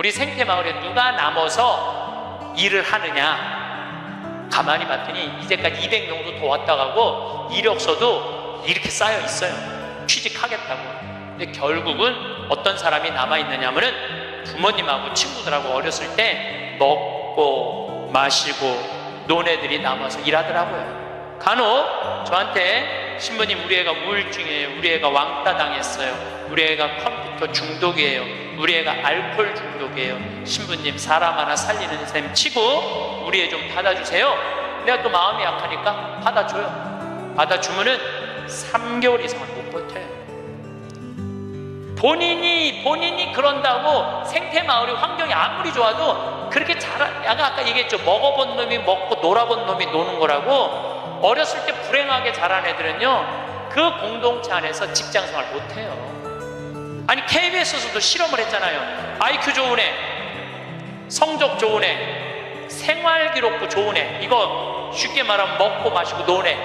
우리 생태마을에 누가 남아서 일을 하느냐, 가만히 봤더니 이제까지 200명도 더 왔다 가고 이력서도 이렇게 쌓여 있어요. 취직하겠다고. 근데 결국은 어떤 사람이 남아있느냐 하면은 부모님하고 친구들하고 어렸을 때 먹고 마시고 논 애들이 남아서 일하더라고요. 간혹 저한테 신부님 우리 애가 우울증이에요, 우리 애가 왕따 당했어요, 우리 애가 컴퓨터 중독이에요, 우리 애가 알코올 중독이에요, 신부님 사람 하나 살리는 셈 치고 우리 애 좀 받아주세요. 내가 또 마음이 약하니까 받아줘요. 받아주면은 3개월 이상은 못 버텨요. 본인이 그런다고 생태마을의 환경이 아무리 좋아도 그렇게 아까 얘기했죠. 먹어본 놈이 먹고 놀아본 놈이 노는 거라고. 어렸을 때 불행하게 자란 애들은요, 그 공동체 안에서 직장생활 못해요. 아니 KBS에서도 실험을 했잖아요. IQ 좋은 애, 성적 좋은 애, 생활기록부 좋은 애, 이거 쉽게 말하면 먹고 마시고 노는 애.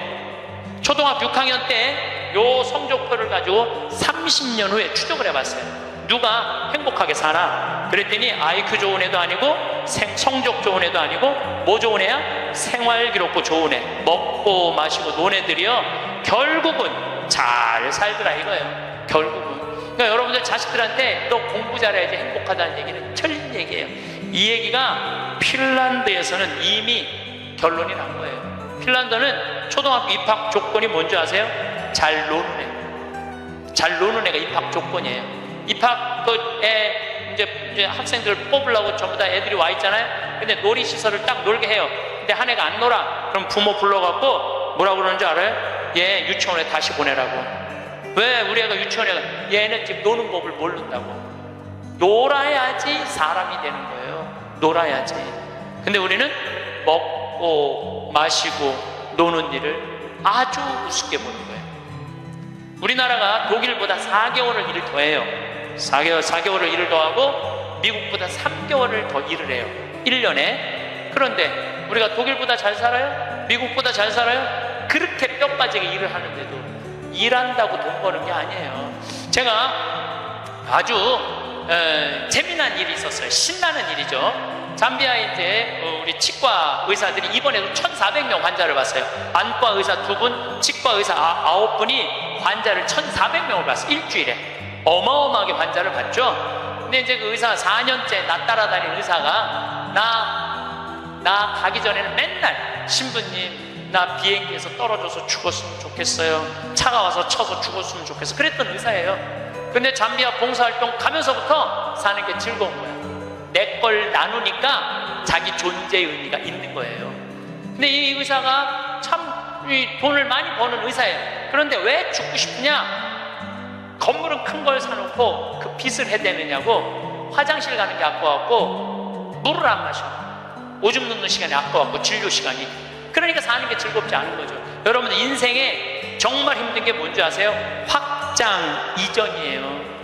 초등학교 6학년 때 요 성적표를 가지고 30년 후에 추적을 해봤어요. 누가 행복하게 사나? 그랬더니 IQ 좋은 애도 아니고 성적 좋은 애도 아니고 뭐 좋은 애야? 생활기록부 좋은 애, 먹고 마시고 노는 애들이요, 결국은 잘 살더라 이거예요. 결국은. 그러니까 여러분들 자식들한테 너 공부 잘해야지 행복하다는 얘기는 틀린 얘기예요. 이 얘기가 핀란드에서는 이미 결론이 난 거예요. 핀란드는 초등학교 입학 조건이 뭔지 아세요? 잘 노는 애. 잘 노는 애가 입학 조건이에요. 입학에 이제 학생들을 뽑으려고 전부 다 애들이 와 있잖아요. 근데 놀이시설을 딱 놀게 해요. 근데 한 애가 안 놀아. 그럼 부모 불러갖고 뭐라고 그러는지 알아요? 얘 유치원에 다시 보내라고. 왜 우리 애가 유치원에 가? 얘는 지금 노는 법을 모른다고. 놀아야지 사람이 되는 거예요. 놀아야지. 근데 우리는 먹고 마시고 노는 일을 아주 우습게 보는 거예요. 우리나라가 독일보다 4개월을 일을 더 해요. 4개월을 일을 더 하고 미국보다 3개월을 더 일을 해요. 1년에. 그런데 우리가 독일보다 잘 살아요? 미국보다 잘 살아요? 그렇게 뼈 빠지게 일을 하는데도 일한다고 돈 버는 게 아니에요. 제가 아주 재미난 일이 있었어요. 신나는 일이죠. 잠비아에 이제 우리 치과 의사들이 입원해서 1,400명 환자를 봤어요. 안과 의사 2분, 치과 의사 9분이 환자를 1,400명을 봤어요. 일주일에. 어마어마하게 환자를 봤죠. 근데 이제 그 의사가 4년째 나 따라다니는 의사가 나 가기 전에는 맨날 신부님 나 비행기에서 떨어져서 죽었으면 좋겠어요, 차가 와서 쳐서 죽었으면 좋겠어, 그랬던 의사예요. 근데 잠비아 봉사활동 가면서부터 사는 게 즐거운 거야. 내 걸 나누니까 자기 존재의 의미가 있는 거예요. 근데 이 의사가 참 돈을 많이 버는 의사예요. 그런데 왜 죽고 싶으냐? 건물은 큰 걸 사놓고 그 빚을 해대느냐고. 화장실 가는 게 아까웠고 물을 안 마셔. 오줌 누는 시간이 아까웠고 진료 시간이. 그러니까 사는 게 즐겁지 않은 거죠. 여러분들 인생에 정말 힘든 게 뭔지 아세요? 확장 이전이에요.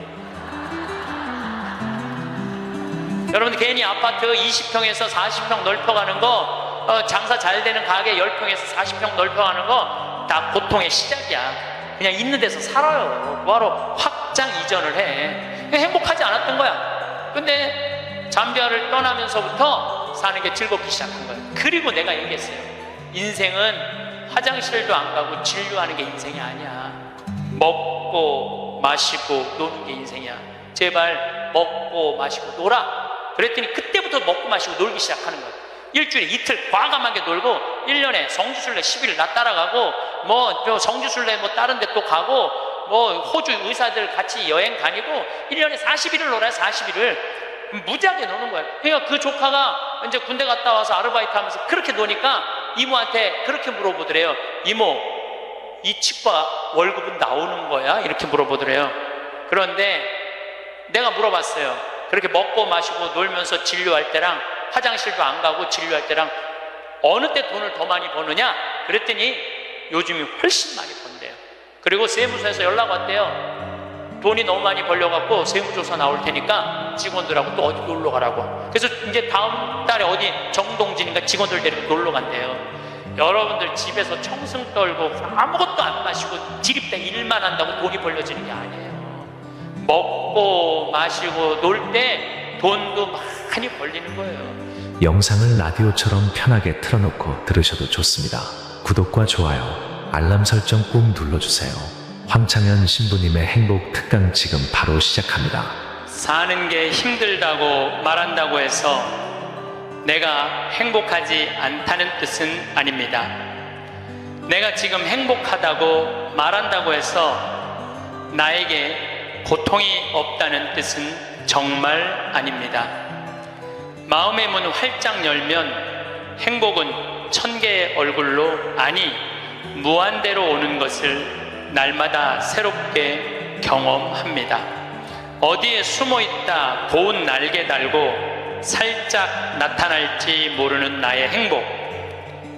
여러분들 괜히 아파트 20평에서 40평 넓혀가는 거, 장사 잘 되는 가게 10평에서 40평 넓혀가는 거 다 고통의 시작이야. 그냥 있는 데서 살아요. 뭐하러 확장 이전을 해. 행복하지 않았던 거야. 근데 잠비아를 떠나면서부터 사는 게 즐겁기 시작한 거예요. 그리고 내가 얘기했어요. 인생은 화장실도 안 가고 진료하는 게 인생이 아니야. 먹고 마시고 노는 게 인생이야. 제발 먹고 마시고 놀아. 그랬더니 그때부터 먹고 마시고 놀기 시작하는 거예요. 일주일에 이틀 과감하게 놀고, 1년에 성지순례 10일 나 따라가고, 뭐 성지순례 뭐 다른 데 또 가고, 뭐 호주 의사들 같이 여행 다니고 1년에 40일을 놀아요. 40일을 무지하게 노는 거예요. 그러니까 그 조카가 이제 군대 갔다 와서 아르바이트 하면서 그렇게 노니까 이모한테 그렇게 물어보더래요. 이모, 이 치과 월급은 나오는 거야? 이렇게 물어보더래요. 그런데 내가 물어봤어요. 그렇게 먹고 마시고 놀면서 진료할 때랑 화장실도 안 가고 진료할 때랑 어느 때 돈을 더 많이 버느냐? 그랬더니 요즘이 훨씬 많이 번대요. 그리고 세무서에서 연락 왔대요. 돈이 너무 많이 벌려갖고 세무조사 나올 테니까 직원들하고 또 어디 놀러 가라고. 그래서 이제 다음 달에 어디 정동진인가 직원들 데리고 놀러 간대요. 여러분들 집에서 청승 떨고 아무것도 안 마시고 지립대 일만 한다고 돈이 벌려지는 게 아니에요. 먹고 마시고 놀 때 돈도 많이 벌리는 거예요. 영상을 라디오처럼 편하게 틀어놓고 들으셔도 좋습니다. 구독과 좋아요, 알람 설정 꾹 눌러주세요. 황창현 신부님의 행복 특강 지금 바로 시작합니다. 사는 게 힘들다고 말한다고 해서 내가 행복하지 않다는 뜻은 아닙니다. 내가 지금 행복하다고 말한다고 해서 나에게 고통이 없다는 뜻은 정말 아닙니다. 마음의 문 활짝 열면 행복은 1000개의 얼굴로, 아니 무한대로 오는 것을 날마다 새롭게 경험합니다. 어디에 숨어있다 고운 날개 달고 살짝 나타날지 모르는 나의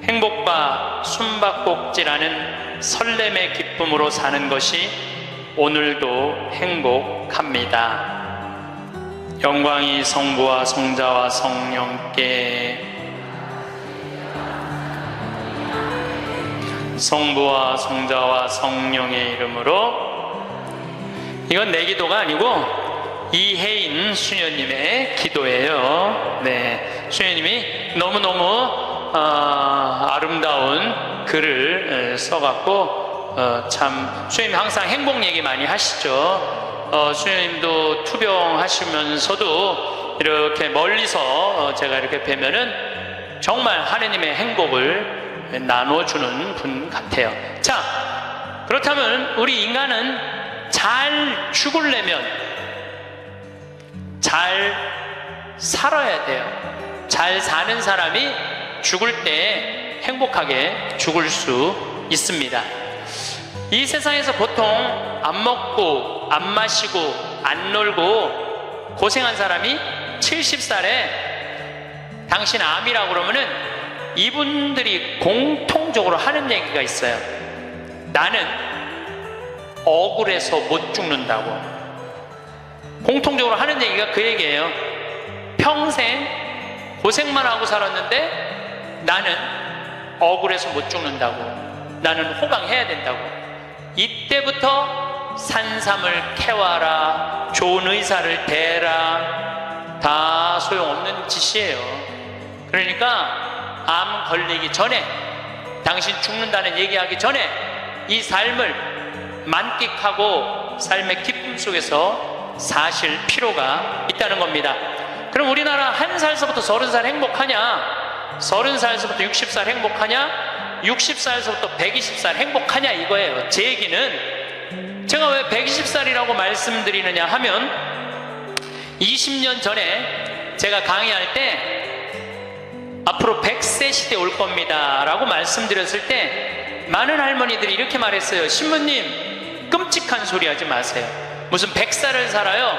행복과 숨바꼭질하는 설렘의 기쁨으로 사는 것이 오늘도 행복합니다. 영광이 성부와 성자와 성령께, 성부와 성자와 성령의 이름으로. 이건 내 기도가 아니고 이혜인 수녀님의 기도예요. 네, 수녀님이 너무너무 아름다운 글을 써갖고 참 수녀님 항상 행복 얘기 많이 하시죠. 수녀님도 투병하시면서도 이렇게 멀리서 제가 이렇게 뵈면은 정말 하느님의 행복을 나눠주는 분 같아요. 자, 그렇다면 우리 인간은 잘 죽으려면 잘 살아야 돼요. 잘 사는 사람이 죽을 때 행복하게 죽을 수 있습니다. 이 세상에서 보통 안 먹고 안 마시고 안 놀고 고생한 사람이 70살에 당신 암이라고 그러면은 이분들이 공통적으로 하는 얘기가 있어요. 나는 억울해서 못 죽는다고. 공통적으로 하는 얘기가 그 얘기예요. 평생 고생만 하고 살았는데 나는 억울해서 못 죽는다고. 나는 호강해야 된다고. 이때부터 산삼을 캐와라, 좋은 의사를 대라, 다 소용없는 짓이에요. 그러니까 암 걸리기 전에, 당신 죽는다는 얘기하기 전에 이 삶을 만끽하고 삶의 기쁨 속에서 사실 필요가 있다는 겁니다. 그럼 우리나라 1살서부터 30살 행복하냐? 30살서부터 60살 행복하냐? 60살서부터 120살 행복하냐 이거예요. 제 얘기는 제가 왜 120살이라고 말씀드리느냐 하면 20년 전에 제가 강의할 때 앞으로 100세 시대 올 겁니다 라고 말씀드렸을 때 많은 할머니들이 이렇게 말했어요. 신부님, 끔찍한 소리 하지 마세요. 무슨 100살을 살아요?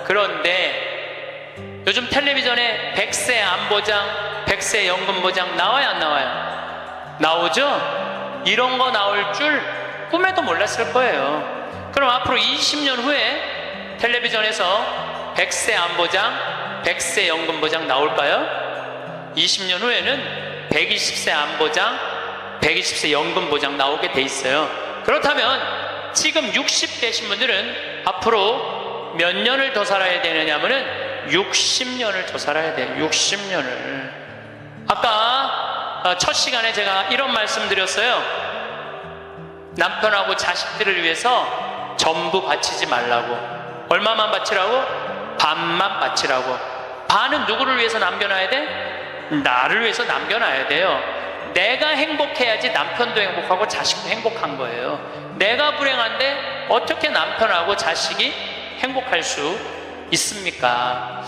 그런데 요즘 텔레비전에 100세 안보장, 100세 연금보장 나와요, 안 나와요? 나오죠? 이런 거 나올 줄 꿈에도 몰랐을 거예요. 그럼 앞으로 20년 후에 텔레비전에서 100세 안보장, 100세 연금보장 나올까요? 20년 후에는 120세 안보장, 120세 연금보장 나오게 돼 있어요. 그렇다면 지금 60대신 분들은 앞으로 몇 년을 더 살아야 되느냐 하면은 60년을 더 살아야 돼요. 60년을. 아까 첫 시간에 제가 이런 말씀 드렸어요. 남편하고 자식들을 위해서 전부 바치지 말라고. 얼마만 바치라고? 반만 바치라고. 반은 누구를 위해서 남겨놔야 돼? 나를 위해서 남겨놔야 돼요. 내가 행복해야지 남편도 행복하고 자식도 행복한 거예요. 내가 불행한데 어떻게 남편하고 자식이 행복할 수 있습니까?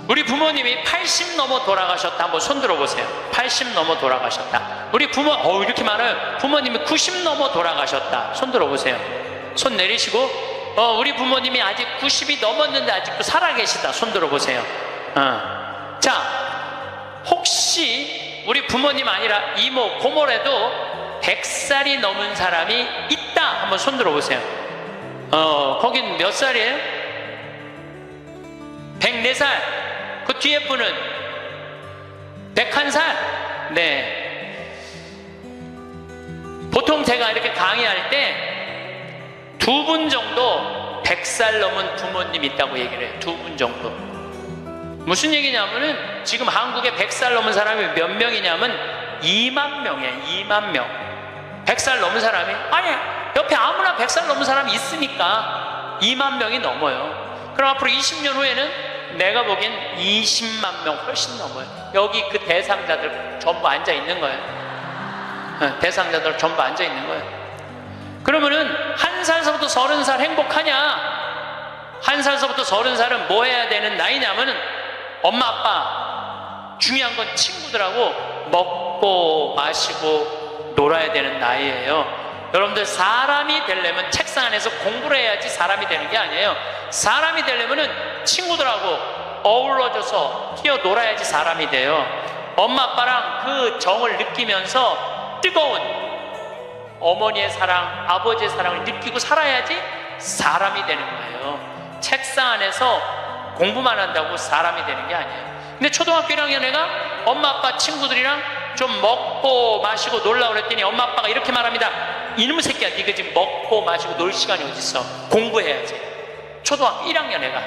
우리 부모님이 80 넘어 돌아가셨다. 한번 손 들어보세요. 80 넘어 돌아가셨다. 우리 부모, 이렇게 많아요. 부모님이 90 넘어 돌아가셨다. 손 들어보세요. 손 내리시고, 우리 부모님이 아직 90이 넘었는데 아직도 살아계시다. 손 들어보세요. 자, 혹시 우리 부모님 아니라 이모, 고모라도 100살이 넘은 사람이 있다. 한번 손 들어보세요. 거긴 몇 살이에요? 104살. 그 뒤에 분은 101살. 네. 보통 제가 이렇게 강의할 때 두 분 정도 100살 넘은 부모님 있다고 얘기를 해요. 두 분 정도. 무슨 얘기냐면은 지금 한국에 100살 넘은 사람이 몇 명이냐면 2만 명이에요. 2만 명. 100살 넘은 사람이, 아니 옆에 아무나 100살 넘은 사람이 있으니까 2만 명이 넘어요. 그럼 앞으로 20년 후에는 내가 보기엔 20만 명 훨씬 넘어요. 여기 그 대상자들 전부 앉아 있는 거예요. 대상자들 전부 앉아 있는 거예요. 그러면은 1살서부터 30살 행복하냐? 1살서부터 30살은 뭐 해야 되는 나이냐면은 엄마 아빠, 중요한 건 친구들하고 먹고 마시고 놀아야 되는 나이예요. 여러분들, 사람이 되려면 책상 안에서 공부를 해야지 사람이 되는 게 아니에요. 사람이 되려면은 친구들하고 어우러져서 뛰어놀아야지 사람이 돼요. 엄마 아빠랑 그 정을 느끼면서 뜨거운 어머니의 사랑, 아버지의 사랑을 느끼고 살아야지 사람이 되는 거예요. 책상 안에서 공부만 한다고 사람이 되는 게 아니에요. 근데 초등학교 1학년 애가 엄마 아빠 친구들이랑 좀 먹고 마시고 놀라고 그랬더니 엄마 아빠가 이렇게 말합니다. 이놈의 새끼야, 네가 지금 먹고 마시고 놀 시간이 어딨어? 공부해야지. 초등학교 1학년 애가.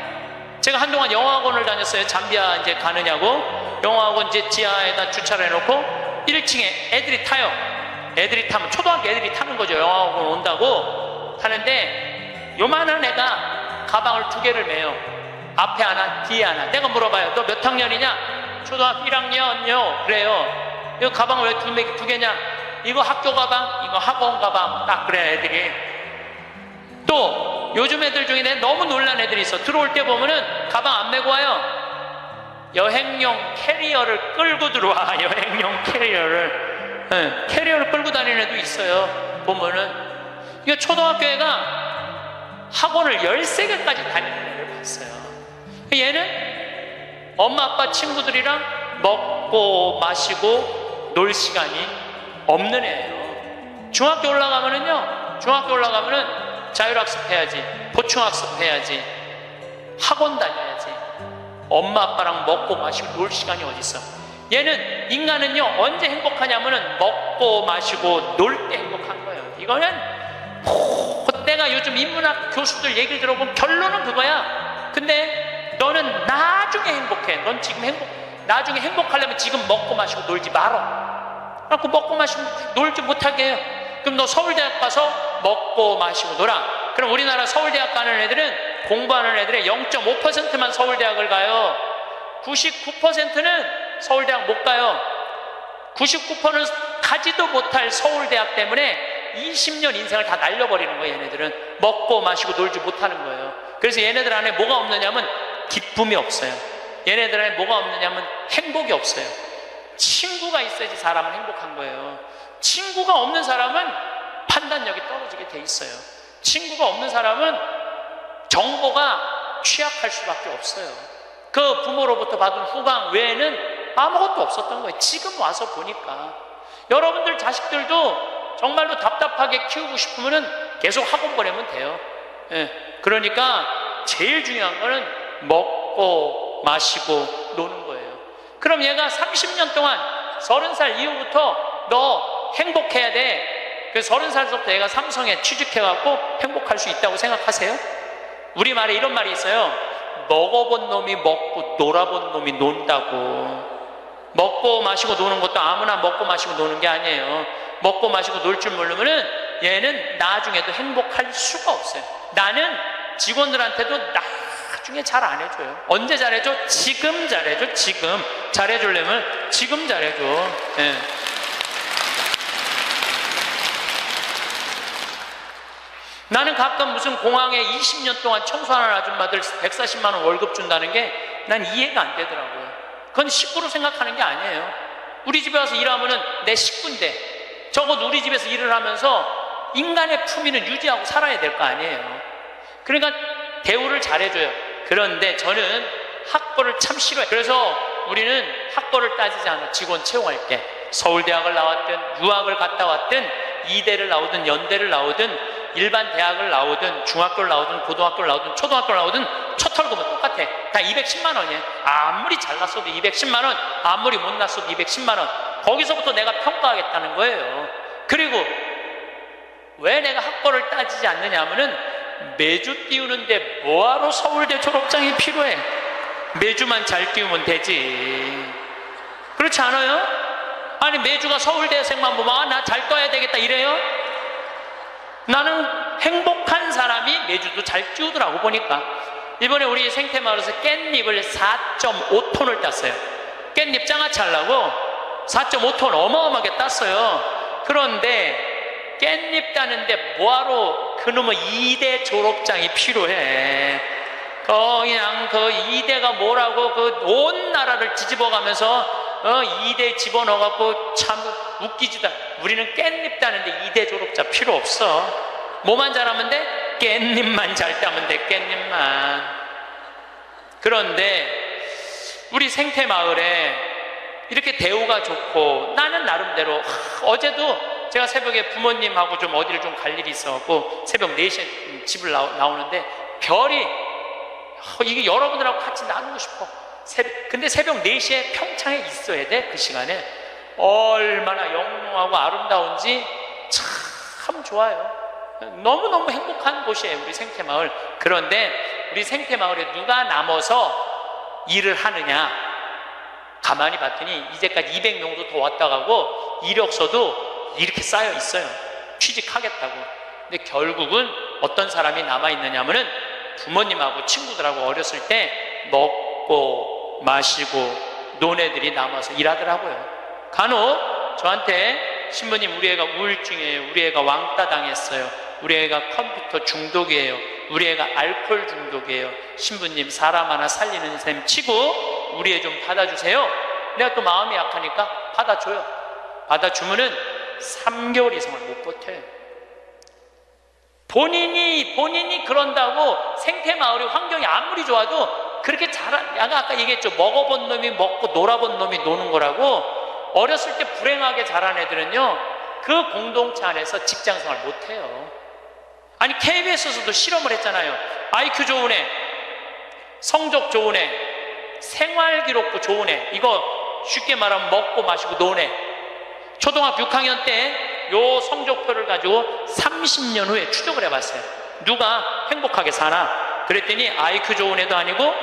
제가 한동안 영어학원을 다녔어요. 잠비아 이제 가느냐고. 영어학원 이제 지하에다 주차를 해놓고 1층에 애들이 타요. 애들이 타면 초등학교 애들이 타는 거죠. 영어학원 온다고 타는데 요만한 애가 가방을 2개를 메요. 앞에 하나, 뒤에 하나. 내가 물어봐요. 너 몇 학년이냐? 초등학교 1학년요. 그래요. 이 가방을 왜 2개냐? 이거 학교 가방, 이거 학원 가방. 딱 그래, 애들이. 또 요즘 애들 중에 내가 너무 놀란 애들이 있어. 들어올 때 보면은 가방 안 메고 와요. 여행용 캐리어를 끌고 들어와. 여행용 캐리어를. 네, 캐리어를 끌고 다니는 애도 있어요. 보면은. 이거 초등학교 애가 학원을 13개까지 다니는 애를 봤어요. 얘는 엄마 아빠 친구들이랑 먹고 마시고 놀 시간이 없는 애예요. 중학교 올라가면은 자율학습 해야지, 보충학습 해야지, 학원 다녀야지. 엄마 아빠랑 먹고 마시고 놀 시간이 어딨어? 얘는, 인간은요 언제 행복하냐면은 먹고 마시고 놀 때 행복한 거예요. 이거는 내가 요즘 인문학 교수들 얘기를 들어보면 결론은 그거야. 근데 너는 나중에 행복해. 넌 지금 나중에 행복하려면 지금 먹고 마시고 놀지 말어. 그래갖고 먹고 마시고 놀지 못하게 해요. 그럼 너 서울대학 가서 먹고 마시고 놀아. 그럼 우리나라 서울대학 가는 애들은, 공부하는 애들의 0.5%만 서울대학을 가요. 99%는 서울대학 못 가요. 99%는 가지도 못할 서울대학 때문에 20년 인생을 다 날려버리는 거예요. 얘네들은 먹고 마시고 놀지 못하는 거예요. 그래서 얘네들 안에 뭐가 없느냐면 기쁨이 없어요. 얘네들 안에 뭐가 없느냐면 행복이 없어요. 친구가 있어야지 사람은 행복한 거예요. 친구가 없는 사람은 판단력이 떨어지게 돼 있어요. 친구가 없는 사람은 정보가 취약할 수밖에 없어요. 그 부모로부터 받은 후광 외에는 아무것도 없었던 거예요. 지금 와서 보니까. 여러분들 자식들도 정말로 답답하게 키우고 싶으면 계속 학원 보내면 돼요. 그러니까 제일 중요한 거는 먹고 마시고 노는 거예요. 그럼 얘가 30년 동안 30살 이후부터 너 행복해야 돼. 그래서 30살부터 얘가 삼성에 취직해갖고 행복할 수 있다고 생각하세요? 우리말에 이런 말이 있어요. 먹어본 놈이 먹고 놀아본 놈이 논다고. 먹고 마시고 노는 것도 아무나 먹고 마시고 노는 게 아니에요. 먹고 마시고 놀 줄 모르면은 얘는 나중에도 행복할 수가 없어요. 나는 직원들한테도 나중에 잘 안 해줘요. 언제 잘해줘? 지금 잘해줘. 지금 잘해주려면 지금 잘해줘. 네. 나는 가끔 무슨 공항에 20년 동안 청소하는 아줌마들 140만 원 월급 준다는 게 난 이해가 안 되더라고요. 그건 식구로 생각하는 게 아니에요. 우리 집에 와서 일하면은 내 식구인데 적어도 우리 집에서 일을 하면서 인간의 품위는 유지하고 살아야 될 거 아니에요. 그러니까 대우를 잘해줘요. 그런데 저는 학벌을 참 싫어해요. 그래서 우리는 학벌을 따지지 않아. 직원 채용할 때 서울대학을 나왔든 유학을 갔다 왔든 이대를 나오든 연대를 나오든 일반 대학을 나오든 중학교를 나오든 고등학교를 나오든 초등학교를 나오든 첫 월급은 똑같아. 다 210만 원이에요. 아무리 잘났어도 210만 원, 아무리 못났어도 210만 원. 거기서부터 내가 평가하겠다는 거예요. 그리고 왜 내가 학벌을 따지지 않느냐 하면은 매주 띄우는데 뭐하러 서울대 졸업장이 필요해? 매주만 잘 띄우면 되지. 그렇지 않아요? 아니 매주가 서울대생만 보면 나 잘 떠야 되겠다 이래요? 나는 행복한 사람이 매주도 잘 띄우더라고. 보니까 이번에 우리 생태마을에서 깻잎을 4.5톤을 땄어요. 깻잎 장아찌 하려고 4.5톤 어마어마하게 땄어요. 그런데 깻잎 따는데 뭐하러 그놈의 2대 졸업장이 필요해. 그냥 그 2대가 뭐라고 그 온 나라를 뒤집어가면서 2대 집어넣어갖고 참 웃기지도 않아. 우리는 깻잎 따는데 2대 졸업자 필요 없어. 뭐만 잘하면 돼? 깻잎만 잘 따면 돼. 깻잎만. 그런데 우리 생태마을에 이렇게 대우가 좋고 나는 나름대로 어제도 제가 새벽에 부모님하고 좀 어디를 좀 갈 일이 있어갖고 새벽 4시에 집을 나오는데 별이 이게 여러분들하고 같이 나누고 싶어. 근데 새벽 4시에 평창에 있어야 돼. 그 시간에 얼마나 영롱하고 아름다운지 참 좋아요. 너무너무 행복한 곳이에요 우리 생태마을. 그런데 우리 생태마을에 누가 남아서 일을 하느냐 가만히 봤더니 이제까지 200명도 더 왔다 가고 이력서도 이렇게 쌓여 있어요. 취직하겠다고. 근데 결국은 어떤 사람이 남아있느냐면은 부모님하고 친구들하고 어렸을 때 먹고 마시고 논 애들이 남아서 일하더라고요. 간혹 저한테 신부님 우리 애가 우울증이에요. 우리 애가 왕따 당했어요. 우리 애가 컴퓨터 중독이에요. 우리 애가 알코올 중독이에요. 신부님 사람 하나 살리는 셈 치고 우리 애 좀 받아주세요. 내가 또 마음이 약하니까 받아줘요. 받아주면은 3개월 이상을 못 버텨요. 본인이 그런다고 생태마을의 환경이 아무리 좋아도 그렇게 내가 아까 얘기했죠. 먹어본 놈이 먹고 놀아본 놈이 노는 거라고. 어렸을 때 불행하게 자란 애들은요 그 공동체 안에서 직장생활 못해요. 아니 KBS에서도 실험을 했잖아요. IQ 좋은 애, 성적 좋은 애, 생활기록부 좋은 애, 이거 쉽게 말하면 먹고 마시고 노는 애. 초등학교 6학년 때 요 성적표를 가지고 30년 후에 추적을 해봤어요. 누가 행복하게 사나? 그랬더니 IQ 좋은 애도 아니고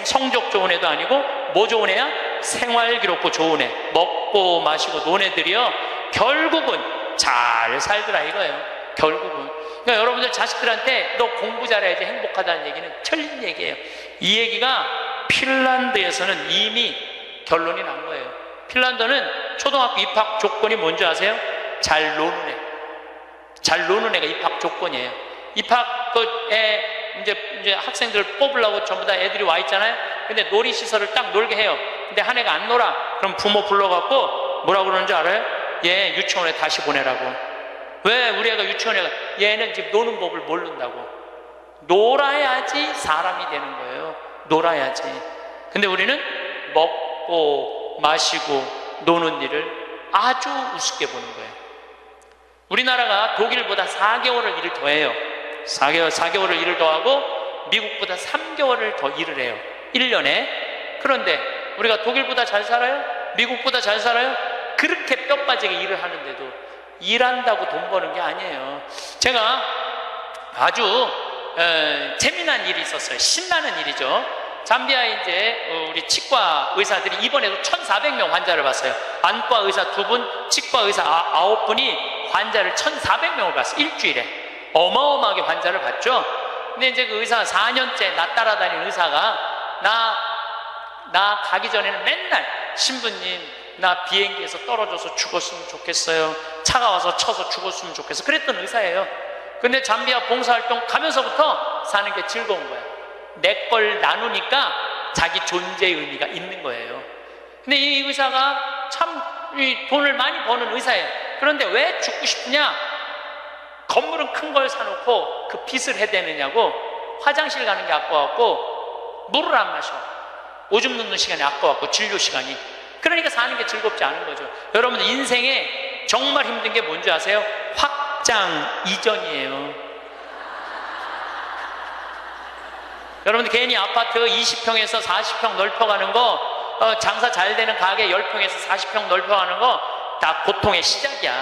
성적 좋은 애도 아니고 뭐 좋은 애야? 생활기록부 좋은 애, 먹고 마시고 노는 애들이요 결국은 잘 살더라 이거예요. 결국은. 그러니까 여러분들 자식들한테 너 공부 잘해야지 행복하다는 얘기는 틀린 얘기예요. 이 얘기가 핀란드에서는 이미 결론이 난 거예요. 핀란드는 초등학교 입학 조건이 뭔지 아세요? 잘 노는 애. 잘 노는 애가 입학 조건이에요. 입학에 이제 학생들 뽑으려고 전부 다 애들이 와 있잖아요. 근데 놀이시설을 딱 놀게 해요. 근데 한 애가 안 놀아. 그럼 부모 불러갖고 뭐라고 그러는 줄 알아요? 얘 유치원에 다시 보내라고. 왜 우리 애가 유치원에 가? 얘는 지금 노는 법을 모른다고. 놀아야지 사람이 되는 거예요. 놀아야지. 근데 우리는 먹고 마시고 노는 일을 아주 우습게 보는 거예요. 우리나라가 독일보다 4개월을 일을 더 해요. 4개월을 일을 더 하고 미국보다 3개월을 더 일을 해요. 1년에. 그런데 우리가 독일보다 잘 살아요? 미국보다 잘 살아요? 그렇게 뼈 빠지게 일을 하는데도 일한다고 돈 버는 게 아니에요. 제가 아주 재미난 일이 있었어요. 신나는 일이죠. 잠비아에 이제 우리 치과 의사들이 이번에도 1,400명 환자를 봤어요. 안과 의사 2분, 치과 의사 9분이 환자를 1,400명을 봤어요. 일주일에. 어마어마하게 환자를 봤죠. 근데 이제 그 의사가 4년째 나 따라다니는 의사가 나 가기 전에는 맨날 신부님 나 비행기에서 떨어져서 죽었으면 좋겠어요. 차가 와서 쳐서 죽었으면 좋겠어. 그랬던 의사예요. 근데 잠비아 봉사활동 가면서부터 사는 게 즐거운 거야. 내 걸 나누니까 자기 존재의 의미가 있는 거예요. 근데 이 의사가 참 돈을 많이 버는 의사예요. 그런데 왜 죽고 싶으냐? 건물은 큰 걸 사놓고 그 빚을 해대느냐고. 화장실 가는 게 아까워갖고 물을 안 마셔. 오줌 눕는 시간이 아까워갖고 진료 시간이. 그러니까 사는 게 즐겁지 않은 거죠. 여러분들 인생에 정말 힘든 게 뭔지 아세요? 확장 이전이에요. 여러분들 괜히 아파트 20평에서 40평 넓혀가는 거, 장사 잘 되는 가게 10평에서 40평 넓혀가는 거 다 고통의 시작이야.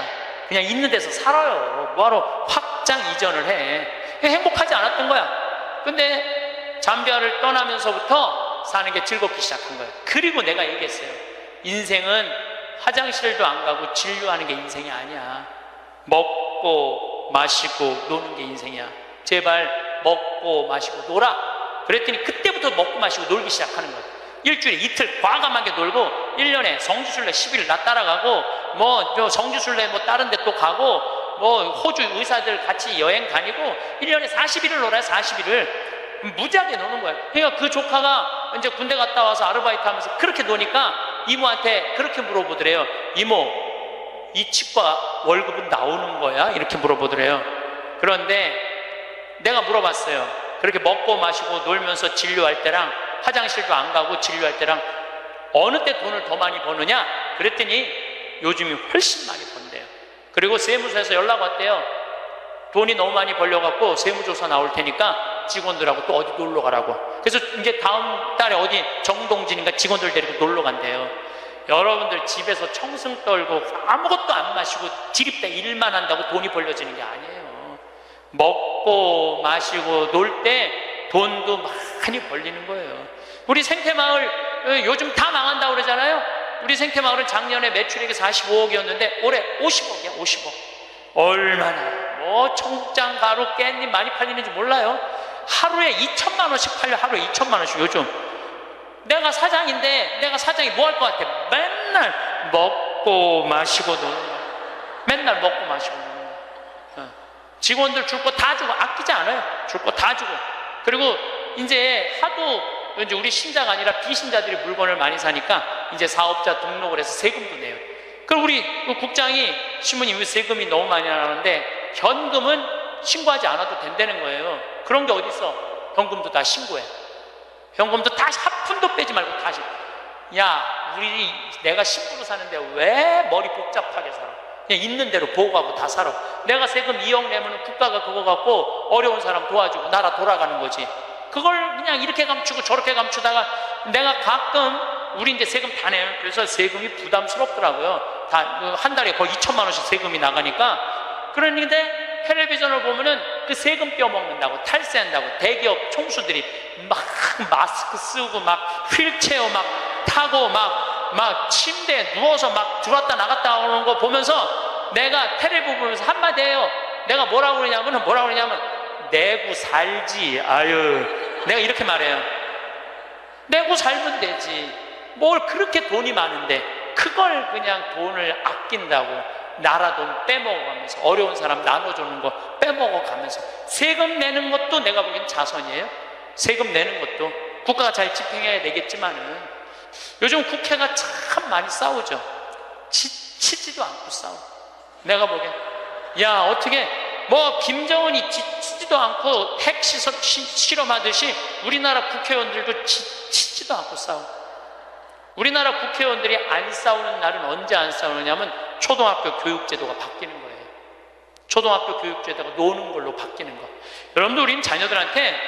그냥 있는 데서 살아요. 뭐하러 확장 이전을 해. 행복하지 않았던 거야. 근데 잠비아를 떠나면서부터 사는 게 즐겁기 시작한 거예요. 그리고 내가 얘기했어요. 인생은 화장실도 안 가고 진료하는 게 인생이 아니야. 먹고 마시고 노는 게 인생이야. 제발 먹고 마시고 놀아. 그랬더니 그때부터 먹고 마시고 놀기 시작하는 거예요. 일주일에 이틀 과감하게 놀고 1년에 성지순례 10일 나 따라가고 뭐 성지순례 뭐 다른 데 또 가고 뭐 호주 의사들 같이 여행 다니고 1년에 40일을 놀아요. 40일을 무지하게 노는 거예요. 그러니까 그 조카가 이제 군대 갔다 와서 아르바이트 하면서 그렇게 노니까 이모한테 그렇게 물어보더래요. 이모, 이 치과 월급은 나오는 거야? 이렇게 물어보더래요. 그런데 내가 물어봤어요. 그렇게 먹고 마시고 놀면서 진료할 때랑 화장실도 안 가고 진료할 때랑 어느 때 돈을 더 많이 버느냐? 그랬더니 요즘이 훨씬 많이 번대요. 그리고 세무서에서 연락 왔대요. 돈이 너무 많이 벌려갖고 세무조사 나올 테니까 직원들하고 또 어디 놀러 가라고. 그래서 이제 다음 달에 어디 정동진인가 직원들 데리고 놀러 간대요. 여러분들 집에서 청승 떨고 아무것도 안 마시고 지립대 일만 한다고 돈이 벌려지는 게 아니에요. 먹고 마시고 놀 때 돈도 많이 벌리는 거예요. 우리 생태마을 요즘 다 망한다고 그러잖아요. 우리 생태마을은 작년에 매출액이 45억이었는데 올해 50억이야. 50억. 얼마나 뭐 청국장, 가루, 깻잎 많이 팔리는지 몰라요. 하루에 2천만 원씩 팔려. 하루에 2천만 원씩. 요즘 내가 사장인데 내가 사장이 뭐 할 것 같아? 맨날 먹고 마시고 노는 거야. 맨날 먹고 마시고 노는 거야. 직원들 줄 거 다 주고 아끼지 않아요. 줄 거 다 주고. 그리고 이제 하도 이제 우리 신자가 아니라 비신자들이 물건을 많이 사니까 이제 사업자 등록을 해서 세금도 내요. 그럼 우리 국장이 신부님 왜 세금이 너무 많이 나가는데 현금은 신고하지 않아도 된다는 거예요. 그런 게 어디 있어? 현금도 다 신고해. 현금도 다시 한 푼도 빼지 말고 다시. 야, 내가 신부로 사는데 왜 머리 복잡하게 살아? 그냥 있는 대로 보고하고 다 살아. 내가 세금 2억 내면 국가가 그거 갖고 어려운 사람 도와주고 나라 돌아가는 거지. 그걸 그냥 이렇게 감추고 저렇게 감추다가 내가 가끔 우리 이제 세금 다 내요. 그래서 세금이 부담스럽더라고요. 다 한 달에 거의 2천만 원씩 세금이 나가니까. 그런데 텔레비전을 보면은 그 세금 떼어먹는다고 탈세한다고 대기업 총수들이 막 마스크 쓰고 막 휠체어 막 타고 막 침대에 누워서 막 들어왔다 나갔다 오는 거 보면서 내가 텔레비 보면서 한마디 해요. 내가 뭐라고 그러냐면 내고 살지. 아유, 내가 이렇게 말해요. 내고 살면 되지. 뭘 그렇게 돈이 많은데 그걸 그냥 돈을 아낀다고 나라 돈 빼먹어가면서 어려운 사람 나눠주는 거 빼먹어가면서 세금 내는 것도 내가 보기엔 자선이에요. 세금 내는 것도 국가가 잘 집행해야 되겠지만은 요즘 국회가 참 많이 싸우죠. 치지도 않고 싸워. 내가 보기엔 야 어떻게 뭐 김정은이 치지도 않고 핵 실험하듯이 우리나라 국회의원들도 치지도 않고 싸워. 우리나라 국회의원들이 안 싸우는 날은 언제 안 싸우느냐면 초등학교 교육제도가 바뀌는 거예요. 초등학교 교육제도가 노는 걸로 바뀌는 거. 여러분들 우리는 자녀들한테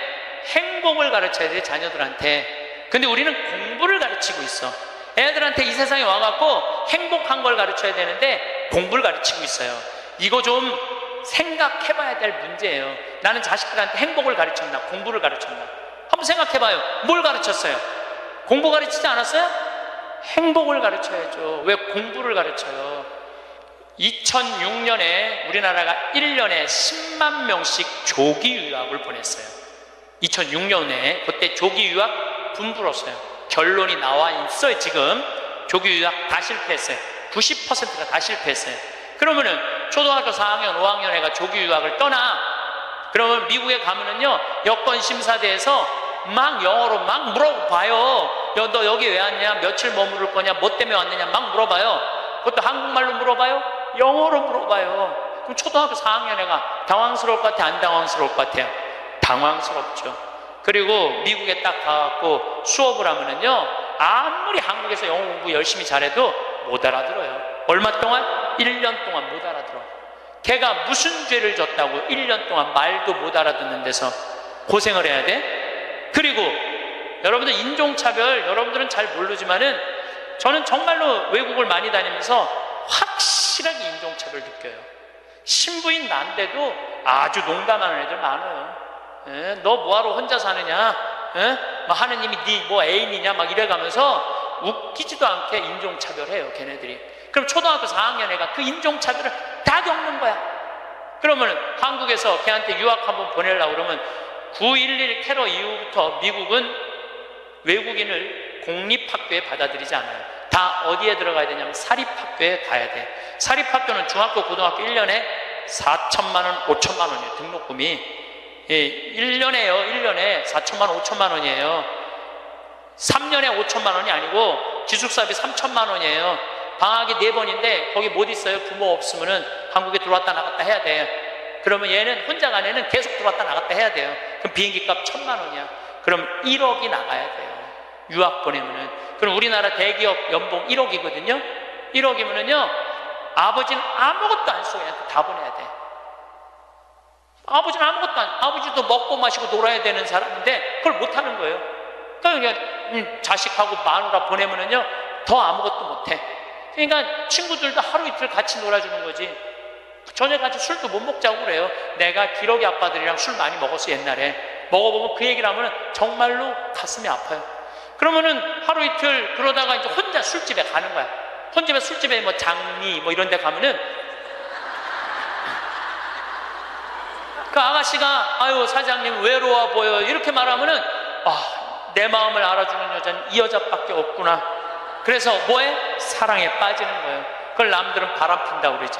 행복을 가르쳐야 돼요. 자녀들한테. 근데 우리는 공부를 가르치고 있어. 애들한테 이 세상에 와갖고 행복한 걸 가르쳐야 되는데 공부를 가르치고 있어요. 이거 좀 생각해봐야 될 문제예요. 나는 자식들한테 행복을 가르쳤나 공부를 가르쳤나 한번 생각해봐요. 뭘 가르쳤어요? 공부 가르치지 않았어요? 행복을 가르쳐야죠. 왜 공부를 가르쳐요? 2006년에 우리나라가 1년에 10만 명씩 조기 유학을 보냈어요. 2006년에 그때 조기 유학 붐불었어요. 결론이 나와 있어요. 지금 조기 유학 다 실패했어요. 90%가 다 실패했어요. 그러면은 초등학교 4학년 5학년 애가 조기 유학을 떠나. 그러면 미국에 가면은요 여권 심사대에서 막 영어로 막 물어봐요. 너 여기 왜 왔냐? 며칠 머무를 거냐? 뭐 때문에 왔느냐? 막 물어봐요. 그것도 한국말로 물어봐요? 영어로 물어봐요. 그럼 초등학교 4학년 애가 당황스러울 것 같아요? 안 당황스러울 것 같아요? 당황스럽죠. 그리고 미국에 딱 가갖고 수업을 하면은요 아무리 한국에서 영어 공부 열심히 잘해도 못 알아들어요. 얼마 동안? 1년 동안 못 알아들어. 걔가 무슨 죄를 졌다고 1년 동안 말도 못 알아듣는 데서 고생을 해야 돼? 그리고 여러분들 인종차별 여러분들은 잘 모르지만은 저는 정말로 외국을 많이 다니면서 확실하게 인종차별 느껴요. 신부인 난데도 아주 농담하는 애들 많아요. 너 뭐하러 혼자 사느냐? 뭐 하느님이 네 뭐 애인이냐 막 이래가면서 웃기지도 않게 인종차별해요, 걔네들이. 그럼 초등학교 4학년 애가 그 인종차별을 다 겪는 거야. 그러면 한국에서 걔한테 유학 한번 보내려고 그러면 9.11 테러 이후부터 미국은 외국인을 공립학교에 받아들이지 않아요. 다 어디에 들어가야 되냐면 사립학교에 가야 돼. 사립학교는 중학교, 고등학교 1년에 4천만 원, 5천만 원이에요. 등록금이. 예, 1년에 4천만 원, 5천만 원이에요. 3년에 5천만 원이 아니고 기숙사비 3천만 원이에요. 방학이 4번인데 거기 못 있어요. 부모 없으면은 한국에 들어왔다 나갔다 해야 돼요. 그러면 얘는 혼자 간 애는 계속 들어왔다 나갔다 해야 돼요. 그럼 비행기 값 1,000만 원이야. 그럼 1억이 나가야 돼요. 유학 보내면은. 그럼 우리나라 대기업 연봉 1억이거든요. 1억이면은요, 아버지는 아무것도 안 쓰고 그냥 다 보내야 돼. 아버지는 아무것도 아버지도 먹고 마시고 놀아야 되는 사람인데 그걸 못 하는 거예요. 그러니까 자식하고 마누라 보내면은요, 더 아무것도 못 해. 그러니까 친구들도 하루 이틀 같이 놀아주는 거지. 저녁까지 술도 못 먹자고 그래요. 내가 기러기 아빠들이랑 술 많이 먹었어, 옛날에. 먹어보면 그 얘기를 하면 정말로 가슴이 아파요. 그러면은 하루 이틀 그러다가 이제 혼자 술집에 가는 거야. 혼자 술집에 뭐 장미 뭐 이런 데 가면은 그 아가씨가 아유 사장님 외로워 보여 이렇게 말하면은 내 마음을 알아주는 여자는 이 여자밖에 없구나. 그래서 뭐해? 사랑에 빠지는 거예요. 그걸 남들은 바람 핀다고 그러지.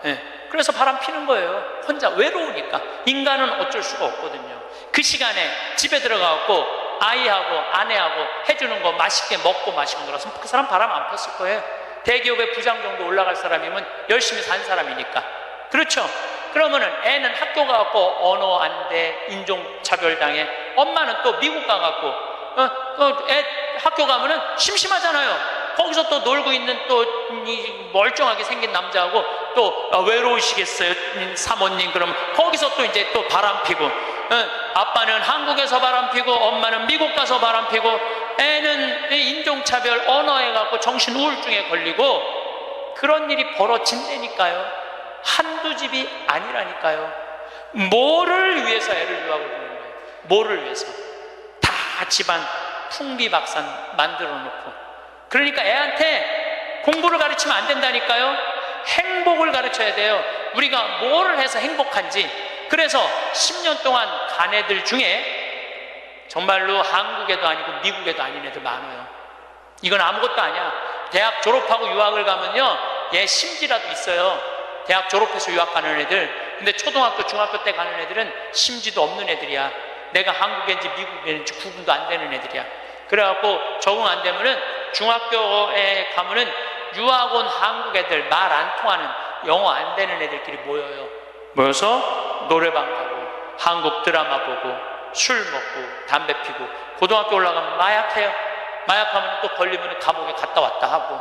예. 그래서 바람 피는 거예요. 혼자 외로우니까. 인간은 어쩔 수가 없거든요. 그 시간에 집에 들어가갖고 아이하고 아내하고 해주는 거 맛있게 먹고 마시고 놀아서 그 사람 바람 안 폈을 거예요. 대기업의 부장 정도 올라갈 사람이면 열심히 산 사람이니까. 그렇죠? 그러면은 애는 학교 가갖고 언어 안 돼, 인종차별당해. 엄마는 또 미국 가갖고 애 학교 가면은 심심하잖아요. 거기서 또 놀고 있는 또 멀쩡하게 생긴 남자하고 또 외로우시겠어요, 사모님. 그럼 거기서 또 이제 또 바람 피고, 아빠는 한국에서 바람 피고 엄마는 미국 가서 바람 피고, 애는 인종차별 언어에 갖고 정신 우울증에 걸리고 그런 일이 벌어진다니까요. 한두 집이 아니라니까요. 뭐를 위해서 애를 유학을 보내는 거예요? 뭐를 위해서? 다 집안 풍비박산 만들어 놓고. 그러니까 애한테 공부를 가르치면 안 된다니까요. 행복을 가르쳐야 돼요. 우리가 뭐를 해서 행복한지. 그래서 10년 동안 간 애들 중에 정말로 한국에도 아니고 미국에도 아닌 애들 많아요. 이건 아무것도 아니야. 대학 졸업하고 유학을 가면요, 얘 심지라도 있어요. 대학 졸업해서 유학 가는 애들. 근데 초등학교 중학교 때 가는 애들은 심지도 없는 애들이야. 내가 한국인지 미국인지 구분도 안 되는 애들이야. 그래갖고 적응 안 되면은 중학교에 가면은 유학 온 한국 애들, 말 안 통하는 영어 안 되는 애들끼리 모여요. 모여서 노래방 가고 한국 드라마 보고 술 먹고 담배 피고, 고등학교 올라가면 마약해요. 마약하면 또 걸리면 감옥에 갔다 왔다 하고.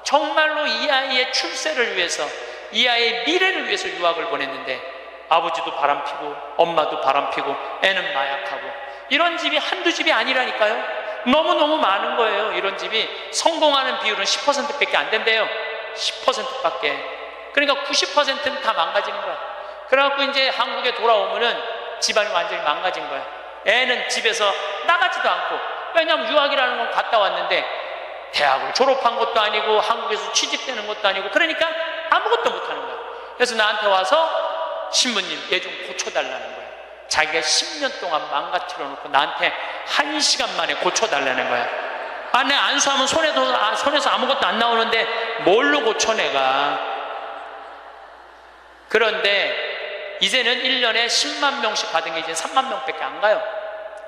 정말로 이 아이의 출세를 위해서, 이 아이의 미래를 위해서 유학을 보냈는데 아버지도 바람피고 엄마도 바람피고 애는 마약하고. 이런 집이 한두 집이 아니라니까요. 너무너무 많은 거예요. 이런 집이. 성공하는 비율은 10%밖에 안 된대요. 10%밖에. 그러니까 90%는 다 망가지는 거야. 그래갖고 이제 한국에 돌아오면은 집안이 완전히 망가진 거야. 애는 집에서 나가지도 않고. 왜냐하면 유학이라는 건 갔다 왔는데 대학을 졸업한 것도 아니고 한국에서 취직되는 것도 아니고, 그러니까 아무것도 못하는 거야. 그래서 나한테 와서 신부님 얘 좀 고쳐달라는 거야. 자기가 10년 동안 망가뜨려 놓고 나한테 1시간 만에 고쳐달라는 거야. 내 안수하면 손에서 아무것도 안 나오는데 뭘로 고쳐 내가. 그런데 이제는 1년에 10만 명씩 받은 게 이제 3만 명밖에 안 가요.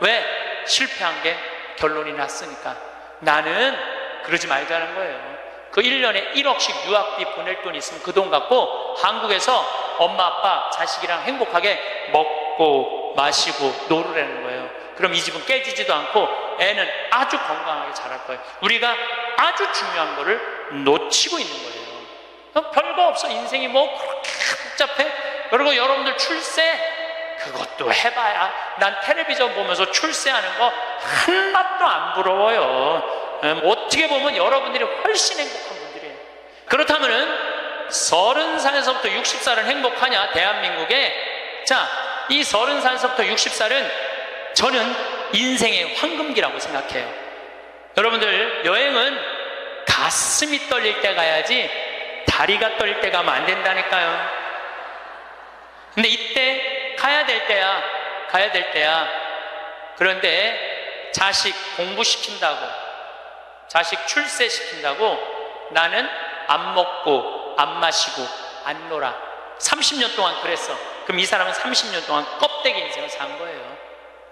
왜? 실패한 게 결론이 났으니까. 나는 그러지 말자는 거예요. 그 1년에 1억씩 유학비 보낼 돈 있으면 그 돈 갖고 한국에서 엄마 아빠 자식이랑 행복하게 먹고 마시고 놀으라는 거예요. 그럼 이 집은 깨지지도 않고 애는 아주 건강하게 자랄 거예요. 우리가 아주 중요한 거를 놓치고 있는 거예요. 별거 없어. 인생이 뭐 그렇게 복잡해? 그리고 여러분들 출세, 그것도 해봐야. 난 텔레비전 보면서 출세하는 거 하나도 안 부러워요. 어떻게 보면 여러분들이 훨씬 행복한 분들이에요. 그렇다면은 30살에서부터 60살은 행복하냐? 대한민국에. 자, 이 30살에서부터 60살은 저는 인생의 황금기라고 생각해요. 여러분들, 여행은 가슴이 떨릴 때 가야지 다리가 떨릴 때 가면 안 된다니까요. 근데 이때 가야 될 때야. 그런데 자식 공부시킨다고, 자식 출세시킨다고 나는 안 먹고 안 마시고 안 놀아. 30년 동안 그랬어. 그럼 이 사람은 30년 동안 껍데기 인생을 산 거예요.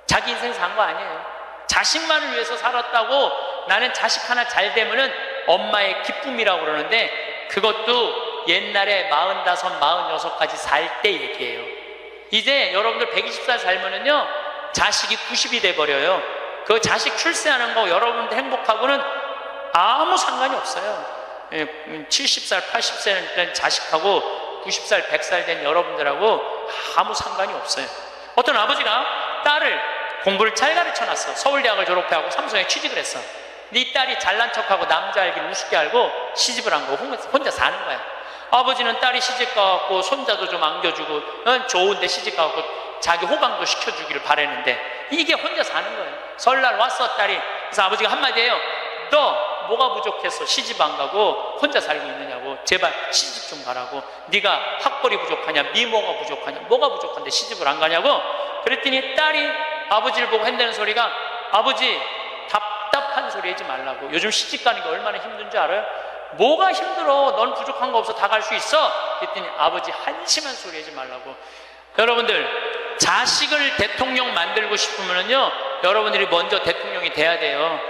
자기 인생 산 거 아니에요. 자식만을 위해서 살았다고. 나는 자식 하나 잘 되면은 엄마의 기쁨이라고 그러는데, 그것도 옛날에 45, 46까지 살 때 얘기예요. 이제 여러분들 120살 살면은요, 자식이 90이 돼버려요. 그 자식 출세하는 거 여러분들 행복하고는 아무 상관이 없어요. 70살, 80살 된 자식하고 90살, 100살 된 여러분들하고 아무 상관이 없어요. 어떤 아버지가 딸을 공부를 잘 가르쳐놨어. 서울대학을 졸업하고 삼성에 취직을 했어. 근데 이 딸이 잘난 척하고 남자 알기를 우습게 알고 시집을 한 거, 혼자 사는 거야. 아버지는 딸이 시집 가갖고 손자도 좀 안겨주고 좋은데 시집 가갖고 자기 호강도 시켜주기를 바랬는데 이게 혼자 사는 거예요. 설날 왔어 딸이. 그래서 아버지가 한마디 해요. 너 뭐가 부족해서 시집 안 가고 혼자 살고 있느냐고. 제발 시집 좀 가라고. 네가 학벌이 부족하냐, 미모가 부족하냐, 뭐가 부족한데 시집을 안 가냐고. 그랬더니 딸이 아버지를 보고 한다는 소리가, 아버지 답답한 소리 하지 말라고. 요즘 시집 가는 게 얼마나 힘든지 알아요? 뭐가 힘들어? 넌 부족한 거 없어. 다 갈 수 있어. 그랬더니 아버지 한심한 소리 하지 말라고. 여러분들, 자식을 대통령 만들고 싶으면요, 여러분들이 먼저 대통령이 돼야 돼요.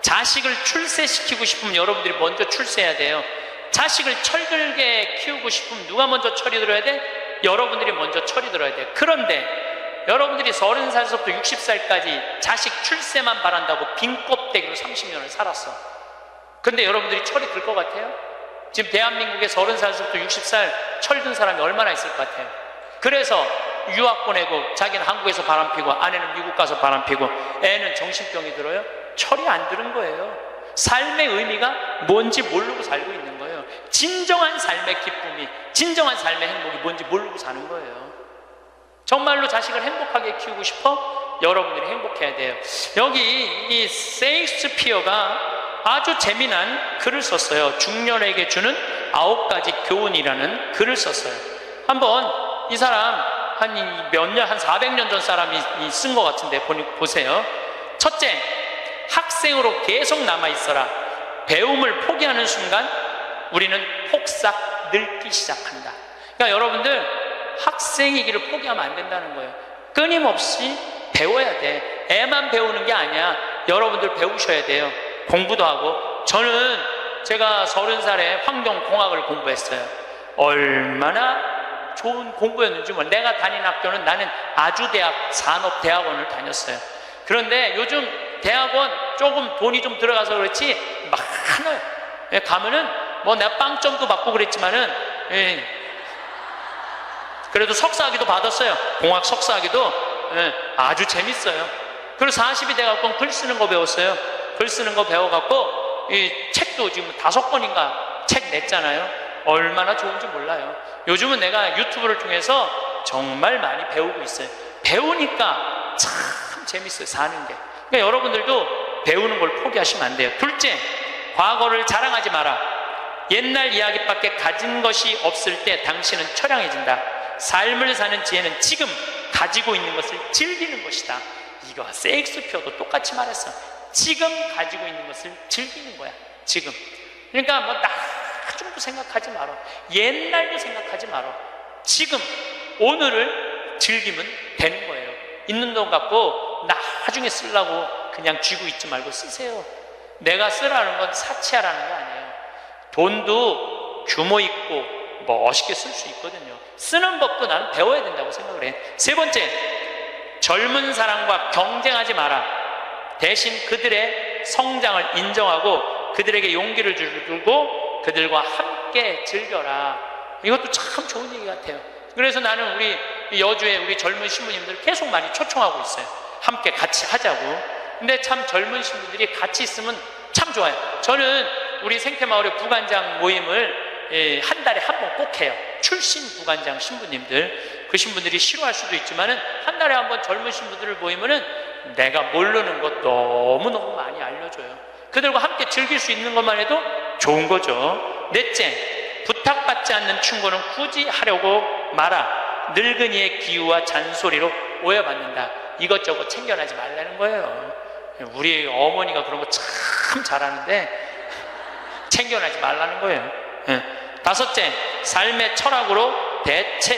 자식을 출세시키고 싶으면 여러분들이 먼저 출세해야 돼요. 자식을 철들게 키우고 싶으면 누가 먼저 철이 들어야 돼? 여러분들이 먼저 철이 들어야 돼요. 그런데 여러분들이 30살부터 60살까지 자식 출세만 바란다고 빈 껍데기로 30년을 살았어. 근데 여러분들이 철이 들 것 같아요? 지금 대한민국에 30살부터 60살 철든 사람이 얼마나 있을 것 같아요? 그래서 유학 보내고 자기는 한국에서 바람피고 아내는 미국 가서 바람피고 애는 정신병이 들어요? 철이 안 드는 거예요. 삶의 의미가 뭔지 모르고 살고 있는 거예요. 진정한 삶의 기쁨이, 진정한 삶의 행복이 뭔지 모르고 사는 거예요. 정말로 자식을 행복하게 키우고 싶어? 여러분들이 행복해야 돼요. 여기 이 세익스피어가 아주 재미난 글을 썼어요. 중년에게 주는 9가지 교훈이라는 글을 썼어요. 한번 이 사람 한 몇 년, 한 400년 전 사람이 쓴 것 같은데 보세요. 첫째, 학생으로 계속 남아있어라. 배움을 포기하는 순간 우리는 폭삭 늙기 시작한다. 그러니까 여러분들, 학생이기를 포기하면 안 된다는 거예요. 끊임없이 배워야 돼. 애만 배우는 게 아니야. 여러분들 배우셔야 돼요. 공부도 하고. 저는 제가 30살에 환경공학을 공부했어요. 얼마나 좋은 공부였는지 몰라요. 내가 다닌 학교는, 나는 아주대학 산업대학원을 다녔어요. 그런데 요즘 대학원 조금 돈이 좀 들어가서 그렇지 많아요. 가면은 뭐 내가 빵점도 받고 그랬지만은 그래도 석사학위도 받았어요. 공학 석사학위도. 아주 재밌어요. 그리고 40이 돼갖고 글 쓰는 거 배웠어요. 글 쓰는 거 배워갖고 이 책도 지금 5권인가 책 냈잖아요. 얼마나 좋은지 몰라요. 요즘은 내가 유튜브를 통해서 정말 많이 배우고 있어요. 배우니까 참 재밌어요, 사는 게. 그러니까 여러분들도 배우는 걸 포기하시면 안 돼요. 둘째, 과거를 자랑하지 마라. 옛날 이야기밖에 가진 것이 없을 때 당신은 처량해진다. 삶을 사는 지혜는 지금 가지고 있는 것을 즐기는 것이다. 이거 세익스피어도 똑같이 말했어. 지금 가지고 있는 것을 즐기는 거야. 지금. 그러니까 뭐 나중도 생각하지 마라. 옛날도 생각하지 마라. 지금 오늘을 즐기면 되는 거예요. 있는 돈 갖고 나중에 쓰려고 그냥 쥐고 있지 말고 쓰세요. 내가 쓰라는 건 사치하라는 게 아니에요. 돈도 규모 있고 멋있게 쓸 수 있거든요. 쓰는 법도 나는 배워야 된다고 생각을 해. 세 번째, 젊은 사람과 경쟁하지 마라. 대신 그들의 성장을 인정하고 그들에게 용기를 주고 그들과 함께 즐겨라. 이것도 참 좋은 얘기 같아요. 그래서 나는 우리 여주에 우리 젊은 신부님들 계속 많이 초청하고 있어요. 함께 같이 하자고. 근데 참 젊은 신부들이 같이 있으면 참 좋아요. 저는 우리 생태마을의 부관장 모임을 한 달에 한 번 꼭 해요. 출신 부관장 신부님들. 그 신부들이 싫어할 수도 있지만은 한 달에 한 번 젊은 신부들을 모이면은 내가 모르는 것 너무너무 많이 알려줘요. 그들과 함께 즐길 수 있는 것만 해도 좋은 거죠. 넷째, 부탁받지 않는 충고는 굳이 하려고 마라. 늙은이의 기우와 잔소리로 오해받는다. 이것저것 챙겨나지 말라는 거예요. 우리 어머니가 그런 거 참 잘하는데 챙겨나지 말라는 거예요. 다섯째, 삶의 철학으로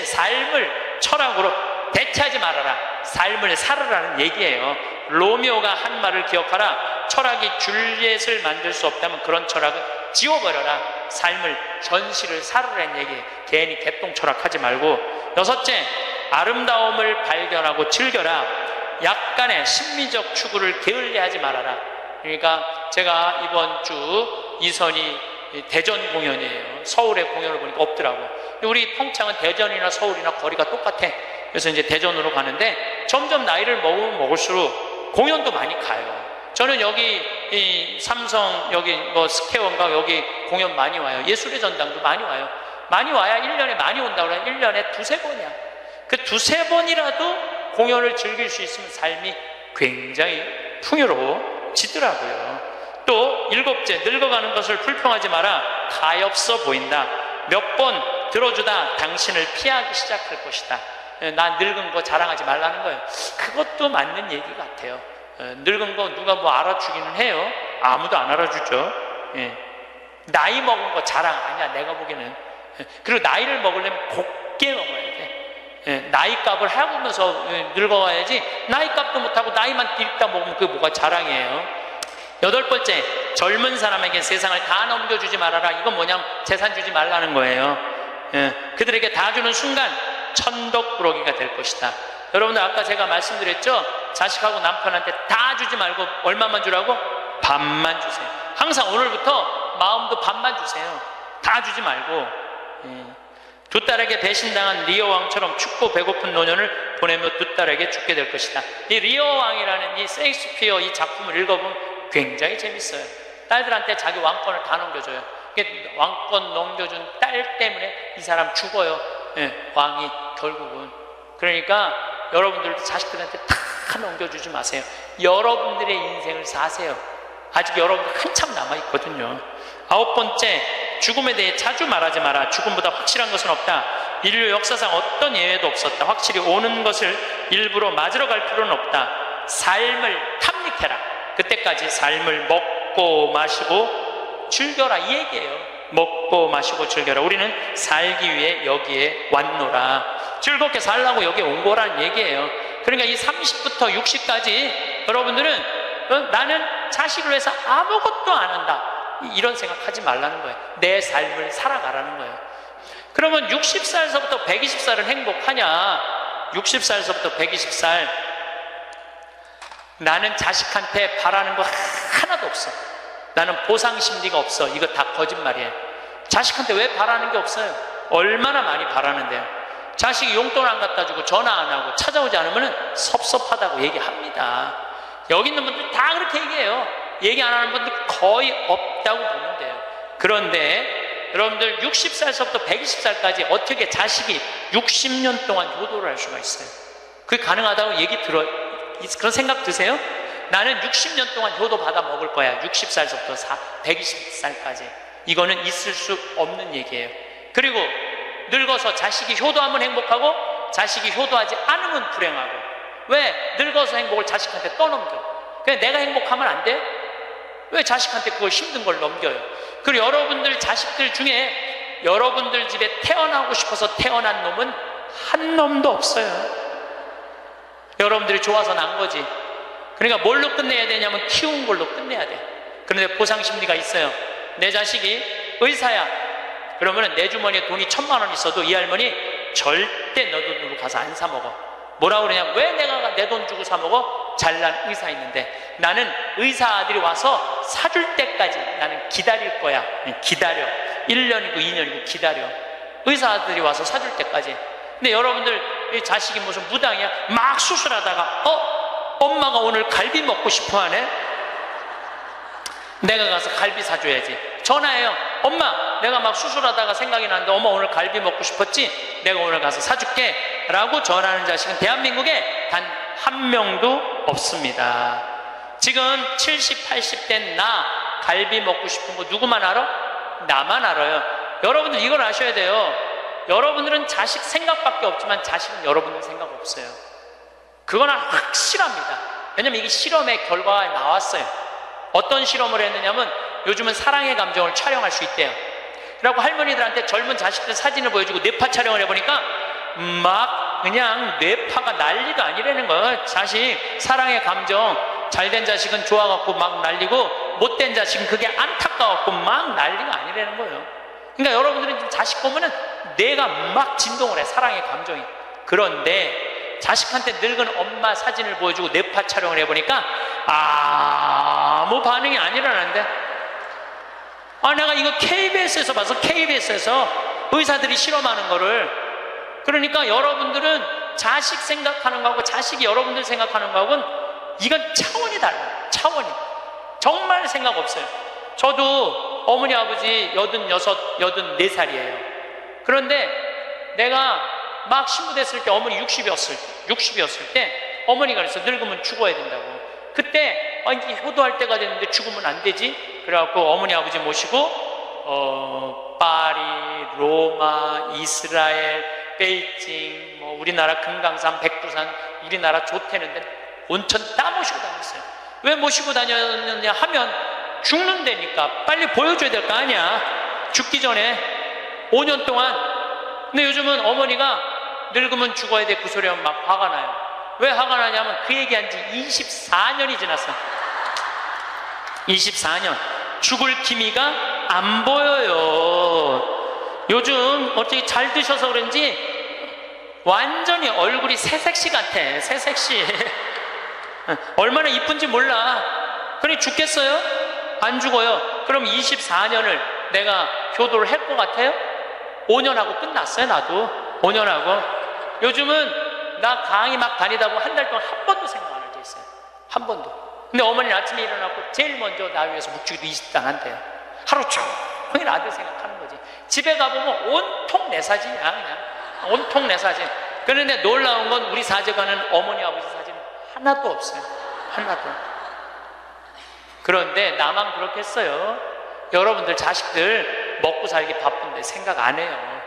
삶을 철학으로 대체하지 말아라. 삶을 살으라는 얘기예요. 로미오가 한 말을 기억하라. 철학이 줄리엣을 만들 수 없다면 그런 철학은 지워버려라. 삶을, 전시를 살으라는 얘기예요. 괜히 개똥 철학하지 말고. 여섯째, 아름다움을 발견하고 즐겨라. 약간의 심미적 추구를 게을리하지 말아라. 그러니까 제가 이번 주 이선이 대전 공연이에요. 서울의 공연을 보니까 없더라고. 우리 평창은 대전이나 서울이나 거리가 똑같아. 그래서 이제 대전으로 가는데 점점 나이를 먹으면 먹을수록 공연도 많이 가요. 저는 여기 이 삼성 여기 뭐 스퀘어인가 여기 공연 많이 와요. 예술의 전당도 많이 와요. 많이 와야 1년에 많이 온다고 그래요. 1년에 두세 번이야. 그 두세 번이라도 공연을 즐길 수 있으면 삶이 굉장히 풍요로워지더라고요. 또 일곱째, 늙어가는 것을 불평하지 마라. 가엾어 보인다. 몇 번 들어주다 당신을 피하기 시작할 것이다. 나 늙은 거 자랑하지 말라는 거예요. 그것도 맞는 얘기 같아요. 늙은 거 누가 뭐 알아주기는 해요. 아무도 안 알아주죠. 나이 먹은 거 자랑 아니야, 내가 보기에는. 그리고 나이를 먹으려면 곱게 먹어야 돼. 나이값을 해보면서 늙어가야지. 나이값도 못하고 나이만 딜다 먹으면 그게 뭐가 자랑이에요. 여덟 번째, 젊은 사람에게 세상을 다 넘겨주지 말아라. 이건 뭐냐면 재산 주지 말라는 거예요. 그들에게 다 주는 순간 천덕꾸러기가 될 것이다. 여러분들 아까 제가 말씀드렸죠? 자식하고 남편한테 다 주지 말고 얼마만 주라고? 반만 주세요. 항상 오늘부터 마음도 반만 주세요. 다 주지 말고. 두 딸에게 배신당한 리어 왕처럼 춥고 배고픈 노년을 보내며 두 딸에게 죽게 될 것이다. 이 리어 왕이라는 이 셰익스피어 이 작품을 읽어보면 굉장히 재밌어요. 딸들한테 자기 왕권을 다 넘겨줘요. 왕권 넘겨준 딸 때문에 이 사람 죽어요. 왕이 결국은. 그러니까 여러분들도 자식들한테 다 넘겨주지 마세요. 여러분들의 인생을 사세요. 아직 여러분들 한참 남아있거든요. 아홉 번째, 죽음에 대해 자주 말하지 마라. 죽음보다 확실한 것은 없다. 인류 역사상 어떤 예외도 없었다. 확실히 오는 것을 일부러 맞으러 갈 필요는 없다. 삶을 탐닉해라. 그때까지 삶을 먹고 마시고 즐겨라, 이 얘기예요. 먹고 마시고 즐겨라. 우리는 살기 위해 여기에 왔노라. 즐겁게 살라고 여기에 온 거라는 얘기예요. 그러니까 이 30부터 60까지 여러분들은 나는 자식을 위해서 아무것도 안 한다, 이런 생각하지 말라는 거예요. 내 삶을 살아가라는 거예요. 그러면 60살서부터 120살은 행복하냐? 60살서부터 120살 나는 자식한테 바라는 거 하나도 없어. 나는 보상 심리가 없어. 이거 다 거짓말이에요. 자식한테 왜 바라는 게 없어요? 얼마나 많이 바라는데요. 자식이 용돈 안 갖다 주고 전화 안 하고 찾아오지 않으면 섭섭하다고 얘기합니다. 여기 있는 분들 다 그렇게 얘기해요. 얘기 안 하는 분들 거의 없다고 보면 돼요. 그런데 여러분들 60살서부터 120살까지 어떻게 자식이 60년 동안 효도를 할 수가 있어요? 그게 가능하다고 얘기 그런 생각 드세요? 나는 60년 동안 효도 받아 먹을 거야. 60살서부터 120살까지. 이거는 있을 수 없는 얘기예요. 그리고 늙어서 자식이 효도하면 행복하고 자식이 효도하지 않으면 불행하고. 왜 늙어서 행복을 자식한테 떠넘겨? 그냥 내가 행복하면 안 돼? 왜 자식한테 그걸 힘든 걸 넘겨요? 그리고 여러분들 자식들 중에 여러분들 집에 태어나고 싶어서 태어난 놈은 한 놈도 없어요. 여러분들이 좋아서 난 거지. 그러니까 뭘로 끝내야 되냐면 키운 걸로 끝내야 돼. 그런데 보상 심리가 있어요. 내 자식이 의사야. 그러면 내 주머니에 돈이 1,000만 원 있어도 이 할머니 절대 너 돈으로 가서 안 사 먹어. 뭐라 그러냐? 왜 내가 내 돈 주고 사 먹어? 잘난 의사 있는데. 나는 의사 아들이 와서 사줄 때까지 나는 기다릴 거야. 기다려. 1년이고 2년이고 기다려. 의사 아들이 와서 사줄 때까지. 근데 여러분들 자식이 무슨 무당이야? 막 수술하다가 엄마가 오늘 갈비 먹고 싶어 하네? 내가 가서 갈비 사줘야지. 전화해요. 엄마, 내가 막 수술하다가 생각이 나는데 엄마 오늘 갈비 먹고 싶었지? 내가 오늘 가서 사줄게 라고 전화하는 자식은 대한민국에 단 한 명도 없습니다. 지금 70, 80대 나 갈비 먹고 싶은 거 누구만 알아? 나만 알아요. 여러분들 이걸 아셔야 돼요. 여러분들은 자식 생각밖에 없지만 자식은 여러분들 생각 없어요. 그건 확실합니다. 왜냐면 이게 실험의 결과가 나왔어요. 어떤 실험을 했느냐면 요즘은 사랑의 감정을 촬영할 수 있대요. 그리고 할머니들한테 젊은 자식들 사진을 보여주고 뇌파 촬영을 해보니까 막 그냥 뇌파가 난리도 아니라는 거예요. 자식 사랑의 감정 잘된 자식은 좋아갖고 막 난리고 못된 자식은 그게 안타까워갖고 막 난리가 아니라는 거예요. 그러니까 여러분들은 자식 보면은 뇌가 막 진동을 해. 사랑의 감정이. 그런데 자식한테 늙은 엄마 사진을 보여주고 뇌파 촬영을 해보니까 아무 반응이 안 일어나는데, 내가 이거 KBS에서 봐서, KBS에서 의사들이 실험하는 거를. 그러니까 여러분들은 자식 생각하는 거하고 자식이 여러분들 생각하는 거하고는 이건 차원이 달라요. 차원이 정말 생각 없어요. 저도 어머니 아버지 86, 84살이에요 그런데 내가 막 신부됐을 때 어머니 60이었을 때 어머니가 그래서 늙으면 죽어야 된다고. 그때 이제 효도할 때가 됐는데 죽으면 안 되지. 그래갖고 어머니 아버지 모시고 파리, 로마, 이스라엘, 베이징, 뭐 우리나라 금강산, 백두산, 우리나라 좋대는데 온천 다 모시고 다녔어요. 왜 모시고 다녔느냐 하면 죽는 데니까 빨리 보여줘야 될 거 아니야. 죽기 전에 5년 동안. 근데 요즘은 어머니가 늙으면 죽어야 돼 그 소리 하면 막 화가 나요. 왜 화가 나냐면 그 얘기한 지 24년이 지났어. 24년 죽을 기미가 안 보여요. 요즘 어떻게 잘 드셔서 그런지 완전히 얼굴이 새색시 같아. 새색시. 얼마나 이쁜지 몰라. 그러니 죽겠어요? 안 죽어요. 그럼 24년을 내가 효도를 할 것 같아요? 5년 하고 끝났어요. 나도 5년 하고. 요즘은 나 강의 막 다니다 보면 한 달 동안 한 번도 생각 안 할 때 있어요. 한 번도. 근데 어머니는 아침에 일어나고 제일 먼저 나 위해서 묵주기도 20단 한대요. 하루 종일 아들 생각하는 거지. 집에 가보면 온통 내 사진이야. 그냥 온통 내 사진. 그런데 놀라운 건 우리 사제관은 어머니 아버지 사진 하나도 없어요. 하나도. 그런데 나만 그렇겠어요? 여러분들 자식들 먹고 살기 바쁜데 생각 안 해요.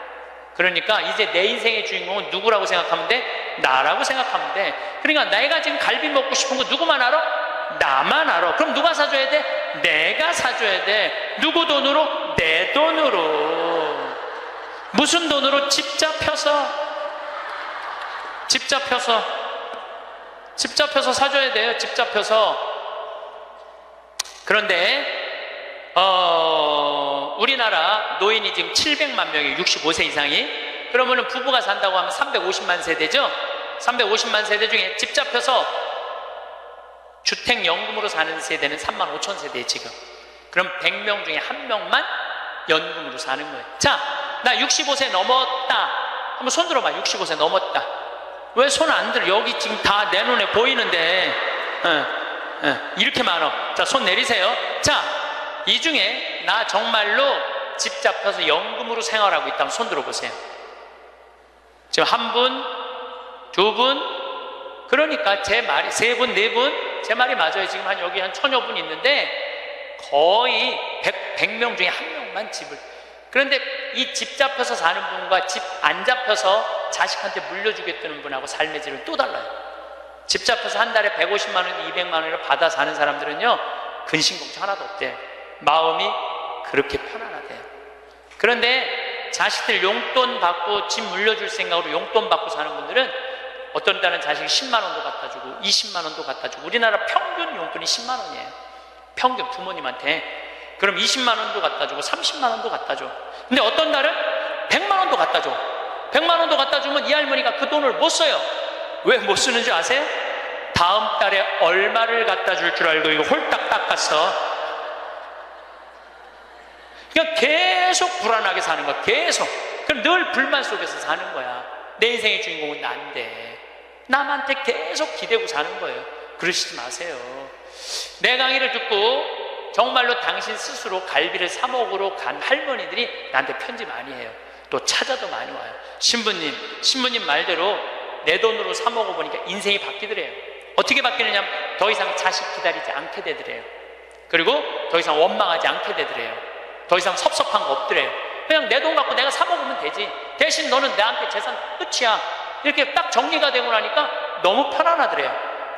그러니까 이제 내 인생의 주인공은 누구라고 생각하면 돼? 나라고 생각하면 돼. 그러니까 내가 지금 갈비 먹고 싶은 거 누구만 알아? 나만 알아. 그럼 누가 사줘야 돼? 내가 사줘야 돼. 누구 돈으로? 내 돈으로. 무슨 돈으로? 집 잡혀서 사줘야 돼요. 집 잡혀서. 그런데 우리나라 노인이 지금 700만 명이 65세 이상이. 그러면은 부부가 산다고 하면 350만 세대죠. 350만 세대 중에 집 잡혀서 주택연금으로 사는 세대는 3만 5천 세대에 지금. 그럼 100명 중에 1명만 연금으로 사는 거예요. 자, 나 65세 넘었다. 한번 손 들어봐. 65세 넘었다. 왜 손 안 들어? 여기 지금 다 내 눈에 보이는데 이렇게 많아. 자, 손 내리세요. 자, 이 중에 나 정말로 집 잡혀서 연금으로 생활하고 있다면 손 들어보세요. 지금 한 분, 두 분, 그러니까 제 말이 세 분, 네 분, 제 말이 맞아요. 지금 여기 한 1000여 분 있는데 거의 100명 중에 1명만 집을. 그런데 이 집 잡혀서 사는 분과 집 안 잡혀서 자식한테 물려주겠다는 분하고 삶의 질은 또 달라요. 집 잡혀서 한 달에 150만 원, 200만 원을 받아 사는 사람들은요, 근심 걱정 하나도 없대요. 마음이 그렇게 편안하대요. 그런데 자식들 용돈 받고 집 물려줄 생각으로 용돈 받고 사는 분들은 어떤 달은 자식이 10만 원도 갖다 주고 20만 원도 갖다 주고. 우리나라 평균 용돈이 10만 원이에요. 평균 부모님한테. 그럼 20만 원도 갖다 주고 30만 원도 갖다 줘. 근데 어떤 달은 100만 원도 갖다 줘. 100만 원도 갖다 주면 이 할머니가 그 돈을 못 써요. 왜 못 쓰는지 아세요? 다음 달에 얼마를 갖다 줄 줄 알고 이거 홀딱 닦았어. 그냥 계속 불안하게 사는 거야. 계속. 그럼 늘 불만 속에서 사는 거야. 내 인생의 주인공은 난데 남한테 계속 기대고 사는 거예요. 그러시지 마세요. 내 강의를 듣고 정말로 당신 스스로 갈비를 사 먹으러 간 할머니들이 나한테 편지 많이 해요. 또 찾아도 많이 와요. 신부님 말대로 내 돈으로 사 먹어보니까 인생이 바뀌더래요. 어떻게 바뀌느냐 하면 더 이상 자식 기다리지 않게 되더래요. 그리고 더 이상 원망하지 않게 되더래요. 더 이상 섭섭한 거 없더래요. 그냥 내 돈 갖고 내가 사 먹으면 되지. 대신 너는 나한테 재산 끝이야. 이렇게 딱 정리가 되고 나니까 너무 편안하더래요.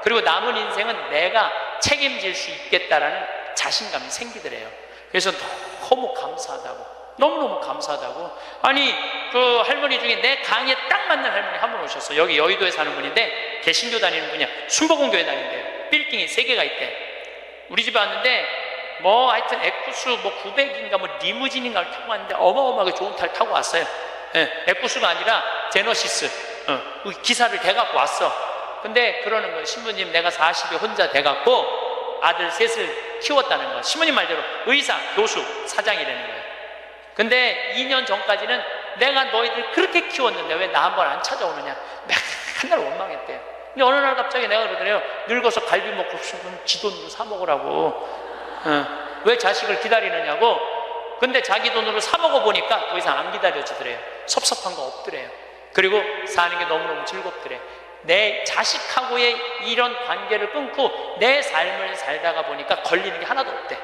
그리고 남은 인생은 내가 책임질 수 있겠다라는 자신감이 생기더래요. 그래서 너무 감사하다고, 너무너무 감사하다고. 아니 그 할머니 중에 내 강의에 딱 맞는 할머니 한 분 오셨어. 여기 여의도에 사는 분인데 개신교 다니는 분이야. 순복음교회 다닌대요. 빌딩이 3개가 있대. 우리 집에 왔는데 뭐 하여튼 에쿠스 뭐 900인가 뭐 리무진인가를 타고 왔는데 어마어마하게 좋은 차를 타고 왔어요. 에쿠스가 아니라 제너시스 기사를 대갖고 왔어. 근데 그러는 거예요. 신부님, 내가 40에 혼자 돼갖고 아들 셋을 키웠다는 거예요. 신부님 말대로 의사, 교수, 사장이라는 거예요. 근데 2년 전까지는 내가 너희들 그렇게 키웠는데 왜 나 한 번 안 찾아오느냐, 맨날 원망했대요. 근데 어느 날 갑자기 내가 그러더래요. 늙어서 갈비 먹고 싶으면 지 돈으로 사 먹으라고. 왜 자식을 기다리느냐고. 근데 자기 돈으로 사 먹어보니까 더 이상 안 기다려지더래요. 섭섭한 거 없더래요. 그리고 사는 게 너무너무 즐겁더래요. 내 자식하고의 이런 관계를 끊고 내 삶을 살다가 보니까 걸리는 게 하나도 없대.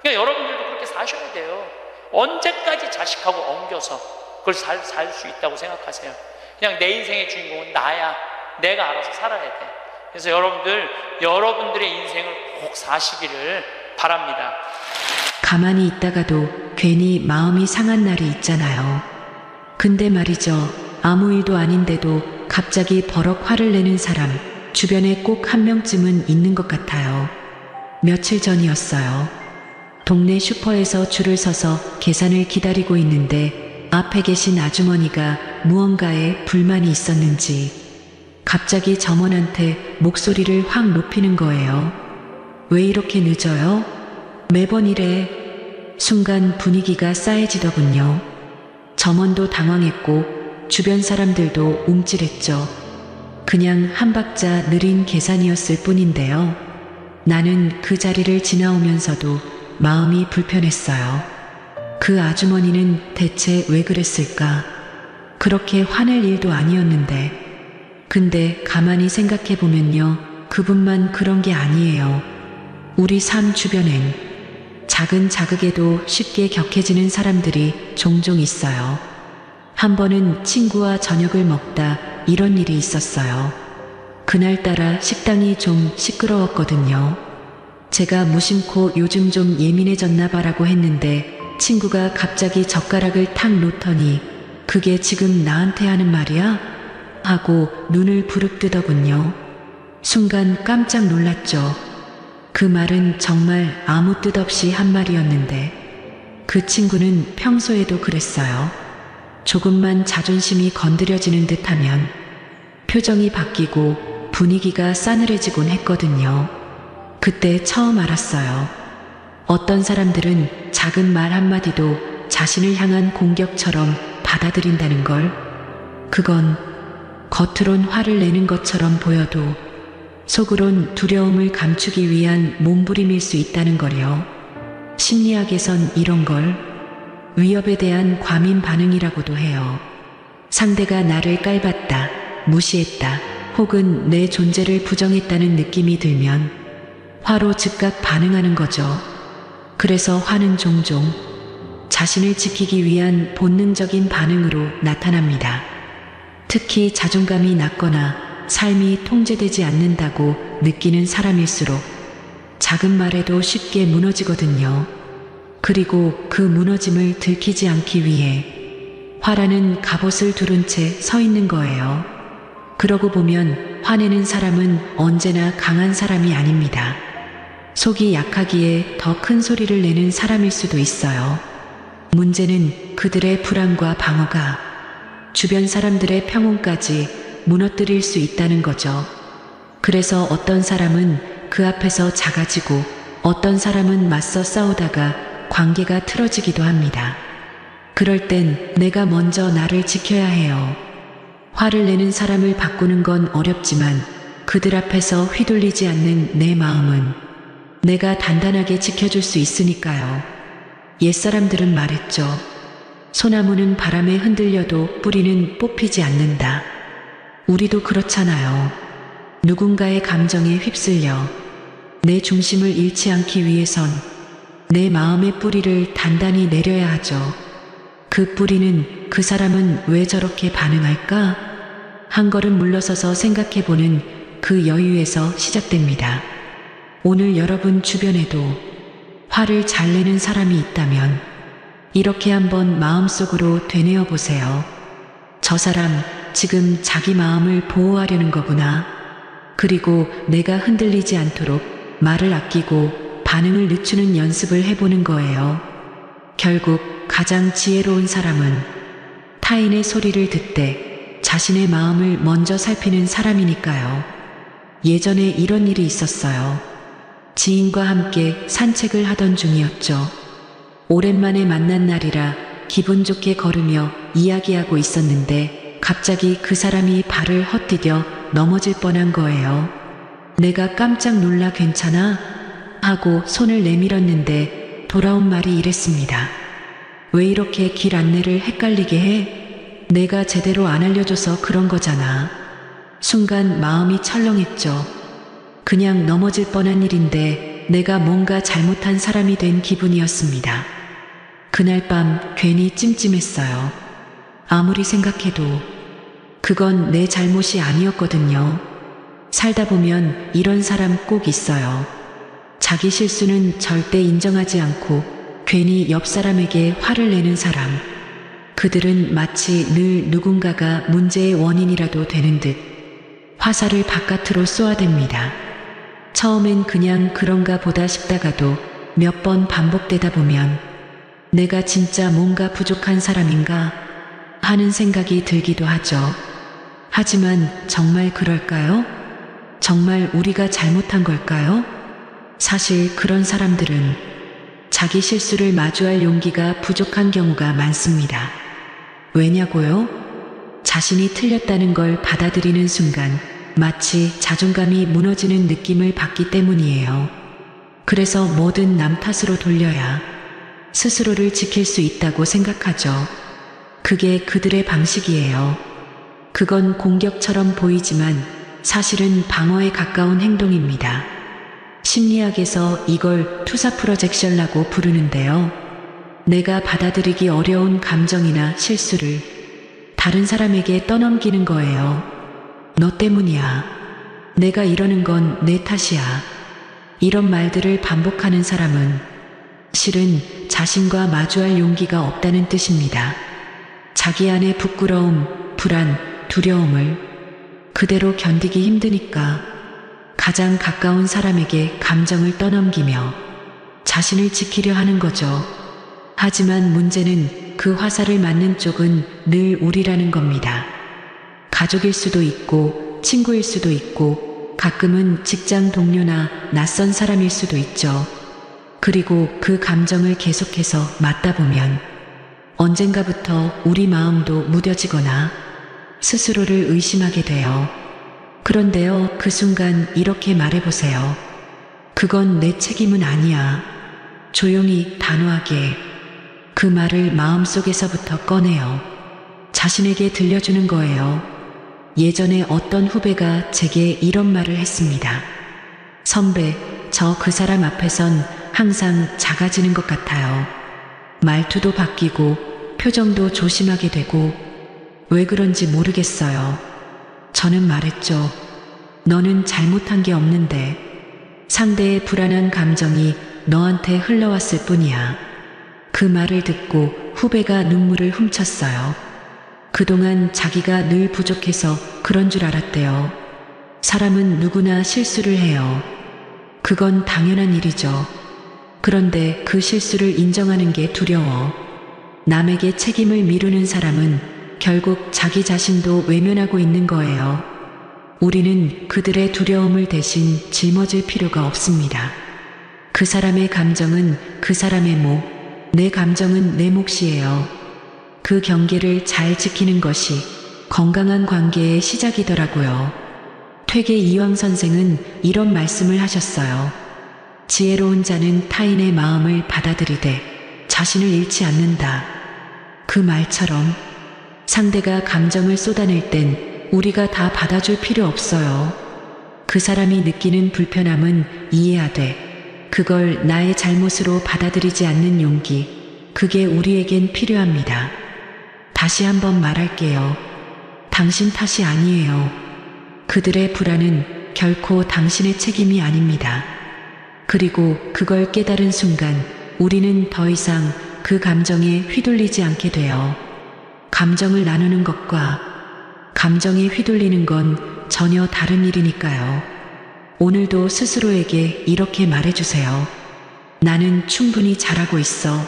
그러니까 여러분들도 그렇게 사셔야 돼요. 언제까지 자식하고 엉겨서 그걸 살 수 있다고 생각하세요? 그냥 내 인생의 주인공은 나야. 내가 알아서 살아야 돼. 그래서 여러분들의 인생을 꼭 사시기를 바랍니다. 가만히 있다가도 괜히 마음이 상한 날이 있잖아요. 근데 말이죠. 아무 일도 아닌데도 갑자기 버럭 화를 내는 사람 주변에 꼭 한 명쯤은 있는 것 같아요. 며칠 전이었어요. 동네 슈퍼에서 줄을 서서 계산을 기다리고 있는데 앞에 계신 아주머니가 무언가에 불만이 있었는지 갑자기 점원한테 목소리를 확 높이는 거예요. 왜 이렇게 늦어요? 매번 이래. 순간 분위기가 싸해지더군요. 점원도 당황했고 주변 사람들도 움찔했죠. 그냥 한 박자 느린 계산이었을 뿐인데요. 나는 그 자리를 지나오면서도 마음이 불편했어요. 그 아주머니는 대체 왜 그랬을까? 그렇게 화낼 일도 아니었는데. 근데 가만히 생각해보면요. 그분만 그런 게 아니에요. 우리 삶 주변엔 작은 자극에도 쉽게 격해지는 사람들이 종종 있어요. 한 번은 친구와 저녁을 먹다 이런 일이 있었어요. 그날따라 식당이 좀 시끄러웠거든요. 제가 무심코 요즘 좀 예민해졌나 봐라고 했는데 친구가 갑자기 젓가락을 탁 놓더니 그게 지금 나한테 하는 말이야? 하고 눈을 부릅뜨더군요. 순간 깜짝 놀랐죠. 그 말은 정말 아무 뜻 없이 한 말이었는데 그 친구는 평소에도 그랬어요. 조금만 자존심이 건드려지는 듯하면 표정이 바뀌고 분위기가 싸늘해지곤 했거든요. 그때 처음 알았어요. 어떤 사람들은 작은 말 한마디도 자신을 향한 공격처럼 받아들인다는 걸. 그건 겉으론 화를 내는 것처럼 보여도 속으론 두려움을 감추기 위한 몸부림일 수 있다는 거요. 심리학에선 이런 걸 위협에 대한 과민 반응이라고도 해요. 상대가 나를 깔봤다, 무시했다, 혹은 내 존재를 부정했다는 느낌이 들면 화로 즉각 반응하는 거죠. 그래서 화는 종종 자신을 지키기 위한 본능적인 반응으로 나타납니다. 특히 자존감이 낮거나 삶이 통제되지 않는다고 느끼는 사람일수록 작은 말에도 쉽게 무너지거든요. 그리고 그 무너짐을 들키지 않기 위해 화라는 갑옷을 두른 채 서 있는 거예요. 그러고 보면 화내는 사람은 언제나 강한 사람이 아닙니다. 속이 약하기에 더 큰 소리를 내는 사람일 수도 있어요. 문제는 그들의 불안과 방어가 주변 사람들의 평온까지 무너뜨릴 수 있다는 거죠. 그래서 어떤 사람은 그 앞에서 작아지고 어떤 사람은 맞서 싸우다가 관계가 틀어지기도 합니다. 그럴 땐 내가 먼저 나를 지켜야 해요. 화를 내는 사람을 바꾸는 건 어렵지만 그들 앞에서 휘둘리지 않는 내 마음은 내가 단단하게 지켜줄 수 있으니까요. 옛사람들은 말했죠. 소나무는 바람에 흔들려도 뿌리는 뽑히지 않는다. 우리도 그렇잖아요. 누군가의 감정에 휩쓸려 내 중심을 잃지 않기 위해선 내 마음의 뿌리를 단단히 내려야 하죠. 그 뿌리는 그 사람은 왜 저렇게 반응할까? 한 걸음 물러서서 생각해보는 그 여유에서 시작됩니다. 오늘 여러분 주변에도 화를 잘 내는 사람이 있다면 이렇게 한번 마음속으로 되뇌어 보세요. 저 사람 지금 자기 마음을 보호하려는 거구나. 그리고 내가 흔들리지 않도록 말을 아끼고 반응을 늦추는 연습을 해보는 거예요. 결국 가장 지혜로운 사람은 타인의 소리를 듣되 자신의 마음을 먼저 살피는 사람이니까요. 예전에 이런 일이 있었어요. 지인과 함께 산책을 하던 중이었죠. 오랜만에 만난 날이라 기분 좋게 걸으며 이야기하고 있었는데 갑자기 그 사람이 발을 헛디뎌 넘어질 뻔한 거예요. 내가 깜짝 놀라 괜찮아? 하고 손을 내밀었는데 돌아온 말이 이랬습니다. 왜 이렇게 길 안내를 헷갈리게 해? 내가 제대로 안 알려줘서 그런 거잖아. 순간 마음이 철렁했죠. 그냥 넘어질 뻔한 일인데 내가 뭔가 잘못한 사람이 된 기분이었습니다. 그날 밤 괜히 찜찜했어요. 아무리 생각해도 그건 내 잘못이 아니었거든요. 살다 보면 이런 사람 꼭 있어요. 자기 실수는 절대 인정하지 않고 괜히 옆 사람에게 화를 내는 사람. 그들은 마치 늘 누군가가 문제의 원인이라도 되는 듯 화살을 바깥으로 쏘아댑니다. 처음엔 그냥 그런가 보다 싶다가도 몇 번 반복되다 보면 내가 진짜 뭔가 부족한 사람인가 하는 생각이 들기도 하죠. 하지만 정말 그럴까요? 정말 우리가 잘못한 걸까요? 사실 그런 사람들은 자기 실수를 마주할 용기가 부족한 경우가 많습니다. 왜냐고요? 자신이 틀렸다는 걸 받아들이는 순간 마치 자존감이 무너지는 느낌을 받기 때문이에요. 그래서 뭐든 남 탓으로 돌려야 스스로를 지킬 수 있다고 생각하죠. 그게 그들의 방식이에요. 그건 공격처럼 보이지만 사실은 방어에 가까운 행동입니다. 심리학에서 이걸 투사 프로젝션이라고 부르는데요. 내가 받아들이기 어려운 감정이나 실수를 다른 사람에게 떠넘기는 거예요. 너 때문이야. 내가 이러는 건 내 탓이야. 이런 말들을 반복하는 사람은 실은 자신과 마주할 용기가 없다는 뜻입니다. 자기 안의 부끄러움, 불안, 두려움을 그대로 견디기 힘드니까 가장 가까운 사람에게 감정을 떠넘기며 자신을 지키려 하는 거죠. 하지만 문제는 그 화살을 맞는 쪽은 늘 우리라는 겁니다. 가족일 수도 있고 친구일 수도 있고 가끔은 직장 동료나 낯선 사람일 수도 있죠. 그리고 그 감정을 계속해서 맞다 보면 언젠가부터 우리 마음도 무뎌지거나 스스로를 의심하게 돼요. 그런데요, 그 순간 이렇게 말해보세요. 그건 내 책임은 아니야. 조용히 단호하게 그 말을 마음속에서부터 꺼내요. 자신에게 들려주는 거예요. 예전에 어떤 후배가 제게 이런 말을 했습니다. 선배, 저 그 사람 앞에선 항상 작아지는 것 같아요. 말투도 바뀌고 표정도 조심하게 되고 왜 그런지 모르겠어요. 저는 말했죠. 너는 잘못한 게 없는데 상대의 불안한 감정이 너한테 흘러왔을 뿐이야. 그 말을 듣고 후배가 눈물을 훔쳤어요. 그동안 자기가 늘 부족해서 그런 줄 알았대요. 사람은 누구나 실수를 해요. 그건 당연한 일이죠. 그런데 그 실수를 인정하는 게 두려워. 남에게 책임을 미루는 사람은 결국 자기 자신도 외면하고 있는 거예요. 우리는 그들의 두려움을 대신 짊어질 필요가 없습니다. 그 사람의 감정은 그 사람의 목, 내 감정은 내 몫이에요. 그 경계를 잘 지키는 것이 건강한 관계의 시작이더라고요. 퇴계 이황 선생은 이런 말씀을 하셨어요. 지혜로운 자는 타인의 마음을 받아들이되 자신을 잃지 않는다. 그 말처럼 상대가 감정을 쏟아낼 땐 우리가 다 받아줄 필요 없어요. 그 사람이 느끼는 불편함은 이해하되 그걸 나의 잘못으로 받아들이지 않는 용기, 그게 우리에겐 필요합니다. 다시 한번 말할게요. 당신 탓이 아니에요. 그들의 불안은 결코 당신의 책임이 아닙니다. 그리고 그걸 깨달은 순간 우리는 더 이상 그 감정에 휘둘리지 않게 돼요. 감정을 나누는 것과 감정에 휘둘리는 건 전혀 다른 일이니까요. 오늘도 스스로에게 이렇게 말해주세요. 나는 충분히 잘하고 있어.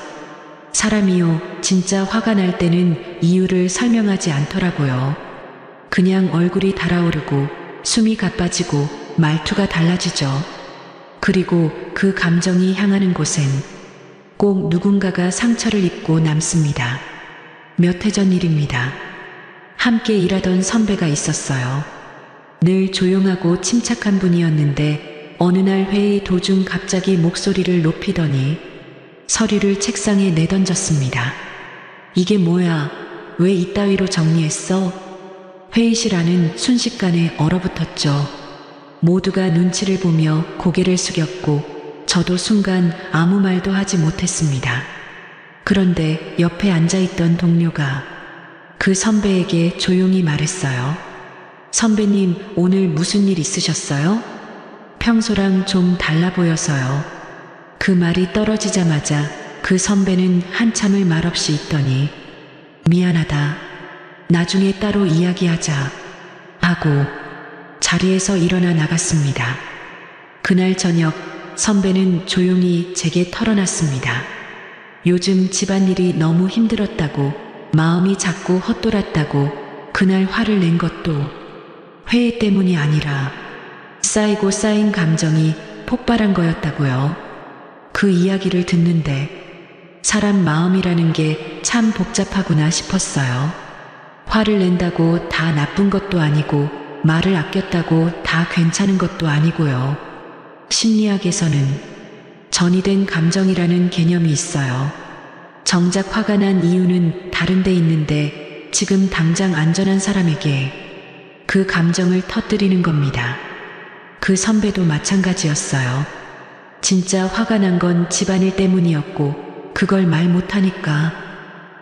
사람이요, 진짜 화가 날 때는 이유를 설명하지 않더라고요. 그냥 얼굴이 달아오르고 숨이 가빠지고 말투가 달라지죠. 그리고 그 감정이 향하는 곳엔 꼭 누군가가 상처를 입고 남습니다. 몇 해 전 일입니다. 함께 일하던 선배가 있었어요. 늘 조용하고 침착한 분이었는데 어느 날 회의 도중 갑자기 목소리를 높이더니 서류를 책상에 내던졌습니다. 이게 뭐야? 왜 이따위로 정리했어? 회의실 안은 순식간에 얼어붙었죠. 모두가 눈치를 보며 고개를 숙였고 저도 순간 아무 말도 하지 못했습니다. 그런데 옆에 앉아있던 동료가 그 선배에게 조용히 말했어요. 선배님, 오늘 무슨 일 있으셨어요? 평소랑 좀 달라 보여서요. 그 말이 떨어지자마자 그 선배는 한참을 말없이 있더니 미안하다. 나중에 따로 이야기하자 하고 자리에서 일어나 나갔습니다. 그날 저녁 선배는 조용히 제게 털어놨습니다. 요즘 집안일이 너무 힘들었다고, 마음이 자꾸 헛돌았다고 그날 화를 낸 것도 회의 때문이 아니라 쌓이고 쌓인 감정이 폭발한 거였다고요. 그 이야기를 듣는데 사람 마음이라는 게 참 복잡하구나 싶었어요. 화를 낸다고 다 나쁜 것도 아니고 말을 아꼈다고 다 괜찮은 것도 아니고요. 심리학에서는 전이된 감정이라는 개념이 있어요. 정작 화가 난 이유는 다른 데 있는데 지금 당장 안전한 사람에게 그 감정을 터뜨리는 겁니다. 그 선배도 마찬가지였어요. 진짜 화가 난 건 집안일 때문이었고 그걸 말 못하니까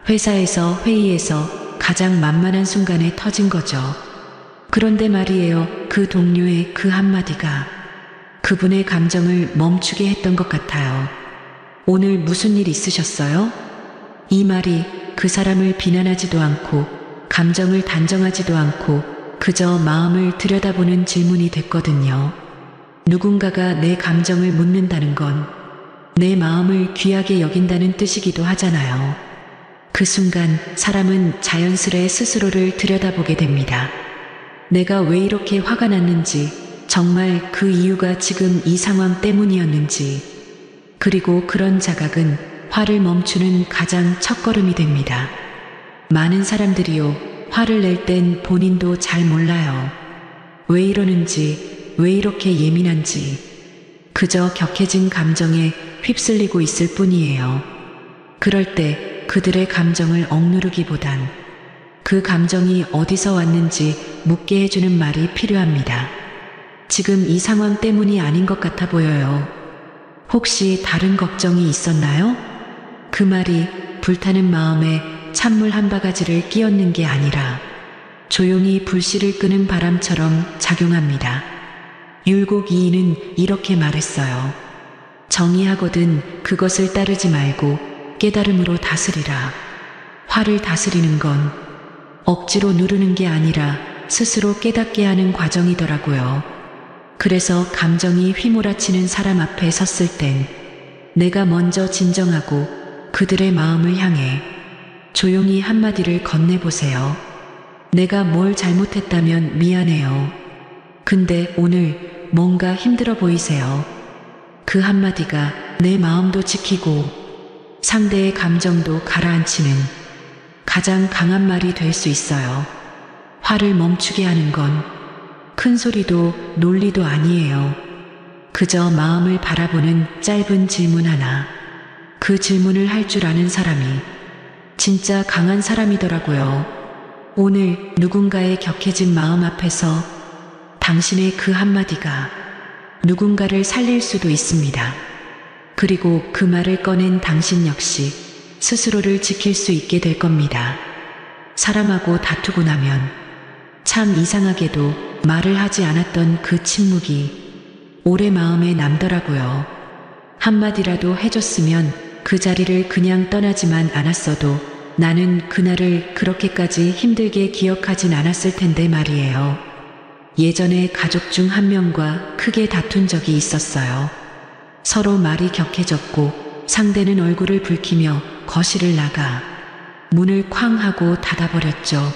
회사에서 회의에서 가장 만만한 순간에 터진 거죠. 그런데 말이에요. 그 동료의 그 한마디가 그분의 감정을 멈추게 했던 것 같아요. 오늘 무슨 일 있으셨어요? 이 말이 그 사람을 비난하지도 않고 감정을 단정하지도 않고 그저 마음을 들여다보는 질문이 됐거든요. 누군가가 내 감정을 묻는다는 건 내 마음을 귀하게 여긴다는 뜻이기도 하잖아요. 그 순간 사람은 자연스레 스스로를 들여다보게 됩니다. 내가 왜 이렇게 화가 났는지, 정말 그 이유가 지금 이 상황 때문이었는지, 그리고 그런 자각은 화를 멈추는 가장 첫걸음이 됩니다. 많은 사람들이요, 화를 낼 땐 본인도 잘 몰라요. 왜 이러는지, 왜 이렇게 예민한지, 그저 격해진 감정에 휩쓸리고 있을 뿐이에요. 그럴 때 그들의 감정을 억누르기보단 그 감정이 어디서 왔는지 묻게 해주는 말이 필요합니다. 지금 이 상황 때문이 아닌 것 같아 보여요. 혹시 다른 걱정이 있었나요? 그 말이 불타는 마음에 찬물 한 바가지를 끼얹는 게 아니라 조용히 불씨를 끄는 바람처럼 작용합니다. 율곡 이인은 이렇게 말했어요. 정의하거든 그것을 따르지 말고 깨달음으로 다스리라. 화를 다스리는 건 억지로 누르는 게 아니라 스스로 깨닫게 하는 과정이더라고요. 그래서 감정이 휘몰아치는 사람 앞에 섰을 땐 내가 먼저 진정하고 그들의 마음을 향해 조용히 한마디를 건네보세요. 내가 뭘 잘못했다면 미안해요. 근데 오늘 뭔가 힘들어 보이세요. 그 한마디가 내 마음도 지키고 상대의 감정도 가라앉히는 가장 강한 말이 될 수 있어요. 화를 멈추게 하는 건 큰 소리도 논리도 아니에요. 그저 마음을 바라보는 짧은 질문 하나. 그 질문을 할 줄 아는 사람이 진짜 강한 사람이더라고요. 오늘 누군가의 격해진 마음 앞에서 당신의 그 한마디가 누군가를 살릴 수도 있습니다. 그리고 그 말을 꺼낸 당신 역시 스스로를 지킬 수 있게 될 겁니다. 사람하고 다투고 나면 참 이상하게도 말을 하지 않았던 그 침묵이 오래 마음에 남더라고요. 한마디라도 해줬으면 그 자리를 그냥 떠나지만 않았어도 나는 그날을 그렇게까지 힘들게 기억하진 않았을 텐데 말이에요. 예전에 가족 중 한 명과 크게 다툰 적이 있었어요. 서로 말이 격해졌고 상대는 얼굴을 붉히며 거실을 나가 문을 쾅 하고 닫아버렸죠.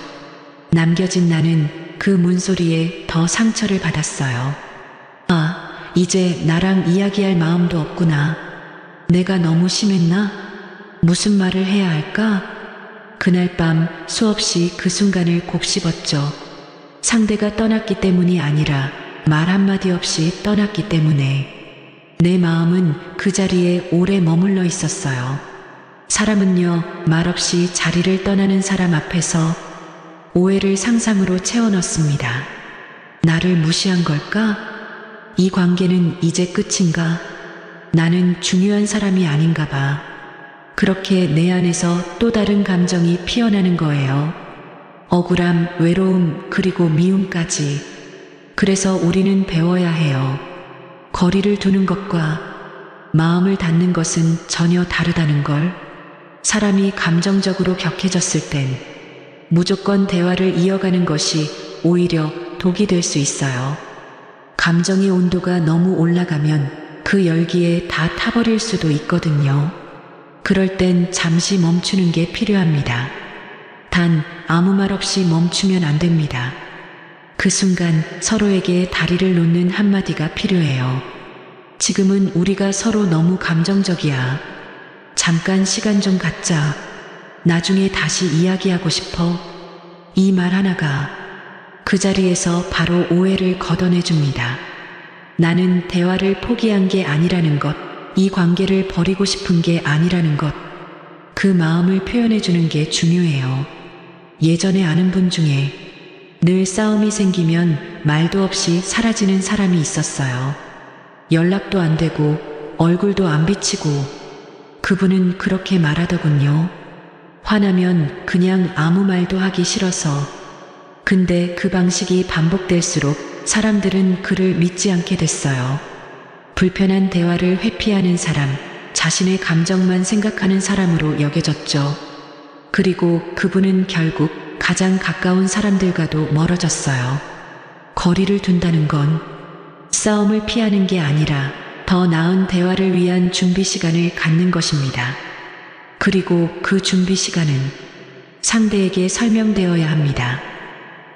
남겨진 나는 그 문소리에 더 상처를 받았어요. 아, 이제 나랑 이야기할 마음도 없구나. 내가 너무 심했나? 무슨 말을 해야 할까? 그날 밤 수없이 그 순간을 곱씹었죠. 상대가 떠났기 때문이 아니라 말 한마디 없이 떠났기 때문에 내 마음은 그 자리에 오래 머물러 있었어요. 사람은요, 말없이 자리를 떠나는 사람 앞에서 오해를 상상으로 채워넣습니다. 나를 무시한 걸까? 이 관계는 이제 끝인가? 나는 중요한 사람이 아닌가 봐. 그렇게 내 안에서 또 다른 감정이 피어나는 거예요. 억울함, 외로움, 그리고 미움까지. 그래서 우리는 배워야 해요. 거리를 두는 것과 마음을 닫는 것은 전혀 다르다는 걸. 사람이 감정적으로 격해졌을 땐 무조건 대화를 이어가는 것이 오히려 독이 될 수 있어요. 감정의 온도가 너무 올라가면 그 열기에 다 타버릴 수도 있거든요. 그럴 땐 잠시 멈추는 게 필요합니다. 단 아무 말 없이 멈추면 안 됩니다. 그 순간 서로에게 다리를 놓는 한마디가 필요해요. 지금은 우리가 서로 너무 감정적이야. 잠깐 시간 좀 갖자. 나중에 다시 이야기하고 싶어. 이 말 하나가 그 자리에서 바로 오해를 걷어내줍니다. 나는 대화를 포기한 게 아니라는 것, 이 관계를 버리고 싶은 게 아니라는 것, 그 마음을 표현해주는 게 중요해요. 예전에 아는 분 중에 늘 싸움이 생기면 말도 없이 사라지는 사람이 있었어요. 연락도 안 되고 얼굴도 안 비치고 그분은 그렇게 말하더군요. 화나면 그냥 아무 말도 하기 싫어서. 근데 그 방식이 반복될수록 사람들은 그를 믿지 않게 됐어요. 불편한 대화를 회피하는 사람, 자신의 감정만 생각하는 사람으로 여겨졌죠. 그리고 그분은 결국 가장 가까운 사람들과도 멀어졌어요. 거리를 둔다는 건 싸움을 피하는 게 아니라 더 나은 대화를 위한 준비 시간을 갖는 것입니다. 그리고 그 준비 시간은 상대에게 설명되어야 합니다.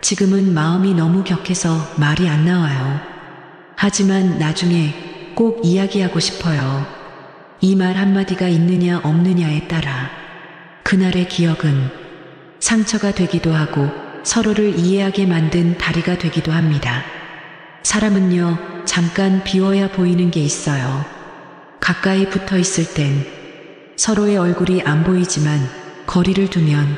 지금은 마음이 너무 격해서 말이 안 나와요. 하지만 나중에 꼭 이야기하고 싶어요. 이 말 한마디가 있느냐 없느냐에 따라 그날의 기억은 상처가 되기도 하고 서로를 이해하게 만든 다리가 되기도 합니다. 사람은요, 잠깐 비워야 보이는 게 있어요. 가까이 붙어 있을 땐 서로의 얼굴이 안 보이지만 거리를 두면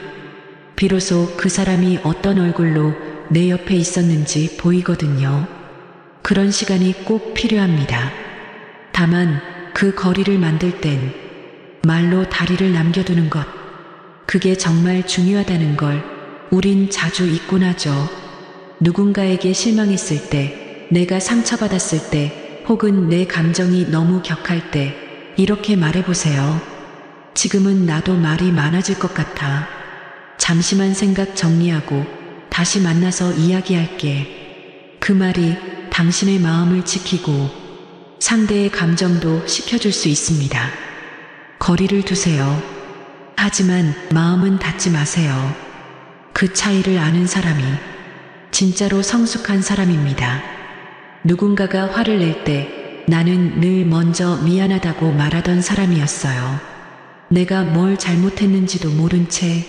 비로소 그 사람이 어떤 얼굴로 내 옆에 있었는지 보이거든요. 그런 시간이 꼭 필요합니다. 다만 그 거리를 만들 땐 말로 다리를 남겨두는 것, 그게 정말 중요하다는 걸 우린 자주 잊곤 하죠. 누군가에게 실망했을 때, 내가 상처받았을 때, 혹은 내 감정이 너무 격할 때 이렇게 말해보세요. 지금은 나도 말이 많아질 것 같아. 잠시만 생각 정리하고 다시 만나서 이야기할게. 그 말이 당신의 마음을 지키고 상대의 감정도 식혀줄 수 있습니다. 거리를 두세요. 하지만 마음은 닫지 마세요. 그 차이를 아는 사람이 진짜로 성숙한 사람입니다. 누군가가 화를 낼 때 나는 늘 먼저 미안하다고 말하던 사람이었어요. 내가 뭘 잘못했는지도 모른 채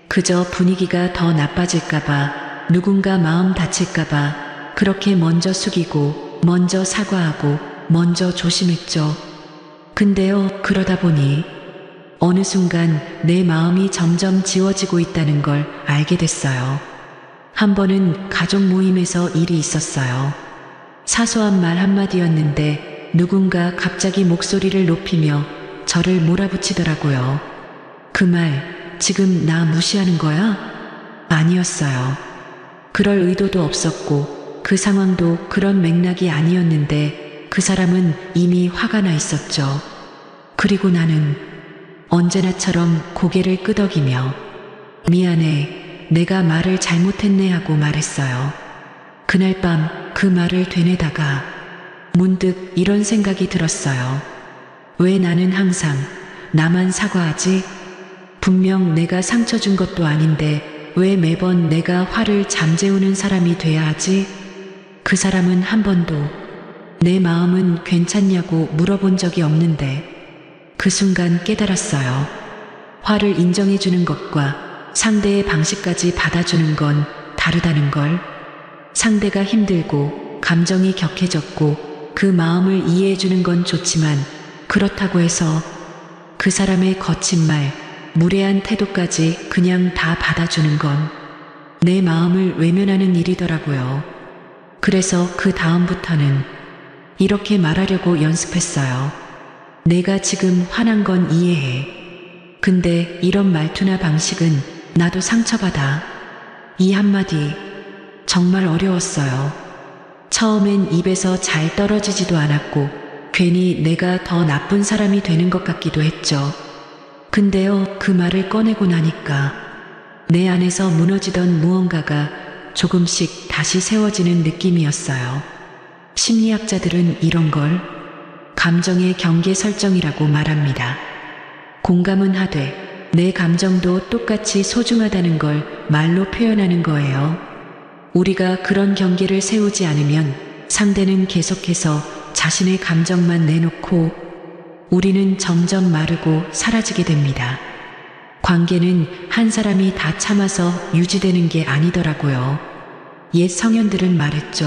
그저 분위기가 더 나빠질까봐, 누군가 마음 다칠까봐 그렇게 먼저 숙이고 먼저 사과하고 먼저 조심했죠. 근데요, 그러다 보니 어느 순간 내 마음이 점점 지워지고 있다는 걸 알게 됐어요. 한 번은 가족 모임에서 일이 있었어요. 사소한 말 한마디였는데 누군가 갑자기 목소리를 높이며 저를 몰아붙이더라고요. 그 말, 지금 나 무시하는 거야? 아니었어요. 그럴 의도도 없었고 그 상황도 그런 맥락이 아니었는데 그 사람은 이미 화가 나 있었죠. 그리고 나는 언제나처럼 고개를 끄덕이며 미안해, 내가 말을 잘못했네 하고 말했어요. 그날 밤 그 말을 되뇌다가 문득 이런 생각이 들었어요. 왜 나는 항상 나만 사과하지? 분명 내가 상처 준 것도 아닌데 왜 매번 내가 화를 잠재우는 사람이 돼야 하지? 그 사람은 한 번도 내 마음은 괜찮냐고 물어본 적이 없는데 그 순간 깨달았어요. 화를 인정해주는 것과 상대의 방식까지 받아주는 건 다르다는 걸. 상대가 힘들고 감정이 격해졌고 그 마음을 이해해주는 건 좋지만 그렇다고 해서 그 사람의 거친 말, 무례한 태도까지 그냥 다 받아주는 건 내 마음을 외면하는 일이더라고요. 그래서 그 다음부터는 이렇게 말하려고 연습했어요. 내가 지금 화난 건 이해해. 근데 이런 말투나 방식은 나도 상처받아. 이 한마디 정말 어려웠어요. 처음엔 입에서 잘 떨어지지도 않았고 괜히 내가 더 나쁜 사람이 되는 것 같기도 했죠. 근데요, 그 말을 꺼내고 나니까 내 안에서 무너지던 무언가가 조금씩 다시 세워지는 느낌이었어요. 심리학자들은 이런 걸 감정의 경계 설정이라고 말합니다. 공감은 하되 내 감정도 똑같이 소중하다는 걸 말로 표현하는 거예요. 우리가 그런 경계를 세우지 않으면 상대는 계속해서 자신의 감정만 내놓고 우리는 점점 마르고 사라지게 됩니다. 관계는 한 사람이 다 참아서 유지되는 게 아니더라고요. 옛 성현들은 말했죠.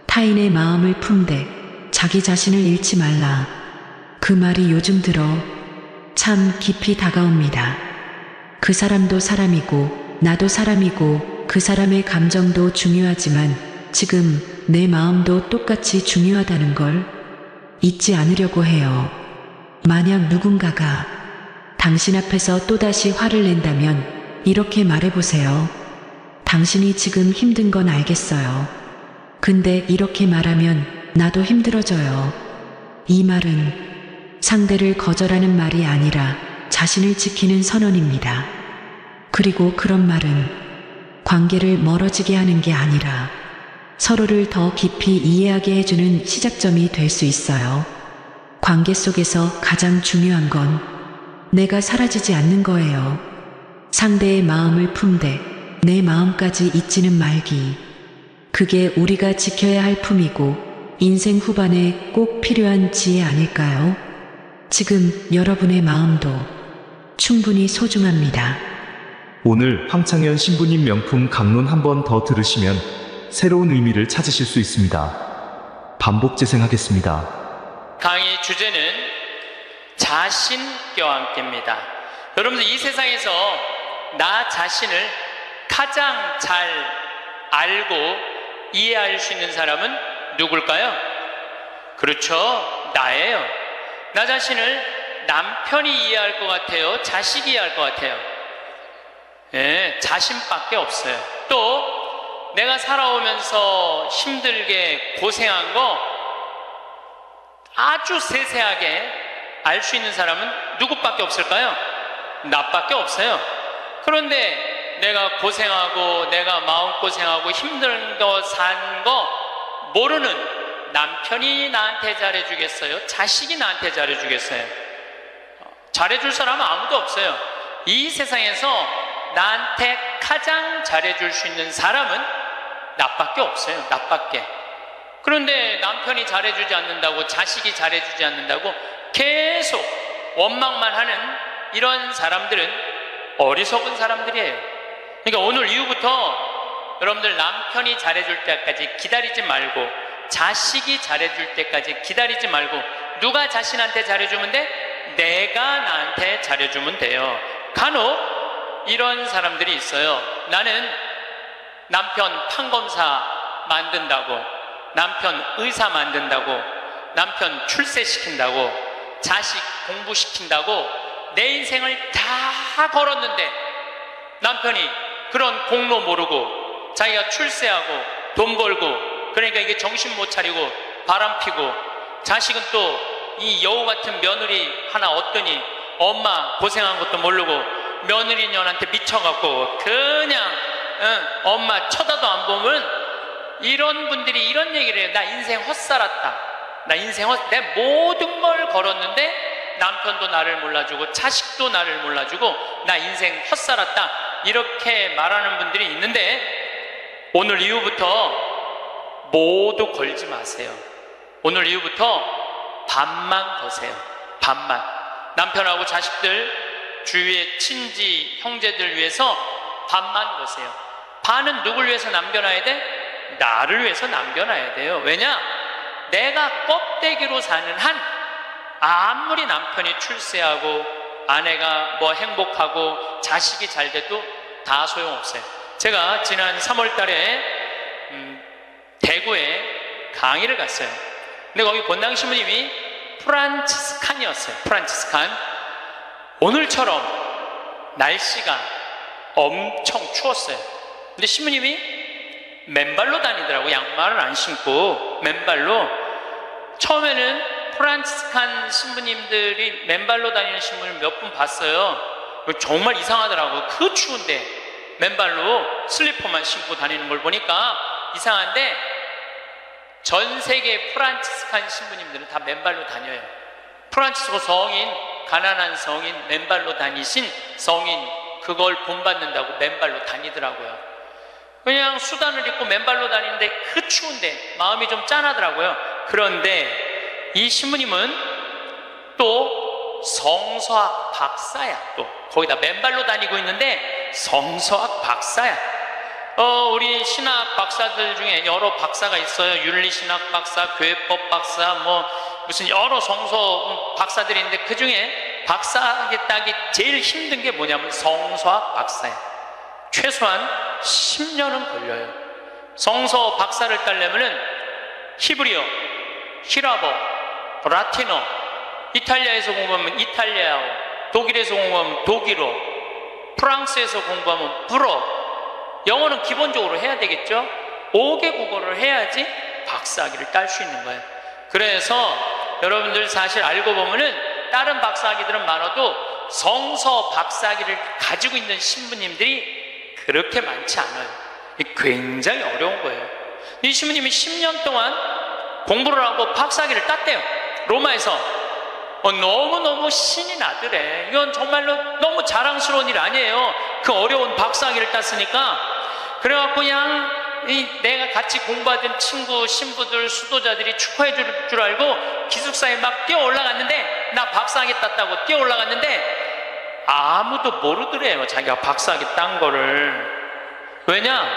타인의 마음을 품되 자기 자신을 잃지 말라. 그 말이 요즘 들어 참 깊이 다가옵니다. 그 사람도 사람이고 나도 사람이고 그 사람의 감정도 중요하지만 지금 내 마음도 똑같이 중요하다는 걸 잊지 않으려고 해요. 만약 누군가가 당신 앞에서 또다시 화를 낸다면 이렇게 말해보세요. 당신이 지금 힘든 건 알겠어요. 근데 이렇게 말하면 나도 힘들어져요. 이 말은 상대를 거절하는 말이 아니라 자신을 지키는 선언입니다. 그리고 그런 말은 관계를 멀어지게 하는 게 아니라 서로를 더 깊이 이해하게 해주는 시작점이 될 수 있어요. 관계 속에서 가장 중요한 건 내가 사라지지 않는 거예요. 상대의 마음을 품되 내 마음까지 잊지는 말기. 그게 우리가 지켜야 할 품이고 인생 후반에 꼭 필요한 지혜 아닐까요? 지금 여러분의 마음도 충분히 소중합니다. 오늘 황창현 신부님 명품 강론 한 번 더 들으시면 새로운 의미를 찾으실 수 있습니다. 반복 재생하겠습니다. 강의 주제는 자신 껴안기입니다. 여러분들 이 세상에서 나 자신을 가장 잘 알고 이해할 수 있는 사람은 누굴까요? 그렇죠, 나예요. 나 자신을 남편이 이해할 것 같아요? 자식이 이해할 것 같아요? 예, 자신밖에 없어요. 또 내가 살아오면서 힘들게 고생한 거 아주 세세하게 알 수 있는 사람은 누구밖에 없을까요? 나밖에 없어요. 그런데 내가 고생하고 내가 마음고생하고 힘든 거 산 거 모르는 남편이 나한테 잘해주겠어요? 자식이 나한테 잘해주겠어요? 잘해줄 사람은 아무도 없어요. 이 세상에서 나한테 가장 잘해줄 수 있는 사람은 나밖에 없어요. 나밖에. 그런데 남편이 잘해주지 않는다고, 자식이 잘해주지 않는다고 계속 원망만 하는 이런 사람들은 어리석은 사람들이에요. 그러니까 오늘 이후부터 여러분들 남편이 잘해줄 때까지 기다리지 말고, 자식이 잘해줄 때까지 기다리지 말고, 누가 자신한테 잘해주면 돼? 내가 나한테 잘해주면 돼요. 간혹 이런 사람들이 있어요. 나는 남편 판검사 만든다고, 남편 의사 만든다고, 남편 출세시킨다고, 자식 공부시킨다고 내 인생을 다 걸었는데 남편이 그런 공로 모르고 자기가 출세하고 돈 벌고, 그러니까 이게 정신 못 차리고 바람 피고, 자식은 또 이 여우 같은 며느리 하나 얻더니 엄마 고생한 것도 모르고 며느리년한테 미쳐갖고 그냥 엄마 쳐다도 안 보면, 이런 분들이 이런 얘기를 해요. 나 인생 헛살았다. 나 인생 내 모든 걸 걸었는데 남편도 나를 몰라주고 자식도 나를 몰라주고 나 인생 헛살았다. 이렇게 말하는 분들이 있는데, 오늘 이후부터 모두 걸지 마세요. 오늘 이후부터 반만 거세요. 반만. 남편하고 자식들, 주위의 친지, 형제들 위해서 반만 거세요. 반은 누굴 위해서 남겨놔야 돼? 나를 위해서 남겨놔야 돼요. 왜냐? 내가 껍데기로 사는 한, 아무리 남편이 출세하고 아내가 뭐 행복하고 자식이 잘 돼도 다 소용없어요. 제가 지난 3월 달에 대구에 강의를 갔어요. 근데 거기 본당 신부님이 프란치스칸이었어요. 프란치스칸. 오늘처럼 날씨가 엄청 추웠어요. 근데 신부님이 맨발로 다니더라고. 양말을 안 신고 맨발로. 처음에는 프란치스칸 신부님들이 맨발로 다니는 신부님 몇 분 봤어요. 정말 이상하더라고요. 그 추운데 맨발로 슬리퍼만 신고 다니는 걸 보니까 이상한데, 전 세계 프란치스칸 신부님들은 다 맨발로 다녀요. 프란치스코 성인, 가난한 성인, 맨발로 다니신 성인, 그걸 본받는다고 맨발로 다니더라고요. 그냥 수단을 입고 맨발로 다니는데 그 추운데 마음이 좀 짠하더라고요. 그런데 이 신부님은 또 성서학 박사야. 또 거기다 맨발로 다니고 있는데 성서학 박사야. 우리 신학 박사들 중에 여러 박사가 있어요. 윤리신학 박사, 교회법 박사, 뭐 무슨 여러 성서 박사들이 있는데 그 중에 박사하게 따기 제일 힘든 게 뭐냐면 성서학 박사예요. 최소한 10년은 걸려요. 성서 박사를 따려면은 히브리어, 히라버, 라틴어, 이탈리아에서 공부하면 이탈리아어, 독일에서 공부하면 독일어, 프랑스에서 공부하면 불어, 영어는 기본적으로 해야 되겠죠. 5개 국어를 해야지 박사학위를 딸 수 있는 거예요. 그래서 여러분들 사실 알고 보면은 다른 박사학위들은 많아도 성서 박사학위를 가지고 있는 신부님들이 그렇게 많지 않아요. 굉장히 어려운 거예요. 이 신부님이 10년 동안 공부를 하고 박사학위를 땄대요. 로마에서. 너무너무 신이 나더래. 이건 정말로 너무 자랑스러운 일 아니에요. 그 어려운 박사학위를 땄으니까. 그래갖고 그냥 내가 같이 공부하던 친구, 신부들, 수도자들이 축하해 줄 알고 기숙사에 막 뛰어 올라갔는데, 나 박사학위 땄다고 뛰어 올라갔는데 아무도 모르더래요. 자기가 박사학위 딴 거를. 왜냐?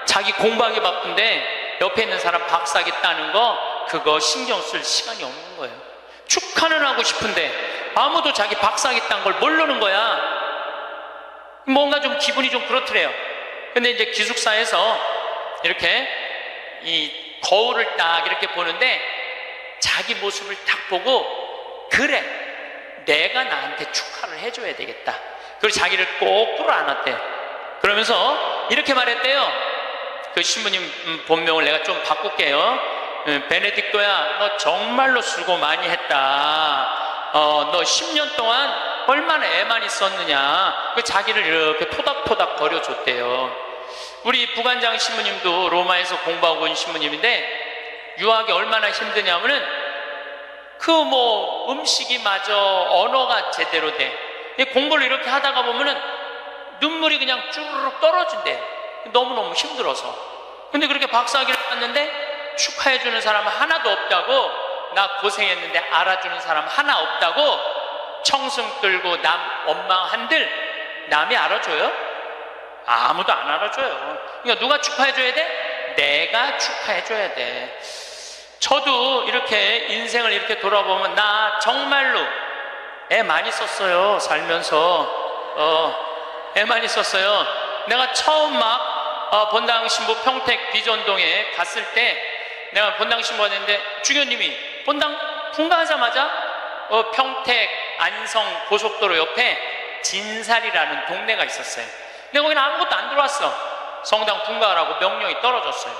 자기 공부하기 바쁜데 옆에 있는 사람 박사학위 따는 거, 그거 신경 쓸 시간이 없는 거예요. 축하는 하고 싶은데 아무도 자기 박사학위 딴 걸 모르는 거야. 뭔가 좀 기분이 좀 그렇더래요. 근데 이제 기숙사에서 이렇게 이 거울을 딱 이렇게 보는데 자기 모습을 딱 보고, 그래, 내가 나한테 축하를 해줘야 되겠다. 그리고 자기를 꼭 끌어안았대. 그러면서 이렇게 말했대요. 그 신부님 본명을 내가 좀 바꿀게요. 베네딕토야, 너 정말로 수고 많이 했다. 너 10년 동안 얼마나 애만 있었느냐. 그 자기를 이렇게 토닥토닥 거려줬대요. 우리 부관장 신부님도 로마에서 공부하고 온 신부님인데 유학이 얼마나 힘드냐면은 그 뭐 음식이 마저 언어가 제대로 돼. 공부를 이렇게 하다가 보면은 눈물이 그냥 쭈르륵 떨어진대. 너무너무 힘들어서. 근데 그렇게 박사학위를 땄는데 축하해주는 사람 하나도 없다고, 나 고생했는데 알아주는 사람 하나 없다고 청승 끌고 남 원망한들 남이 알아줘요? 아무도 안 알아줘요. 그러니까 누가 축하해줘야 돼? 내가 축하해줘야 돼. 저도 이렇게 인생을 이렇게 돌아보면 나 정말로 애 많이 썼어요. 살면서 애 많이 썼어요. 내가 처음 막 본당 신부 평택 비전동에 갔을 때 내가 본당 신부 왔는데 주교님이 본당 분가하자마자 평택 안성 고속도로 옆에 진살이라는 동네가 있었어요. 근데 거기는 아무것도 안 들어왔어. 성당 분가하라고 명령이 떨어졌어요.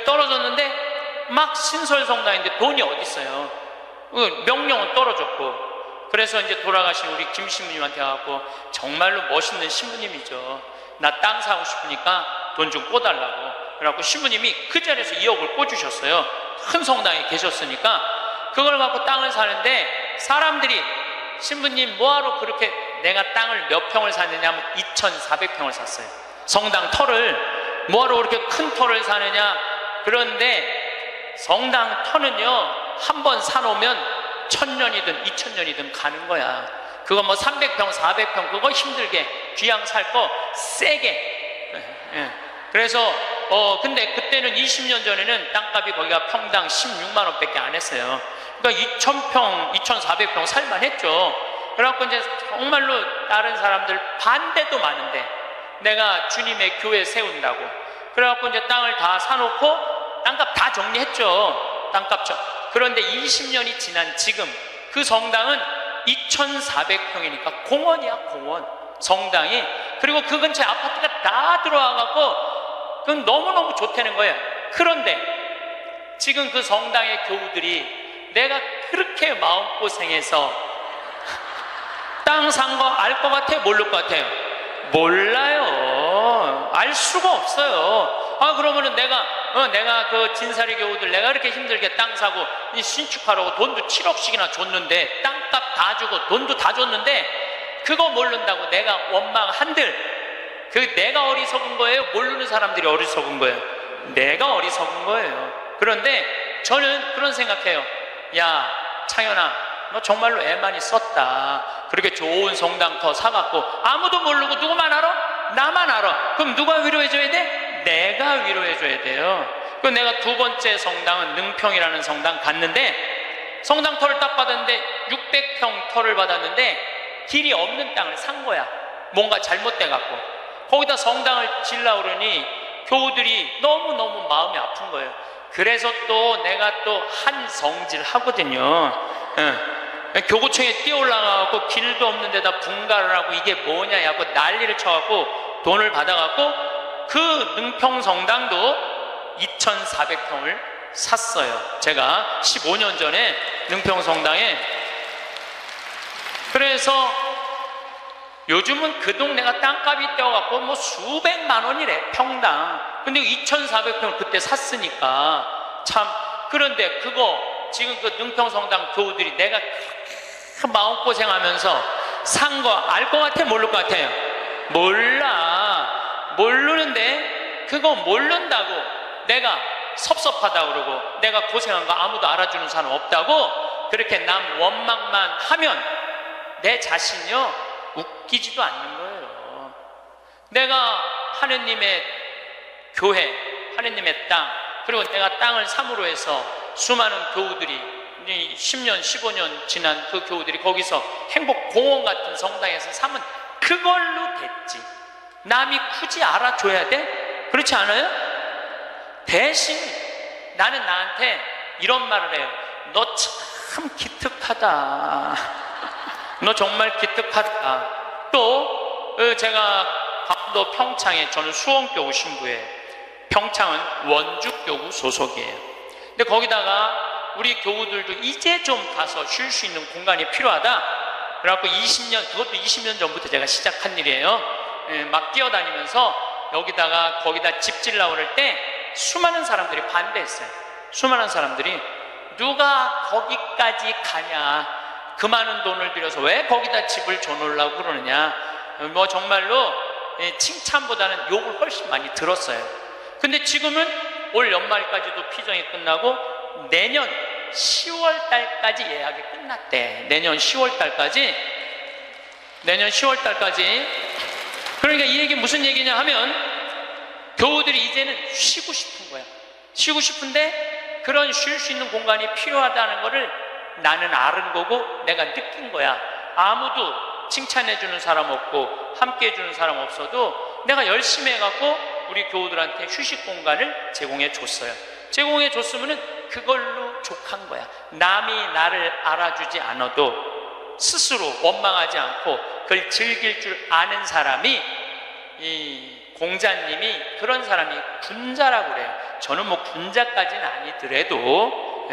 떨어졌는데 막 신설성당인데 돈이 어디 있어요. 명령은 떨어졌고. 그래서 이제 돌아가신 우리 김 신부님한테 와갖고 정말로 멋있는 신부님이죠. 나 땅 사고 싶으니까 돈 좀 꿔달라고. 그래갖고 신부님이 그 자리에서 2억을 꿔주셨어요. 큰 성당에 계셨으니까. 그걸 갖고 땅을 사는데 사람들이 신부님 뭐하러 그렇게 내가 땅을 몇 평을 샀느냐 하면 2,400평을 샀어요. 성당 터를 뭐하러 그렇게 큰 터를 사느냐. 그런데 성당 터는요 한 번 사놓으면 1,000년이든 2,000년이든 가는 거야. 그거 뭐 300평 400평 그거 힘들게 귀양 살 거 세게. 그래서 근데 그때는 20년 전에는 땅값이 거기가 평당 16만 원밖에 안 했어요. 그러니까 2,000평 2,400평 살만했죠. 그래갖고 이제 정말로 다른 사람들 반대도 많은데 내가 주님의 교회 세운다고 그래갖고 이제 땅을 다 사놓고 땅값 다 정리했죠. 땅값 그런데 20년이 지난 지금 그 성당은 2,400평이니까 공원이야 공원 성당이. 그리고 그 근처에 아파트가 다 들어와갖고 그건 너무너무 좋다는 거예요. 그런데 지금 그 성당의 교우들이 내가 그렇게 마음고생해서 땅 산 거 알 것 같아요? 모를 것 같아요? 몰라요. 알 수가 없어요. 그러면은 내가 그 진사리 교우들 내가 그렇게 힘들게 땅 사고 신축하라고 돈도 7억씩이나 줬는데 땅값 다 주고 돈도 다 줬는데 그거 모른다고 내가 원망한들 그 내가 어리석은 거예요? 모르는 사람들이 어리석은 거예요? 내가 어리석은 거예요. 그런데 저는 그런 생각해요. 야 창현아 너 정말로 애 많이 썼다. 그렇게 좋은 성당터 사갖고 아무도 모르고 누구만 알아? 나만 알아. 그럼 누가 위로해줘야 돼? 내가 위로해줘야 돼요. 그 내가 두 번째 성당은 능평이라는 성당 갔는데 성당 터를 딱 받았는데 600평 터를 받았는데 길이 없는 땅을 산 거야. 뭔가 잘못돼갖고 거기다 성당을 지으려고 그러니 교우들이 너무너무 마음이 아픈 거예요. 그래서 또 내가 또 한 성질 하거든요. 교구청에 뛰어 올라가갖고 길도 없는 데다 분가를 하고 이게 뭐냐 하고 난리를 쳐갖고 돈을 받아갖고 그 능평성당도 2,400평을 샀어요. 제가 15년 전에 능평성당에. 그래서 요즘은 그 동네가 땅값이 뛰어갖고 뭐 수백만 원이래 평당. 근데 2,400평을 그때 샀으니까 참. 그런데 그거 지금 그 능평성당 교우들이 내가 그 마음고생하면서 산 거 알 것 같아? 모를 것 같아요? 몰라. 모르는데 그거 모른다고 내가 섭섭하다고 그러고 내가 고생한 거 아무도 알아주는 사람 없다고 그렇게 남 원망만 하면 내 자신이요 웃기지도 않는 거예요. 내가 하느님의 교회, 하느님의 땅, 그리고 내가 땅을 삼으로 해서 수많은 교우들이 10년, 15년 지난 그 교우들이 거기서 행복공원 같은 성당에서 삼은 그걸로 됐지. 남이 굳이 알아줘야 돼? 그렇지 않아요? 대신 나는 나한테 이런 말을 해요. 너 참 기특하다. 너 정말 기특하다. 또 제가 강원도 평창에 저는 수원교구 신부예요. 평창은 원주교구 소속이에요. 근데 거기다가 우리 교우들도 이제 좀 가서 쉴 수 있는 공간이 필요하다. 그래갖고 그것도 20년 전부터 제가 시작한 일이에요. 막 뛰어다니면서 거기다 집 지으려고 그럴 때 수많은 사람들이 반대했어요. 수많은 사람들이 누가 거기까지 가냐, 그 많은 돈을 들여서 왜 거기다 집을 줘놓으려고 그러느냐, 뭐 정말로 칭찬보다는 욕을 훨씬 많이 들었어요. 근데 지금은 올 연말까지도 피정이 끝나고 내년 10월 달까지 예약이 끝났대. 내년 10월 달까지. 그러니까 이 얘기 무슨 얘기냐 하면 교우들이 이제는 쉬고 싶은 거야. 쉬고 싶은데 그런 쉴 수 있는 공간이 필요하다는 거를 나는 아는 거고 내가 느낀 거야. 아무도 칭찬해 주는 사람 없고 함께 해주는 사람 없어도 내가 열심히 해갖고 우리 교우들한테 휴식 공간을 제공해 줬어요. 제공해 줬으면 그걸로 족한 거야. 남이 나를 알아주지 않아도 스스로 원망하지 않고 그걸 즐길 줄 아는 사람이, 이 공자님이 그런 사람이 군자라고 그래요. 저는 뭐 군자까지는 아니더라도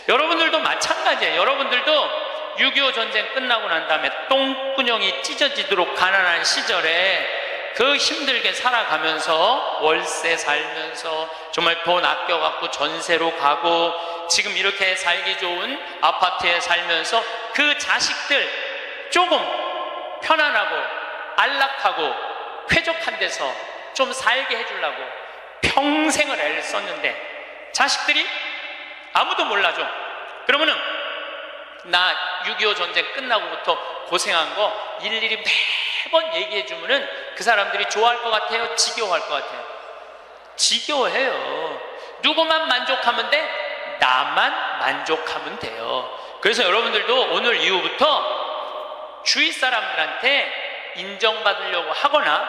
여러분들도 마찬가지예요. 여러분들도 6.25 전쟁 끝나고 난 다음에 똥구녕이 찢어지도록 가난한 시절에 그 힘들게 살아가면서 월세 살면서 정말 돈 아껴갖고 전세로 가고 지금 이렇게 살기 좋은 아파트에 살면서 그 자식들 조금 편안하고 안락하고 쾌적한 데서 좀 살게 해주려고 평생을 애를 썼는데 자식들이 아무도 몰라줘. 그러면은 나 6.25 전쟁 끝나고부터 고생한 거 일일이 매번 얘기해 주면은 그 사람들이 좋아할 것 같아요? 지겨워할 것 같아요? 지겨워해요. 누구만 만족하면 돼? 나만 만족하면 돼요. 그래서 여러분들도 오늘 이후부터 주위 사람들한테 인정받으려고 하거나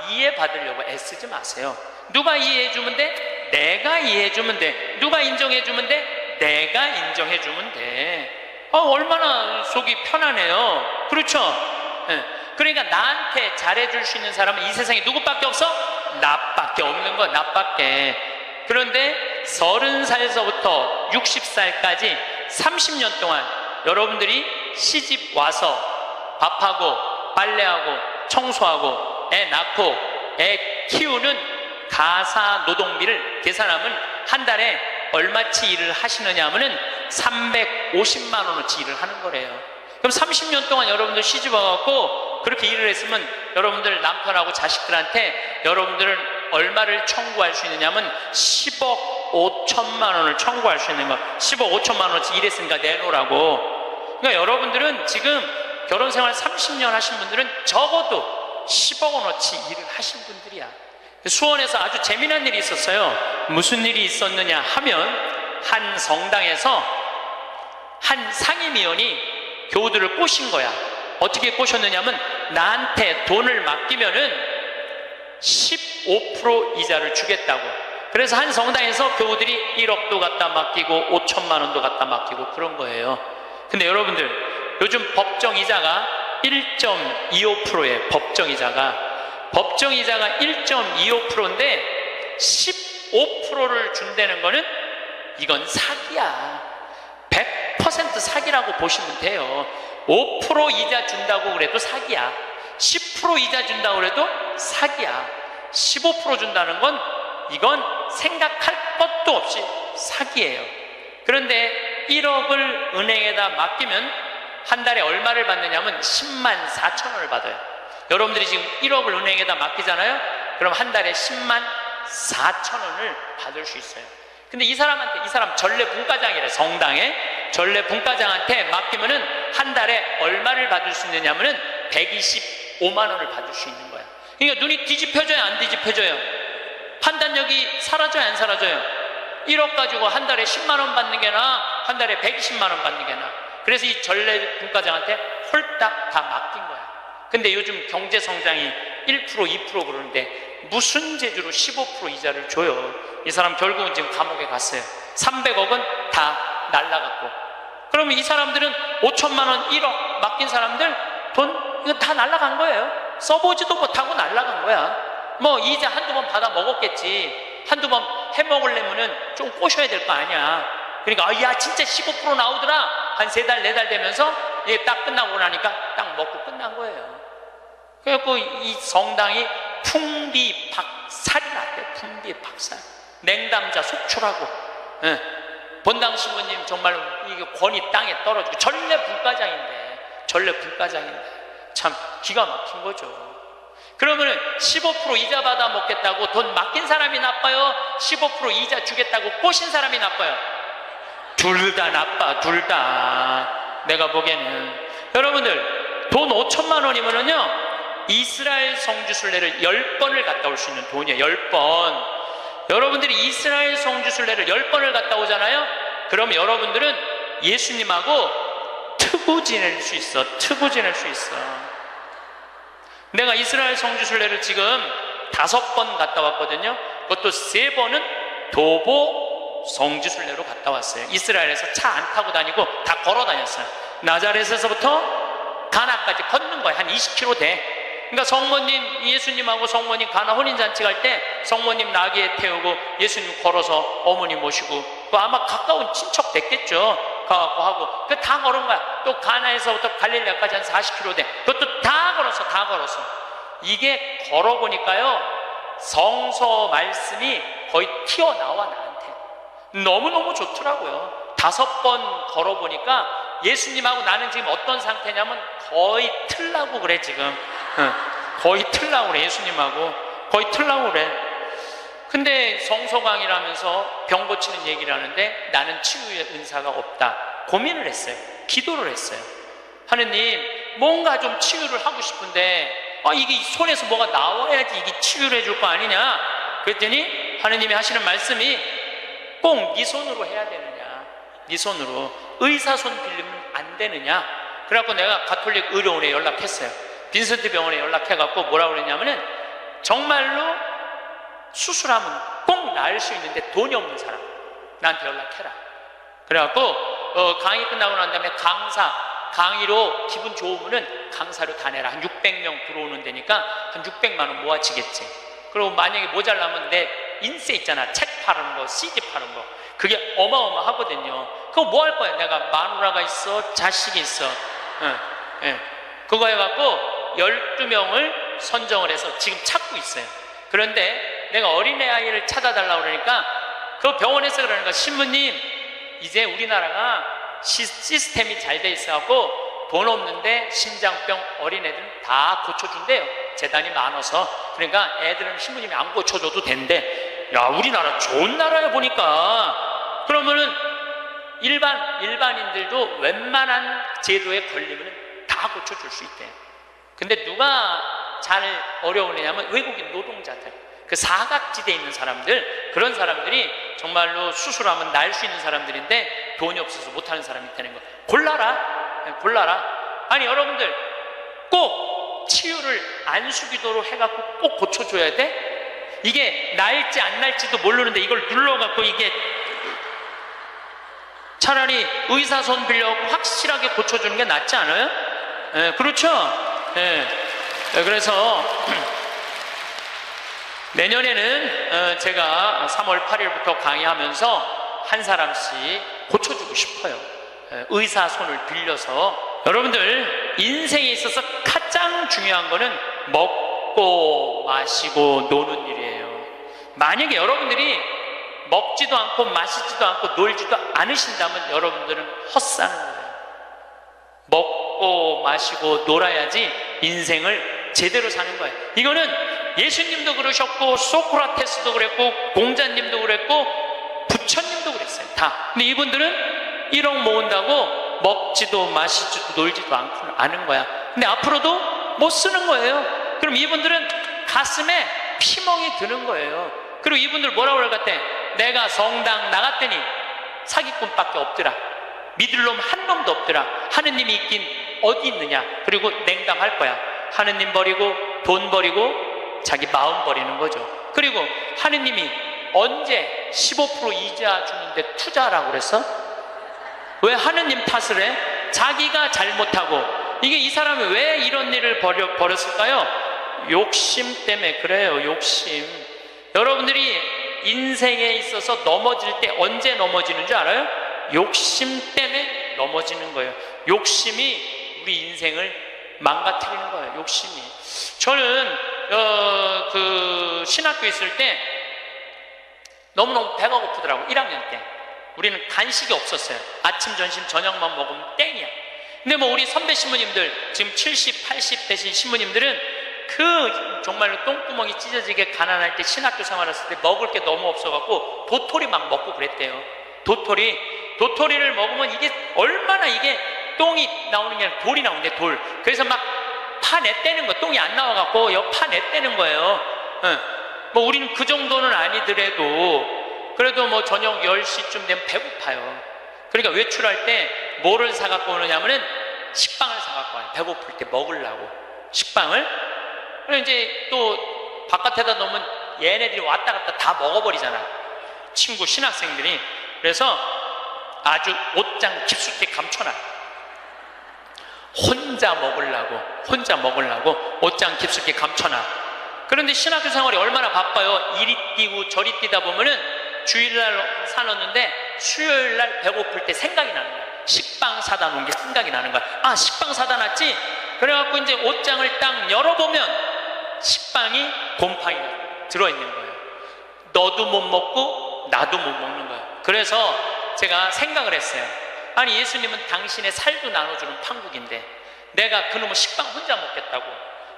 이해받으려고 애쓰지 마세요. 누가 이해해주면 돼? 내가 이해해주면 돼. 누가 인정해주면 돼? 내가 인정해주면 돼. 얼마나 속이 편하네요. 그렇죠? 그러니까 나한테 잘해줄 수 있는 사람은 이 세상에 누구밖에 없어? 나밖에 없는 거야. 나밖에. 그런데 30살서부터 60살까지 30년 동안 여러분들이 시집 와서 밥하고 빨래하고 청소하고 애 낳고 애 키우는 가사 노동비를 계산하면 한 달에 얼마치 일을 하시느냐 하면은 350만 원어치 일을 하는 거래요. 그럼 30년 동안 여러분들 시집 와갖고 그렇게 일을 했으면 여러분들 남편하고 자식들한테 여러분들은 얼마를 청구할 수 있느냐 하면 10억 5천만 원을 청구할 수 있는 거. 10억 5천만 원어치 일했으니까 내놓으라고. 그러니까 여러분들은 지금 결혼생활 30년 하신 분들은 적어도 10억 원어치 일을 하신 분들이야. 수원에서 아주 재미난 일이 있었어요. 무슨 일이 있었느냐 하면 한 성당에서 한 상임위원이 교우들을 꼬신 거야. 어떻게 꼬셨느냐면 나한테 돈을 맡기면은 15% 이자를 주겠다고. 그래서 한 성당에서 교우들이 1억도 갖다 맡기고 5천만 원도 갖다 맡기고 그런 거예요. 근데 여러분들 요즘 법정이자가 1.25%예요. 법정이자가 1.25%인데 15%를 준다는 거는 이건 사기야. 100% 사기라고 보시면 돼요. 5% 이자 준다고 그래도 사기야. 10% 이자 준다고 그래도 사기야. 15% 준다는 건 이건 생각할 것도 없이 사기예요. 그런데 1억을 은행에다 맡기면 한 달에 얼마를 받느냐면 10만 4천 원을 받아요. 여러분들이 지금 1억을 은행에다 맡기잖아요. 그럼 한 달에 10만 4천 원을 받을 수 있어요. 근데 이 사람 전례 분과장이래. 성당에 전례 분과장한테 맡기면은 한 달에 얼마를 받을 수 있느냐면은 125만 원을 받을 수 있는 거야. 그러니까 눈이 뒤집혀져요, 안 뒤집혀져요? 판단력이 사라져요, 안 사라져요? 1억 가지고 한 달에 10만 원 받는 게 나아, 한 달에 120만 원 받는 게 나아. 그래서 이 전례 분과장한테 홀딱 다 맡긴 거야. 근데 요즘 경제 성장이 1% 2% 그러는데 무슨 재주로 15% 이자를 줘요? 이 사람 결국은 지금 감옥에 갔어요. 300억은 다 날라갔고. 그러면 이 사람들은 5천만 원 1억 맡긴 사람들 돈 이거 다 날라간 거예요. 써보지도 못하고 날라간 거야. 뭐 이자 한두 번 받아 먹었겠지. 한두 번 해먹으려면은 좀 꼬셔야 될 거 아니야. 그러니까 야 진짜 15% 나오더라. 한 3달 4달 되면서 이게 딱 끝나고 나니까 딱 먹고 끝난 거예요. 그래갖고 이 성당이 풍비박살이 났대. 풍비박살. 냉담자 속출하고. 본당 신부님 정말 이게 권위 땅에 떨어지고 전례 분과장인데 참 기가 막힌 거죠. 그러면은 15% 이자 받아 먹겠다고 돈 맡긴 사람이 나빠요? 15% 이자 주겠다고 꼬신 사람이 나빠요? 둘 다 나빠. 둘 다. 내가 보기에는 여러분들 돈 5천만 원이면은요 이스라엘 성지순례를 10번을 갔다 올 수 있는 돈이에요. 10번. 여러분들이 이스라엘 성지순례를 10번을 갔다 오잖아요. 그럼 여러분들은 예수님하고 트고 지낼 수 있어. 트고 지낼 수 있어. 내가 이스라엘 성지순례를 지금 5번 갔다 왔거든요. 그것도 3번은 도보 성지순례로 갔다 왔어요. 이스라엘에서 차 안 타고 다니고 다 걸어 다녔어요. 나자렛에서부터 가나까지 걷는 거예요. 한 20km 돼. 그러니까 성모님, 예수님하고 성모님 가나 혼인잔치 갈 때 성모님 나귀에 태우고 예수님 걸어서 어머니 모시고, 또 아마 가까운 친척 됐겠죠. 가갖고 하고, 그 다 걸은 거야. 또 가나에서부터 갈릴레아까지 한 40km 돼. 그것도 다 걸어서. 이게 걸어보니까요, 성서 말씀이 거의 튀어나와 나한테. 너무너무 좋더라고요. 5번 걸어보니까 예수님하고 나는 지금 어떤 상태냐면 거의 틀라고 그래 지금. 거의 틀라고 그래. 예수님하고 거의 틀라고 그래. 근데 성소강이라면서 병 고치는 얘기를 하는데 나는 치유의 은사가 없다. 고민을 했어요. 기도를 했어요. 하느님, 뭔가 좀 치유를 하고 싶은데 이게 손에서 뭐가 나와야지 이게 치유를 해줄 거 아니냐. 그랬더니 하느님이 하시는 말씀이 꼭 네 손으로 해야 되느냐, 네 손으로. 의사 손 빌리면 안 되느냐. 그래갖고 내가 가톨릭 의료원에 연락했어요. 빈센트 병원에 연락해갖고 뭐라고 그랬냐면은, 정말로 수술하면 꼭 나을 수 있는데 돈이 없는 사람 나한테 연락해라. 그래갖고 강의 끝나고 난 다음에 강의로 기분 좋으면은 강사료 다 내라. 한 600명 들어오는 데니까 한 600만 원 모아지겠지. 그리고 만약에 모자라면 내 인세 있잖아, 책 파는 거, CD 파는 거, 그게 어마어마하거든요. 그거 뭐 할 거야? 내가 마누라가 있어, 자식이 있어. 그거 해갖고 12명을 선정을 해서 지금 찾고 있어요. 그런데 내가 어린애아이를 찾아달라고 그러니까 그 병원에서 그러는 거야. 신부님, 이제 우리나라가 시스템이 잘 돼 있어갖고 돈 없는데 심장병 어린애들은 다 고쳐준대요. 재단이 많아서. 그러니까 애들은 신부님이 안 고쳐줘도 된대. 야, 우리나라 좋은 나라야 보니까. 그러면은 일반인들도 웬만한 제도에 걸리면 다 고쳐줄 수 있대. 근데 누가 잘 어려운 애냐면 외국인 노동자들, 그 사각지대에 있는 사람들, 그런 사람들이 정말로 수술하면 나을 수 있는 사람들인데 돈이 없어서 못하는 사람이 있다는 거. 골라라. 아니, 여러분들 꼭 치유를 안수기도로 해갖고 꼭 고쳐줘야 돼? 이게 나을지 안 나을지도 모르는데 이걸 눌러갖고 이게 차라리 의사 손 빌려갖고 확실하게 고쳐주는 게 낫지 않아요? 그렇죠? 그래서 내년에는 제가 3월 8일부터 강의하면서 한 사람씩 고쳐주고 싶어요. 의사 손을 빌려서. 여러분들, 인생에 있어서 가장 중요한 거는 먹고 마시고 노는 일이에요. 만약에 여러분들이 먹지도 않고 마시지도 않고 놀지도 않으신다면 여러분들은 헛사는 거예요. 먹고 마시고 놀아야지 인생을 제대로 사는 거예요. 이거는 예수님도 그러셨고, 소크라테스도 그랬고, 공자님도 그랬고, 부처님도 그랬어요. 다. 근데 이분들은 1억 모은다고 먹지도 마시지도 놀지도 않은 거야. 근데 앞으로도 못 쓰는 거예요. 그럼 이분들은 가슴에 피멍이 드는 거예요. 그리고 이분들 뭐라고 그럴 것 같아? 내가 성당 나갔더니 사기꾼밖에 없더라. 믿을 놈 한 놈도 없더라. 하느님이 있긴 어디 있느냐. 그리고 냉담할 거야. 하느님 버리고 돈 버리고 자기 마음 버리는 거죠. 그리고 하느님이 언제 15% 이자 주는데 투자라고 그랬어? 왜 하느님 탓을 해? 자기가 잘못하고. 이게 이 사람이 왜 이런 일을 버렸을까요? 욕심 때문에 그래요. 욕심. 여러분들이 인생에 있어서 넘어질 때 언제 넘어지는 줄 알아요? 욕심 때문에 넘어지는 거예요. 욕심이 우리 인생을 망가뜨리는 거예요. 욕심이. 저는 신학교 있을 때 너무너무 배가 고프더라고. 1학년 때 우리는 간식이 없었어요. 아침, 점심, 저녁만 먹으면 땡이야. 근데 뭐 우리 선배 신부님들, 지금 70, 80 되신 신부님들은 정말로 똥구멍이 찢어지게 가난할 때, 신학교 생활했을 때 먹을 게 너무 없어갖고 도토리 막 먹고 그랬대요. 도토리를 먹으면 이게 얼마나 이게 똥이 나오는 게 아니라 돌이 나오는데, 돌. 그래서 막 파냈대는 거. 똥이 안 나와갖고 파냈대는 거예요. 뭐 우리는 그 정도는 아니더라도 그래도 뭐 저녁 10시쯤 되면 배고파요. 그러니까 외출할 때 뭐를 사갖고 오느냐면은 식빵을 사갖고 와요. 배고플 때 먹으려고 식빵을. 그리고 이제 또 바깥에다 놓으면 얘네들이 왔다 갔다 다 먹어버리잖아, 친구 신학생들이. 그래서 아주 옷장 깊숙이 감춰놔요. 혼자 먹으려고 옷장 깊숙이 감춰놔. 그런데 신학교 생활이 얼마나 바빠요. 이리 뛰고 저리 뛰다 보면은 주일날 사놓는데 수요일날 배고플 때 생각이 나는 거야. 식빵 사다 놓은 게 생각이 나는 거야. 아, 식빵 사다 놨지? 그래갖고 이제 옷장을 딱 열어보면 식빵이 곰팡이가 들어있는 거예요. 너도 못 먹고 나도 못 먹는 거예요. 그래서 제가 생각을 했어요. 아니, 예수님은 당신의 살도 나눠주는 판국인데 내가 그놈의 식빵 혼자 먹겠다고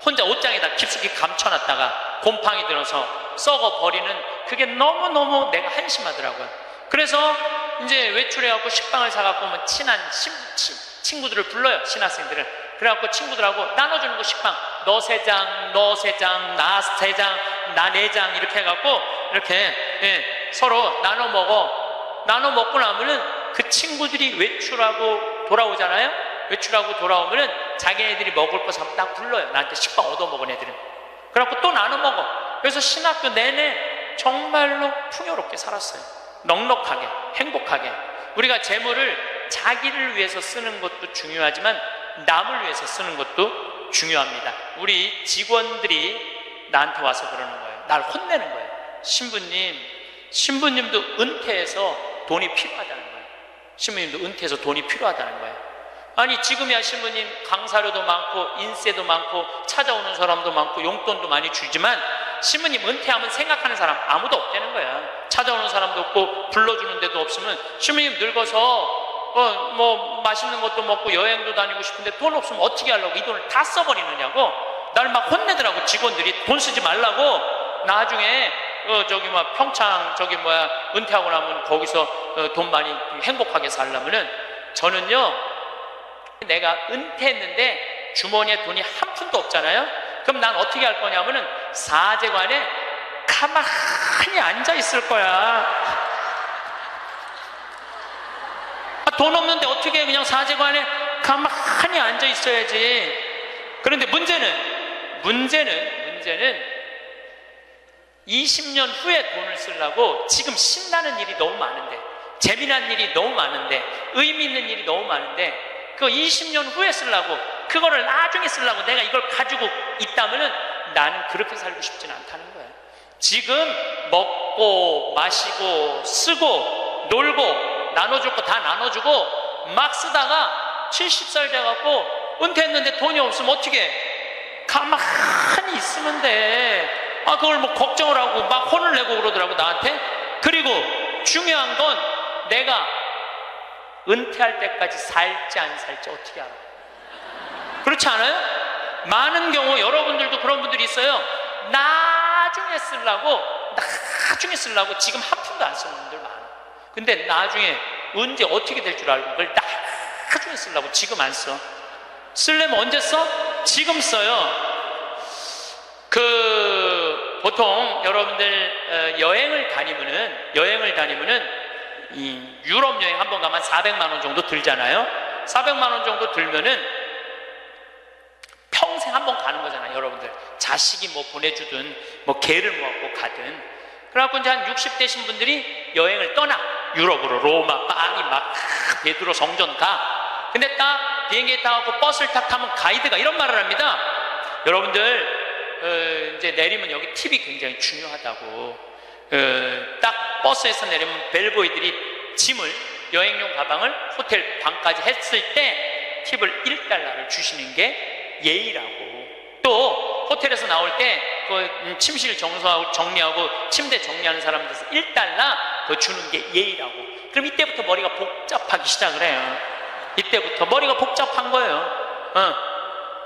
혼자 옷장에다 깊숙이 감춰놨다가 곰팡이 들어서 썩어버리는 그게 너무너무 내가 한심하더라고요. 그래서 이제 외출해갖고 식빵을 사갖고 오면 친한 친구들을 불러요, 신학생들을. 그래갖고 친구들하고 나눠주는 거 식빵. 너 3장, 너 3장, 나 3장, 나 4장 이렇게 해갖고 이렇게 서로 나눠 먹어. 나눠 먹고 나면은 그 친구들이 외출하고 돌아오잖아요. 외출하고 돌아오면은 자기네들이 먹을 거 사면 딱 불러요. 나한테 식빵 얻어먹은 애들은. 그래갖고 또 나눠 먹어. 그래서 신학교 내내 정말로 풍요롭게 살았어요. 넉넉하게, 행복하게. 우리가 재물을 자기를 위해서 쓰는 것도 중요하지만 남을 위해서 쓰는 것도 중요합니다. 우리 직원들이 나한테 와서 그러는 거예요. 날 혼내는 거예요. 신부님도 은퇴해서 돈이 필요하다는 거예요. 신부님도 은퇴해서 돈이 필요하다는 거예요. 아니, 지금이야 신부님 강사료도 많고 인세도 많고 찾아오는 사람도 많고 용돈도 많이 주지만 신부님 은퇴하면 생각하는 사람 아무도 없다는 거야. 찾아오는 사람도 없고 불러주는 데도 없으면 신부님 늙어서 뭐 맛있는 것도 먹고 여행도 다니고 싶은데 돈 없으면 어떻게 하려고 이 돈을 다 써버리느냐고 날 막 혼내더라고. 직원들이 돈 쓰지 말라고. 나중에 저기 막 평창 은퇴하고 나면 거기서 돈 많이 행복하게 살려면은, 저는요 내가 은퇴했는데 주머니에 돈이 한 푼도 없잖아요. 그럼 난 어떻게 할 거냐면은 사제관에 가만히 앉아 있을 거야. 돈 없는데 어떻게 그냥 사제관에 가만히 앉아 있어야지. 그런데 문제는 20년 후에 돈을 쓰려고 지금 신나는 일이 너무 많은데, 재미난 일이 너무 많은데, 의미 있는 일이 너무 많은데, 그 20년 후에 쓰려고, 그거를 나중에 쓰려고 내가 이걸 가지고 있다면은 나는 그렇게 살고 싶지는 않다는 거예요. 지금 먹고 마시고 쓰고 놀고 나눠줄 거 다 나눠주고 막 쓰다가 70살 돼갖고 은퇴했는데 돈이 없으면 어떻게 해? 가만히 있으면 돼. 그걸 뭐 걱정을 하고 막 혼을 내고 그러더라고 나한테. 그리고 중요한 건 내가 은퇴할 때까지 살지 안 살지 어떻게 알아? 그렇지 않아요? 많은 경우 여러분들도 그런 분들이 있어요. 나중에 쓰려고 지금 한 푼도 안 쓰는 분들 많아. 근데 나중에 언제 어떻게 될 줄 알고 그걸 나중에 쓰려고 지금 안 써. 쓰려면 언제 써? 지금 써요. 보통 여러분들 여행을 다니면은 이 유럽 여행 한번 가면 400만 원 정도 들잖아요. 400만 원 정도 들면은 평생 한번 가는 거잖아요. 여러분들 자식이 뭐 보내주든 뭐 개를 모았고 가든. 그래갖고 이제 한 60대신 분들이 여행을 떠나. 유럽으로 로마, 파리 막 베드로 성전 가. 근데 딱 비행기에 타고 버스를 딱 타면 가이드가 이런 말을 합니다. 여러분들 이제 내리면 여기 팁이 굉장히 중요하다고. 딱 버스에서 내리면 벨보이들이 짐을, 여행용 가방을 호텔 방까지 했을 때 팁을 1달러를 주시는 게 예의라고. 또 호텔에서 나올 때 그 침실 정리하고 침대 정리하는 사람들에서 1달러 더 주는 게 예의라고. 그럼 이때부터 머리가 복잡하기 시작을 해요. 이때부터 머리가 복잡한 거예요.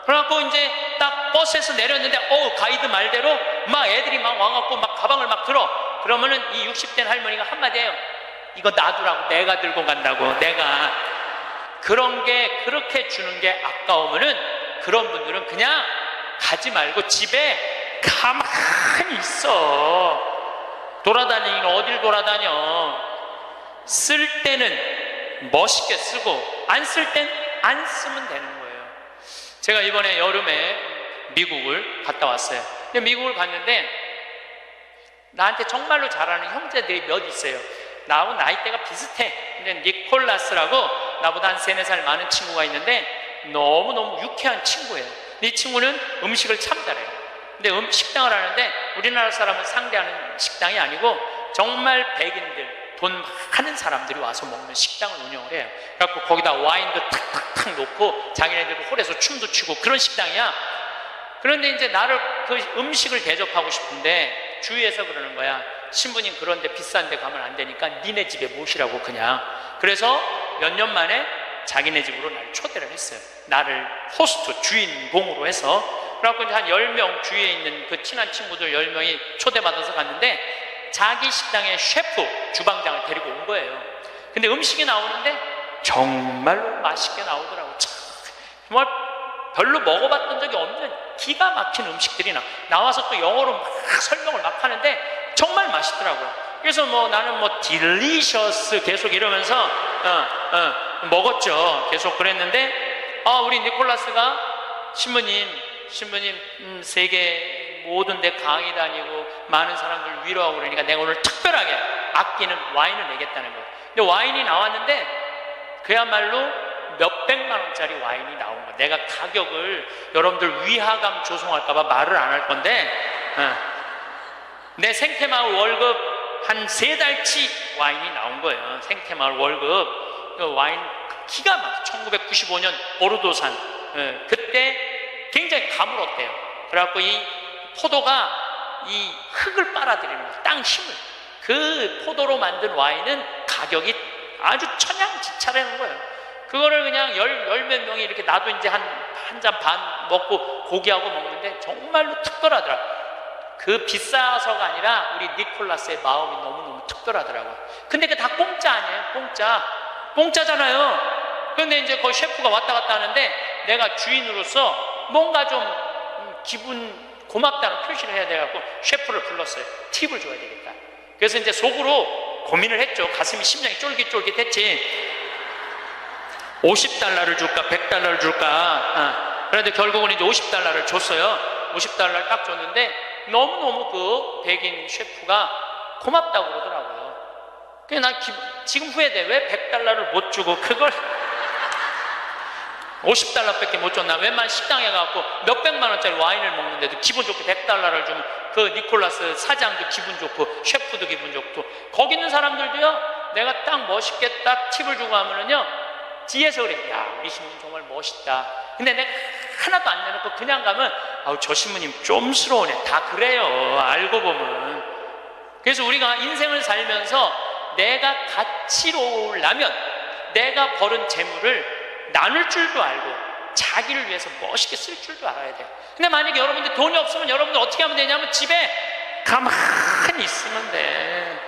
그래갖고 이제 딱 버스에서 내렸는데 가이드 말대로 막 애들이 막 와갖고 막 가방을 막 들어. 그러면은 이 60대 할머니가 한마디 해요. 이거 놔두라고. 내가 들고 간다고. 내가. 그런 게 그렇게 주는 게 아까우면은 그런 분들은 그냥 가지 말고 집에 가만히 있어. 돌아다니긴 어딜 돌아다녀. 쓸 때는 멋있게 쓰고 안 쓸 땐 안 쓰면 되는 거예요. 제가 이번에 여름에 미국을 갔다 왔어요. 근데 미국을 갔는데 나한테 정말로 잘하는 형제들이 몇 있어요. 나하고 나이대가 비슷해. 근데 니콜라스라고 나보다 한 3-4살 많은 친구가 있는데 너무너무 유쾌한 친구예요. 이 친구는 음식을 참 잘해요. 근데 식당을 하는데 우리나라 사람은 상대하는 식당이 아니고 정말 백인들, 돈 많은 사람들이 와서 먹는 식당을 운영을 해요. 그래갖고 거기다 와인도 탁탁탁 놓고 자기네들도 홀에서 춤도 추고 그런 식당이야. 그런데 이제 나를 그 음식을 대접하고 싶은데 주위에서 그러는 거야. 신부님 그런데 비싼 데 가면 안 되니까 니네 집에 모시라고 그냥. 그래서 몇 년 만에 자기네 집으로 날 초대를 했어요. 나를 호스트, 주인공으로 해서. 그래갖고 이제 한 10명 주위에 있는 그 친한 친구들 10명이 초대받아서 갔는데 자기 식당의 셰프, 주방장을 데리고 온 거예요. 근데 음식이 나오는데 정말로 맛있게 나오더라고요. 정말 별로 먹어봤던 적이 없는 기가 막힌 음식들이 나와서 또 영어로 막 설명을 막 하는데 정말 맛있더라고요. 그래서 뭐 나는 뭐 딜리셔스 계속 이러면서 먹었죠. 계속 그랬는데 우리 니콜라스가 신부님 세계 모든 데 강의 다니고 많은 사람들 위로하고 그러니까 내가 오늘 특별하게 아끼는 와인을 내겠다는 거예요. 근데 와인이 나왔는데 그야말로 몇백만 원짜리 와인이 나온 거예요. 내가 가격을 여러분들 위화감 조성할까봐 말을 안 할 건데 내 생태마을 월급 한 3달치 와인이 나온 거예요. 생태마을 월급. 그 와인 기가 막 1995년 보르도산. 그때 굉장히 가물었대요. 그래갖고 이 포도가 이 흙을 빨아들이는 거예요. 땅 힘을. 그 포도로 만든 와인은 가격이 아주 천양지차라는 거예요. 그거를 그냥 열 몇 명이 이렇게 나도 이제 한 잔 반 먹고 고기하고 먹는데 정말로 특별하더라. 그 비싸서가 아니라 우리 니콜라스의 마음이 너무너무 특별하더라고요. 근데 그게 다 공짜 아니에요? 공짜잖아요. 그런데 이제 거기 셰프가 왔다 갔다 하는데 내가 주인으로서 뭔가 좀 기분 고맙다는 표시를 해야 돼갖고 셰프를 불렀어요. 팁을 줘야 되겠다. 그래서 이제 속으로 고민을 했죠. 가슴이 심장이 쫄깃쫄깃했지. 50달러를 줄까 100달러를 줄까. 그런데 결국은 이제 50달러를 줬어요. 50달러를 딱 줬는데 너무너무 그 백인 셰프가 고맙다고 그러더라고요. 그래서 난 지금 후회돼. 왜 100달러를 못 주고 그걸 50달러밖에 못 줬나. 웬만한 식당에 가고 몇백만 원짜리 와인을 먹는데도 기분 좋게 100달러를 주면 그 니콜라스 사장도 기분 좋고 셰프도 기분 좋고 거기 있는 사람들도요. 내가 딱 멋있게 딱 팁을 주고 하면은요 뒤에서 그래. 야 우리 신부님 정말 멋있다. 근데 내가 하나도 안 내놓고 그냥 가면 저 신부님 쫌스러우네. 다 그래요. 알고 보면. 그래서 우리가 인생을 살면서 내가 가치로우려면 내가 벌은 재물을 나눌 줄도 알고 자기를 위해서 멋있게 쓸 줄도 알아야 돼요. 근데 만약에 여러분들 돈이 없으면 여러분들 어떻게 하면 되냐면 집에 가만히 있으면 돼.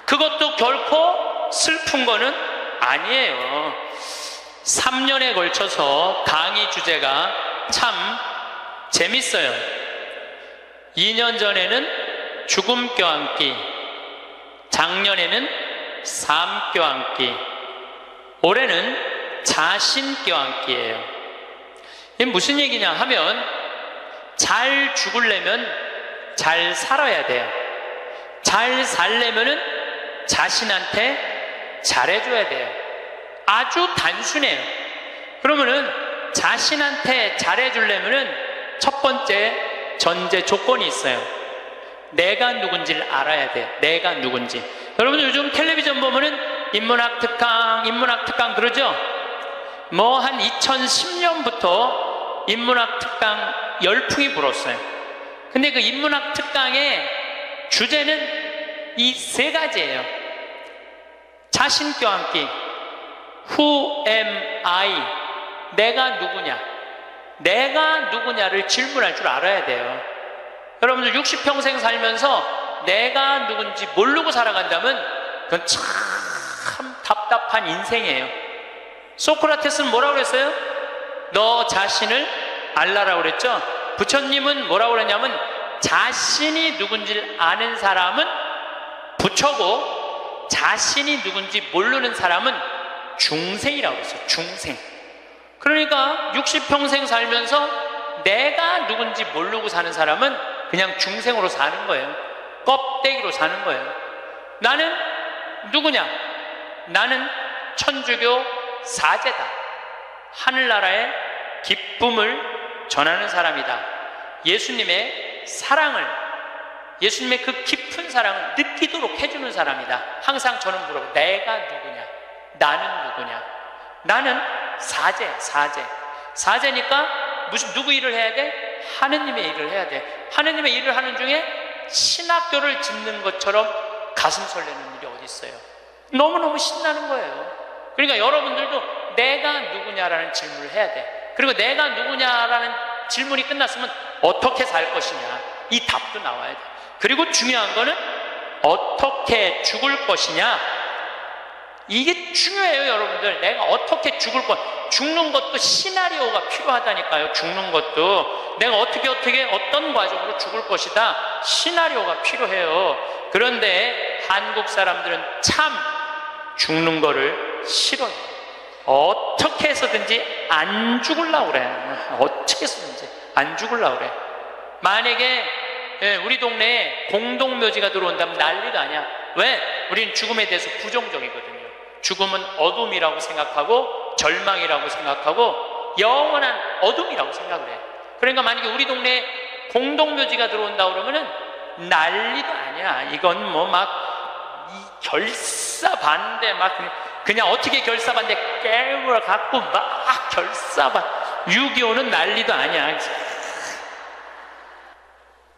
그것도 결코 슬픈 거는 아니에요. 3년에 걸쳐서 강의 주제가 참 재밌어요. 2년 전에는 죽음 껴안기, 작년에는 삶 껴안기, 올해는 자신 껴안기예요. 이게 무슨 얘기냐 하면 잘 죽으려면 잘 살아야 돼요. 잘 살려면은 자신한테 잘해줘야 돼요. 아주 단순해요. 그러면은 자신한테 잘해주려면은 첫 번째 전제 조건이 있어요. 내가 누군지를 알아야 돼요. 내가 누군지. 여러분 요즘 텔레비전 보면은 인문학 특강 그러죠? 뭐 한 2010년부터 인문학 특강 열풍이 불었어요. 근데 그 인문학 특강의 주제는 이 3가지예요. 자신 껴안기, Who am I? 내가 누구냐? 내가 누구냐를 질문할 줄 알아야 돼요. 여러분들 60평생 살면서 내가 누군지 모르고 살아간다면 그건 참 답답한 인생이에요. 소크라테스는 뭐라고 그랬어요? 너 자신을 알라라고 그랬죠? 부처님은 뭐라고 그랬냐면 자신이 누군지를 아는 사람은 부처고 자신이 누군지 모르는 사람은 중생이라고 했어요. 중생. 그러니까 60평생 살면서 내가 누군지 모르고 사는 사람은 그냥 중생으로 사는 거예요. 껍데기로 사는 거예요. 나는 누구냐? 나는 천주교 사제다. 하늘나라의 기쁨을 전하는 사람이다. 예수님의 사랑을, 예수님의 그 깊은 사랑을 느끼도록 해주는 사람이다. 항상 저는 물어봐요. 내가 누구냐? 나는 누구냐? 나는 사제. 사제니까 누구 일을 해야 돼? 하느님의 일을 해야 돼. 하느님의 일을 하는 중에 신학교를 짓는 것처럼 가슴 설레는 일이 어디 있어요? 너무너무 신나는 거예요. 그러니까 여러분들도 내가 누구냐라는 질문을 해야 돼. 그리고 내가 누구냐라는 질문이 끝났으면 어떻게 살 것이냐, 이 답도 나와야 돼. 그리고 중요한 거는 어떻게 죽을 것이냐, 이게 중요해요. 여러분들, 내가 어떻게 죽는 것도 시나리오가 필요하다니까요. 죽는 것도 내가 어떻게 어떤 과정으로 죽을 것이다, 시나리오가 필요해요. 그런데 한국 사람들은 참 죽는 거를 싫어해요. 어떻게 해서든지 안 죽으려고 그래. 어떻게 해서든지 안 죽으려고 그래. 만약에 우리 동네에 공동묘지가 들어온다면 난리도 아니야. 왜? 우리는 죽음에 대해서 부정적이거든요. 죽음은 어둠이라고 생각하고 절망이라고 생각하고 영원한 어둠이라고 생각을 해. 그러니까 만약에 우리 동네에 공동묘지가 들어온다 그러면은 난리도 아니야. 이건 뭐 막 결사반대, 막 그냥 어떻게 결사반대 깨물어 갖고 막 결사반. 6.25는 난리도 아니야.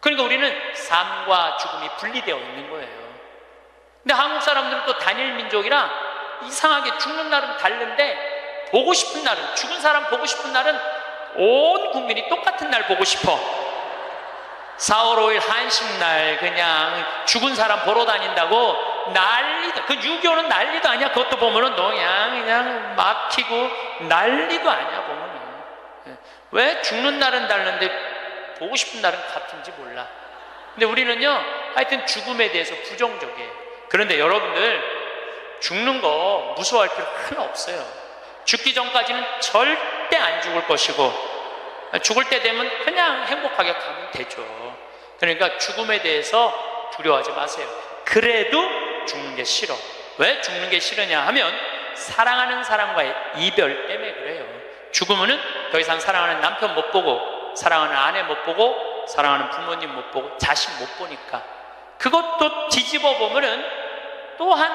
그러니까 우리는 삶과 죽음이 분리되어 있는 거예요. 근데 한국 사람들은 또 단일 민족이라 이상하게 죽는 날은 다른데 보고 싶은 날은, 죽은 사람 보고 싶은 날은 온 국민이 똑같은 날 보고 싶어. 4월 5일 한식날 그냥 죽은 사람 보러 다닌다고 난리도, 그 6.25는 난리도 아니야. 그것도 보면은 그냥 막히고 난리도 아니야. 보면은 왜 죽는 날은 다른데 보고 싶은 날은 같은지 몰라. 근데 우리는요, 하여튼 죽음에 대해서 부정적이에요. 그런데 여러분들, 죽는 거 무서워할 필요 하나 없어요. 죽기 전까지는 절대 안 죽을 것이고, 죽을 때 되면 그냥 행복하게 가면 되죠. 그러니까 죽음에 대해서 두려워하지 마세요. 그래도 죽는 게 싫어. 왜 죽는 게 싫으냐 하면 사랑하는 사람과의 이별 때문에 그래요. 죽으면은 더 이상 사랑하는 남편 못 보고, 사랑하는 아내 못 보고, 사랑하는 부모님 못 보고, 자식 못 보니까. 그것도 뒤집어 보면은 또한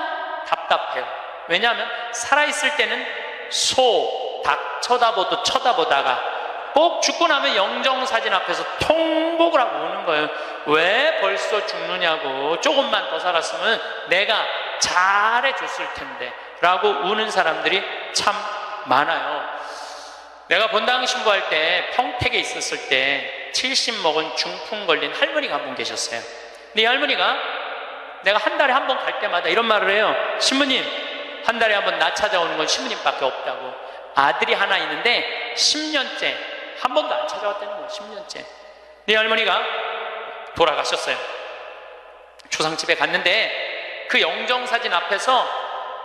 답답해요. 왜냐하면 살아있을 때는 소, 닭 쳐다보다가 꼭 죽고 나면 영정사진 앞에서 통곡을 하고 우는 거예요. 왜 벌써 죽느냐고, 조금만 더 살았으면 내가 잘해줬을 텐데 라고 우는 사람들이 참 많아요. 내가 본당 신부할 때 평택에 있었을 때 70 먹은 중풍 걸린 할머니가 한 분 계셨어요. 근데 이 할머니가 내가 한 달에 한 번 갈 때마다 이런 말을 해요. 신부님, 한 달에 한 번 나 찾아오는 건 신부님밖에 없다고. 아들이 하나 있는데 10년째 한 번도 안 찾아왔다는 거예요. 10년째. 이 할머니가 돌아가셨어요. 초상집에 갔는데 그 영정사진 앞에서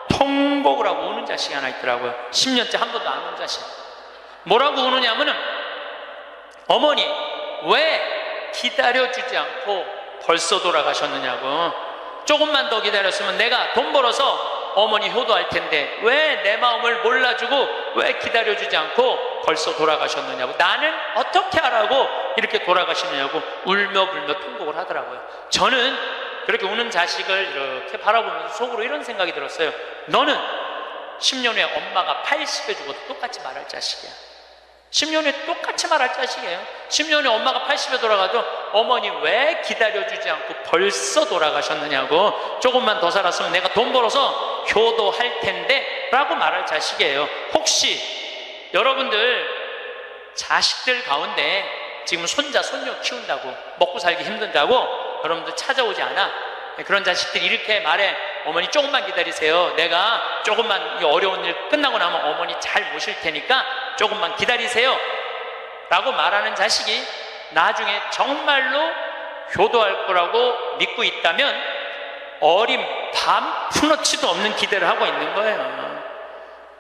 통곡을 하고 우는 자식이 하나 있더라고요. 10년째 한 번도 안 온 자식. 뭐라고 우느냐면은, 어머니 왜 기다려주지 않고 벌써 돌아가셨느냐고. 조금만 더 기다렸으면 내가 돈 벌어서 어머니 효도할 텐데 왜 내 마음을 몰라주고 왜 기다려주지 않고 벌써 돌아가셨느냐고. 나는 어떻게 하라고 이렇게 돌아가시느냐고 울며 불며 통곡을 하더라고요. 저는 그렇게 우는 자식을 이렇게 바라보면서 속으로 이런 생각이 들었어요. 너는 10년 후에 엄마가 80에 죽어도 똑같이 말할 자식이야. 10년 후에 똑같이 말할 자식이에요. 10년 후에 엄마가 80에 돌아가도 어머니 왜 기다려주지 않고 벌써 돌아가셨느냐고, 조금만 더 살았으면 내가 돈 벌어서 효도할 텐데 라고 말할 자식이에요. 혹시 여러분들 자식들 가운데 지금 손자 손녀 키운다고 먹고 살기 힘든다고 여러분들 찾아오지 않아? 그런 자식들이 이렇게 말해. 어머니 조금만 기다리세요. 내가 조금만 이 어려운 일 끝나고 나면 어머니 잘 모실 테니까 조금만 기다리세요 라고 말하는 자식이 나중에 정말로 효도할 거라고 믿고 있다면 어림 밤 푸너치도 없는 기대를 하고 있는 거예요.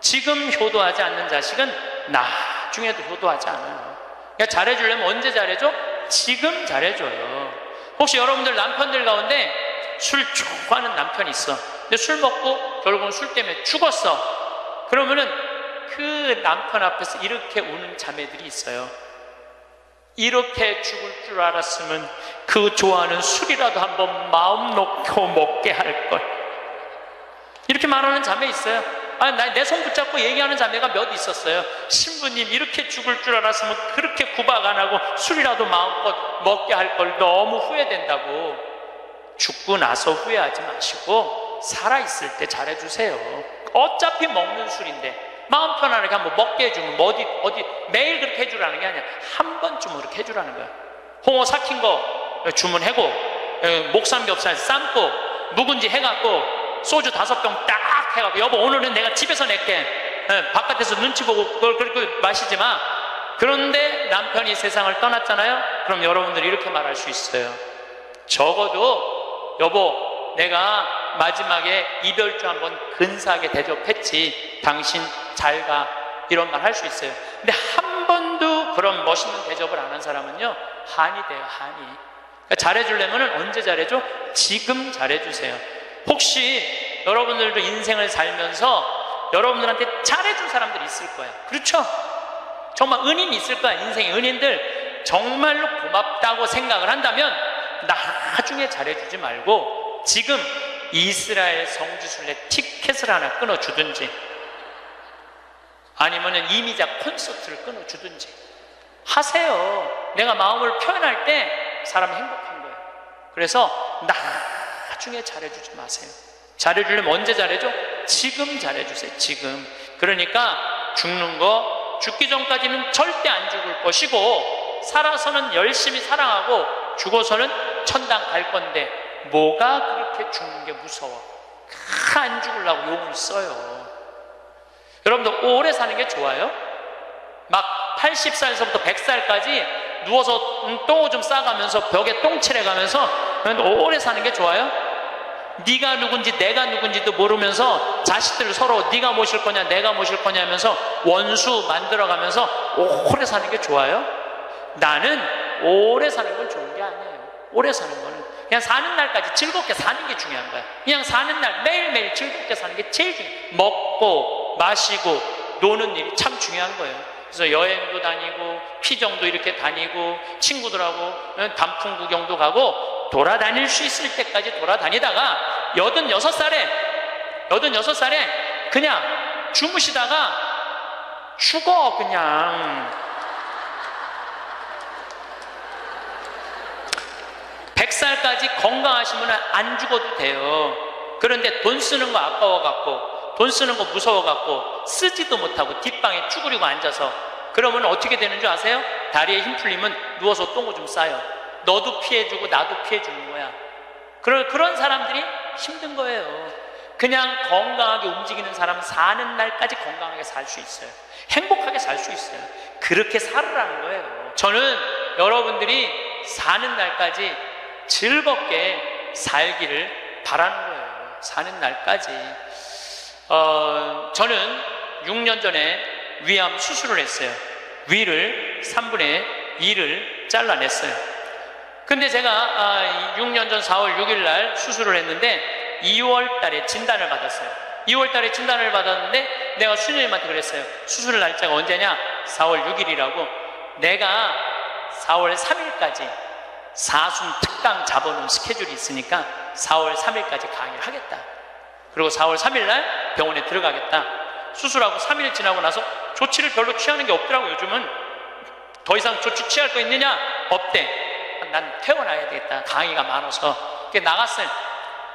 지금 효도하지 않는 자식은 나중에도 효도하지 않아요. 그러니까 잘해주려면 언제 잘해줘? 지금 잘해줘요. 혹시 여러분들 남편들 가운데 술 좋아하는 남편이 있어. 근데 술 먹고 결국은 술 때문에 죽었어. 그러면은 그 남편 앞에서 이렇게 우는 자매들이 있어요. 이렇게 죽을 줄 알았으면 그 좋아하는 술이라도 한번 마음 놓고 먹게 할걸. 이렇게 말하는 자매 있어요. 내 손 붙잡고 얘기하는 자매가 몇 있었어요. 신부님, 이렇게 죽을 줄 알았으면 그렇게 구박 안 하고 술이라도 마음껏 먹게 할 걸 너무 후회된다고. 죽고 나서 후회하지 마시고 살아있을 때 잘해주세요. 어차피 먹는 술인데 마음 편안하게 한번 먹게 해주면 어디 매일 그렇게 해주라는 게 아니야. 한 번쯤 그렇게 해주라는 거야. 홍어 삭힌 거 주문하고 목삼겹살 삶고 묵은지 해갖고 소주 5병 딱 해갖고 여보 오늘은 내가 집에서 낼게. 바깥에서 눈치 보고 그걸 그렇게 마시지 마. 그런데 남편이 세상을 떠났잖아요. 그럼 여러분들이 이렇게 말할 수 있어요. 적어도 여보 내가 마지막에 이별주 한번 근사하게 대접했지. 당신 잘 가. 이런 말 할 수 있어요. 근데 한 번도 그런 멋있는 대접을 안 한 사람은요 한이 돼요. 한이. 그러니까 잘해주려면 언제 잘해줘? 지금 잘해주세요. 혹시 여러분들도 인생을 살면서 여러분들한테 잘해준 사람들이 있을 거야. 그렇죠? 정말 은인이 있을 거야. 인생의 은인들. 정말로 고맙다고 생각을 한다면 나중에 잘해주지 말고 지금 이스라엘 성지순례 티켓을 하나 끊어주든지 아니면 이미자 콘서트를 끊어주든지 하세요. 내가 마음을 표현할 때 사람이 행복한 거예요. 그래서 나중에 잘해주지 마세요. 잘해주려면 언제 잘해줘? 지금 잘해주세요. 지금. 그러니까 죽는 거 죽기 전까지는 절대 안 죽을 것이고 살아서는 열심히 사랑하고 죽어서는 천당 갈 건데 뭐가 그렇게 죽는 게 무서워. 안 죽으려고 용을 써요. 여러분들 오래 사는 게 좋아요? 막 80살에서부터 100살까지 누워서 똥오줌 싸가면서 벽에 똥칠해가면서 오래 사는 게 좋아요? 네가 누군지 내가 누군지도 모르면서 자식들 서로 네가 모실 거냐 내가 모실 거냐 하면서 원수 만들어가면서 오래 사는 게 좋아요? 나는 오래 사는 건 좋은 게 아니에요. 오래 사는 거는 그냥 사는 날까지 즐겁게 사는 게 중요한 거야. 그냥 사는 날 매일매일 즐겁게 사는 게 제일 중요해. 먹고 마시고 노는 일이 참 중요한 거예요. 그래서 여행도 다니고 피정도 이렇게 다니고 친구들하고 단풍 구경도 가고 돌아다닐 수 있을 때까지 돌아다니다가 86살에 그냥 주무시다가 죽어. 그냥 100살까지 건강하시면 안 죽어도 돼요. 그런데 돈 쓰는 거 아까워갖고 돈 쓰는 거 무서워갖고 쓰지도 못하고 뒷방에 쭈그리고 앉아서 그러면 어떻게 되는 줄 아세요? 다리에 힘 풀리면 누워서 똥오줌 싸요. 너도 피해주고 나도 피해주는 거야. 그런 사람들이 힘든 거예요. 그냥 건강하게 움직이는 사람은 사는 날까지 건강하게 살 수 있어요. 행복하게 살 수 있어요. 그렇게 살으라는 거예요. 저는 여러분들이 사는 날까지 즐겁게 살기를 바라는 거예요. 사는 날까지. 저는 6년 전에 위암 수술을 했어요. 위를 3분의 2를 잘라냈어요. 근데 제가 6년 전 4월 6일 날 수술을 했는데 2월 달에 진단을 받았어요. 2월 달에 진단을 받았는데 내가 수녀님한테 그랬어요. 수술 날짜가 언제냐? 4월 6일이라고. 내가 4월 3일까지 사순 특강 잡아놓은 스케줄이 있으니까 4월 3일까지 강의를 하겠다. 그리고 4월 3일 날 병원에 들어가겠다. 수술하고 3일 지나고 나서 조치를 별로 취하는 게 없더라고. 요즘은 더 이상 조치 취할 거 있느냐? 없대. 난 퇴원해야 되겠다. 강의가 많아서. 나갔어요.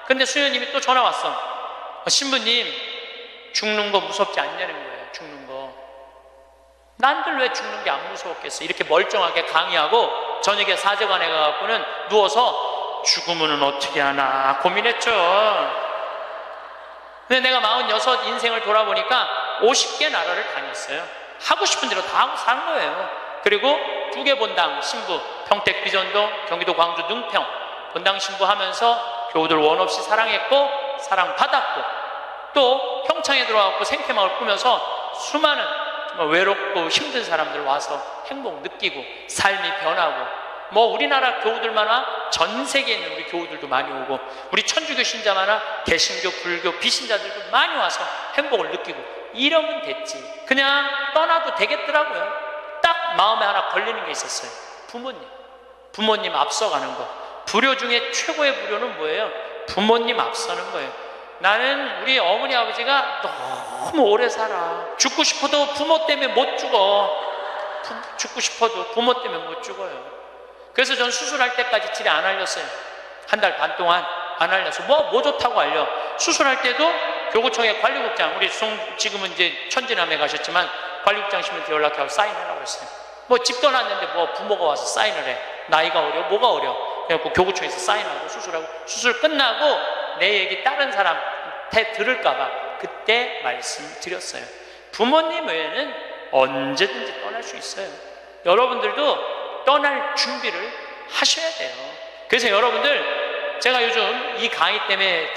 근데 수녀님이 또 전화 왔어. 신부님, 죽는 거 무섭지 않냐는 거예요. 죽는 거. 난들 왜 죽는 게 안 무서웠겠어. 이렇게 멀쩡하게 강의하고 저녁에 사제관에 가갖고는 누워서 죽으면 어떻게 하나 고민했죠. 근데 내가 46 인생을 돌아보니까 50개 나라를 다녔어요. 하고 싶은 대로 다 하고 사는 거예요. 그리고 2개 본당 신부, 평택 비전동, 경기도 광주 능평 본당 신부 하면서 교우들 원 없이 사랑했고 사랑받았고 또 평창에 들어와서 생태마을 꾸면서 수많은 외롭고 힘든 사람들 와서 행복 느끼고 삶이 변하고, 우리나라 교우들만아 전 세계에 있는 우리 교우들도 많이 오고, 우리 천주교 신자만아 개신교, 불교, 비신자들도 많이 와서 행복을 느끼고, 이러면 됐지. 그냥 떠나도 되겠더라고요. 딱 마음에 하나 걸리는 게 있었어요. 부모님 앞서가는 거. 불효 중에 최고의 불효는 뭐예요? 부모님 앞서는 거예요. 나는 우리 어머니 아버지가 너무 오래 살아. 죽고 싶어도 부모 때문에 못 죽어. 죽고 싶어도 부모 때문에 못 죽어요. 그래서 전 수술할 때까지 집에 안 알렸어요. 한 달 반 동안 안 알려서 뭐 좋다고 알려. 수술할 때도 교구청의 관리국장, 우리 지금은 이제 천진암에 가셨지만 관리국장님한테 연락하고 사인하라고 했어요. 집 떠났는데 부모가 와서 사인을 해. 나이가 어려? 뭐가 어려? 그래갖고 교구청에서 사인하고 수술하고, 수술 끝나고 내 얘기 다른 사람한테 들을까봐 그때 말씀드렸어요. 부모님 외에는 언제든지 떠날 수 있어요. 여러분들도 떠날 준비를 하셔야 돼요. 그래서 여러분들, 제가 요즘 이 강의 때문에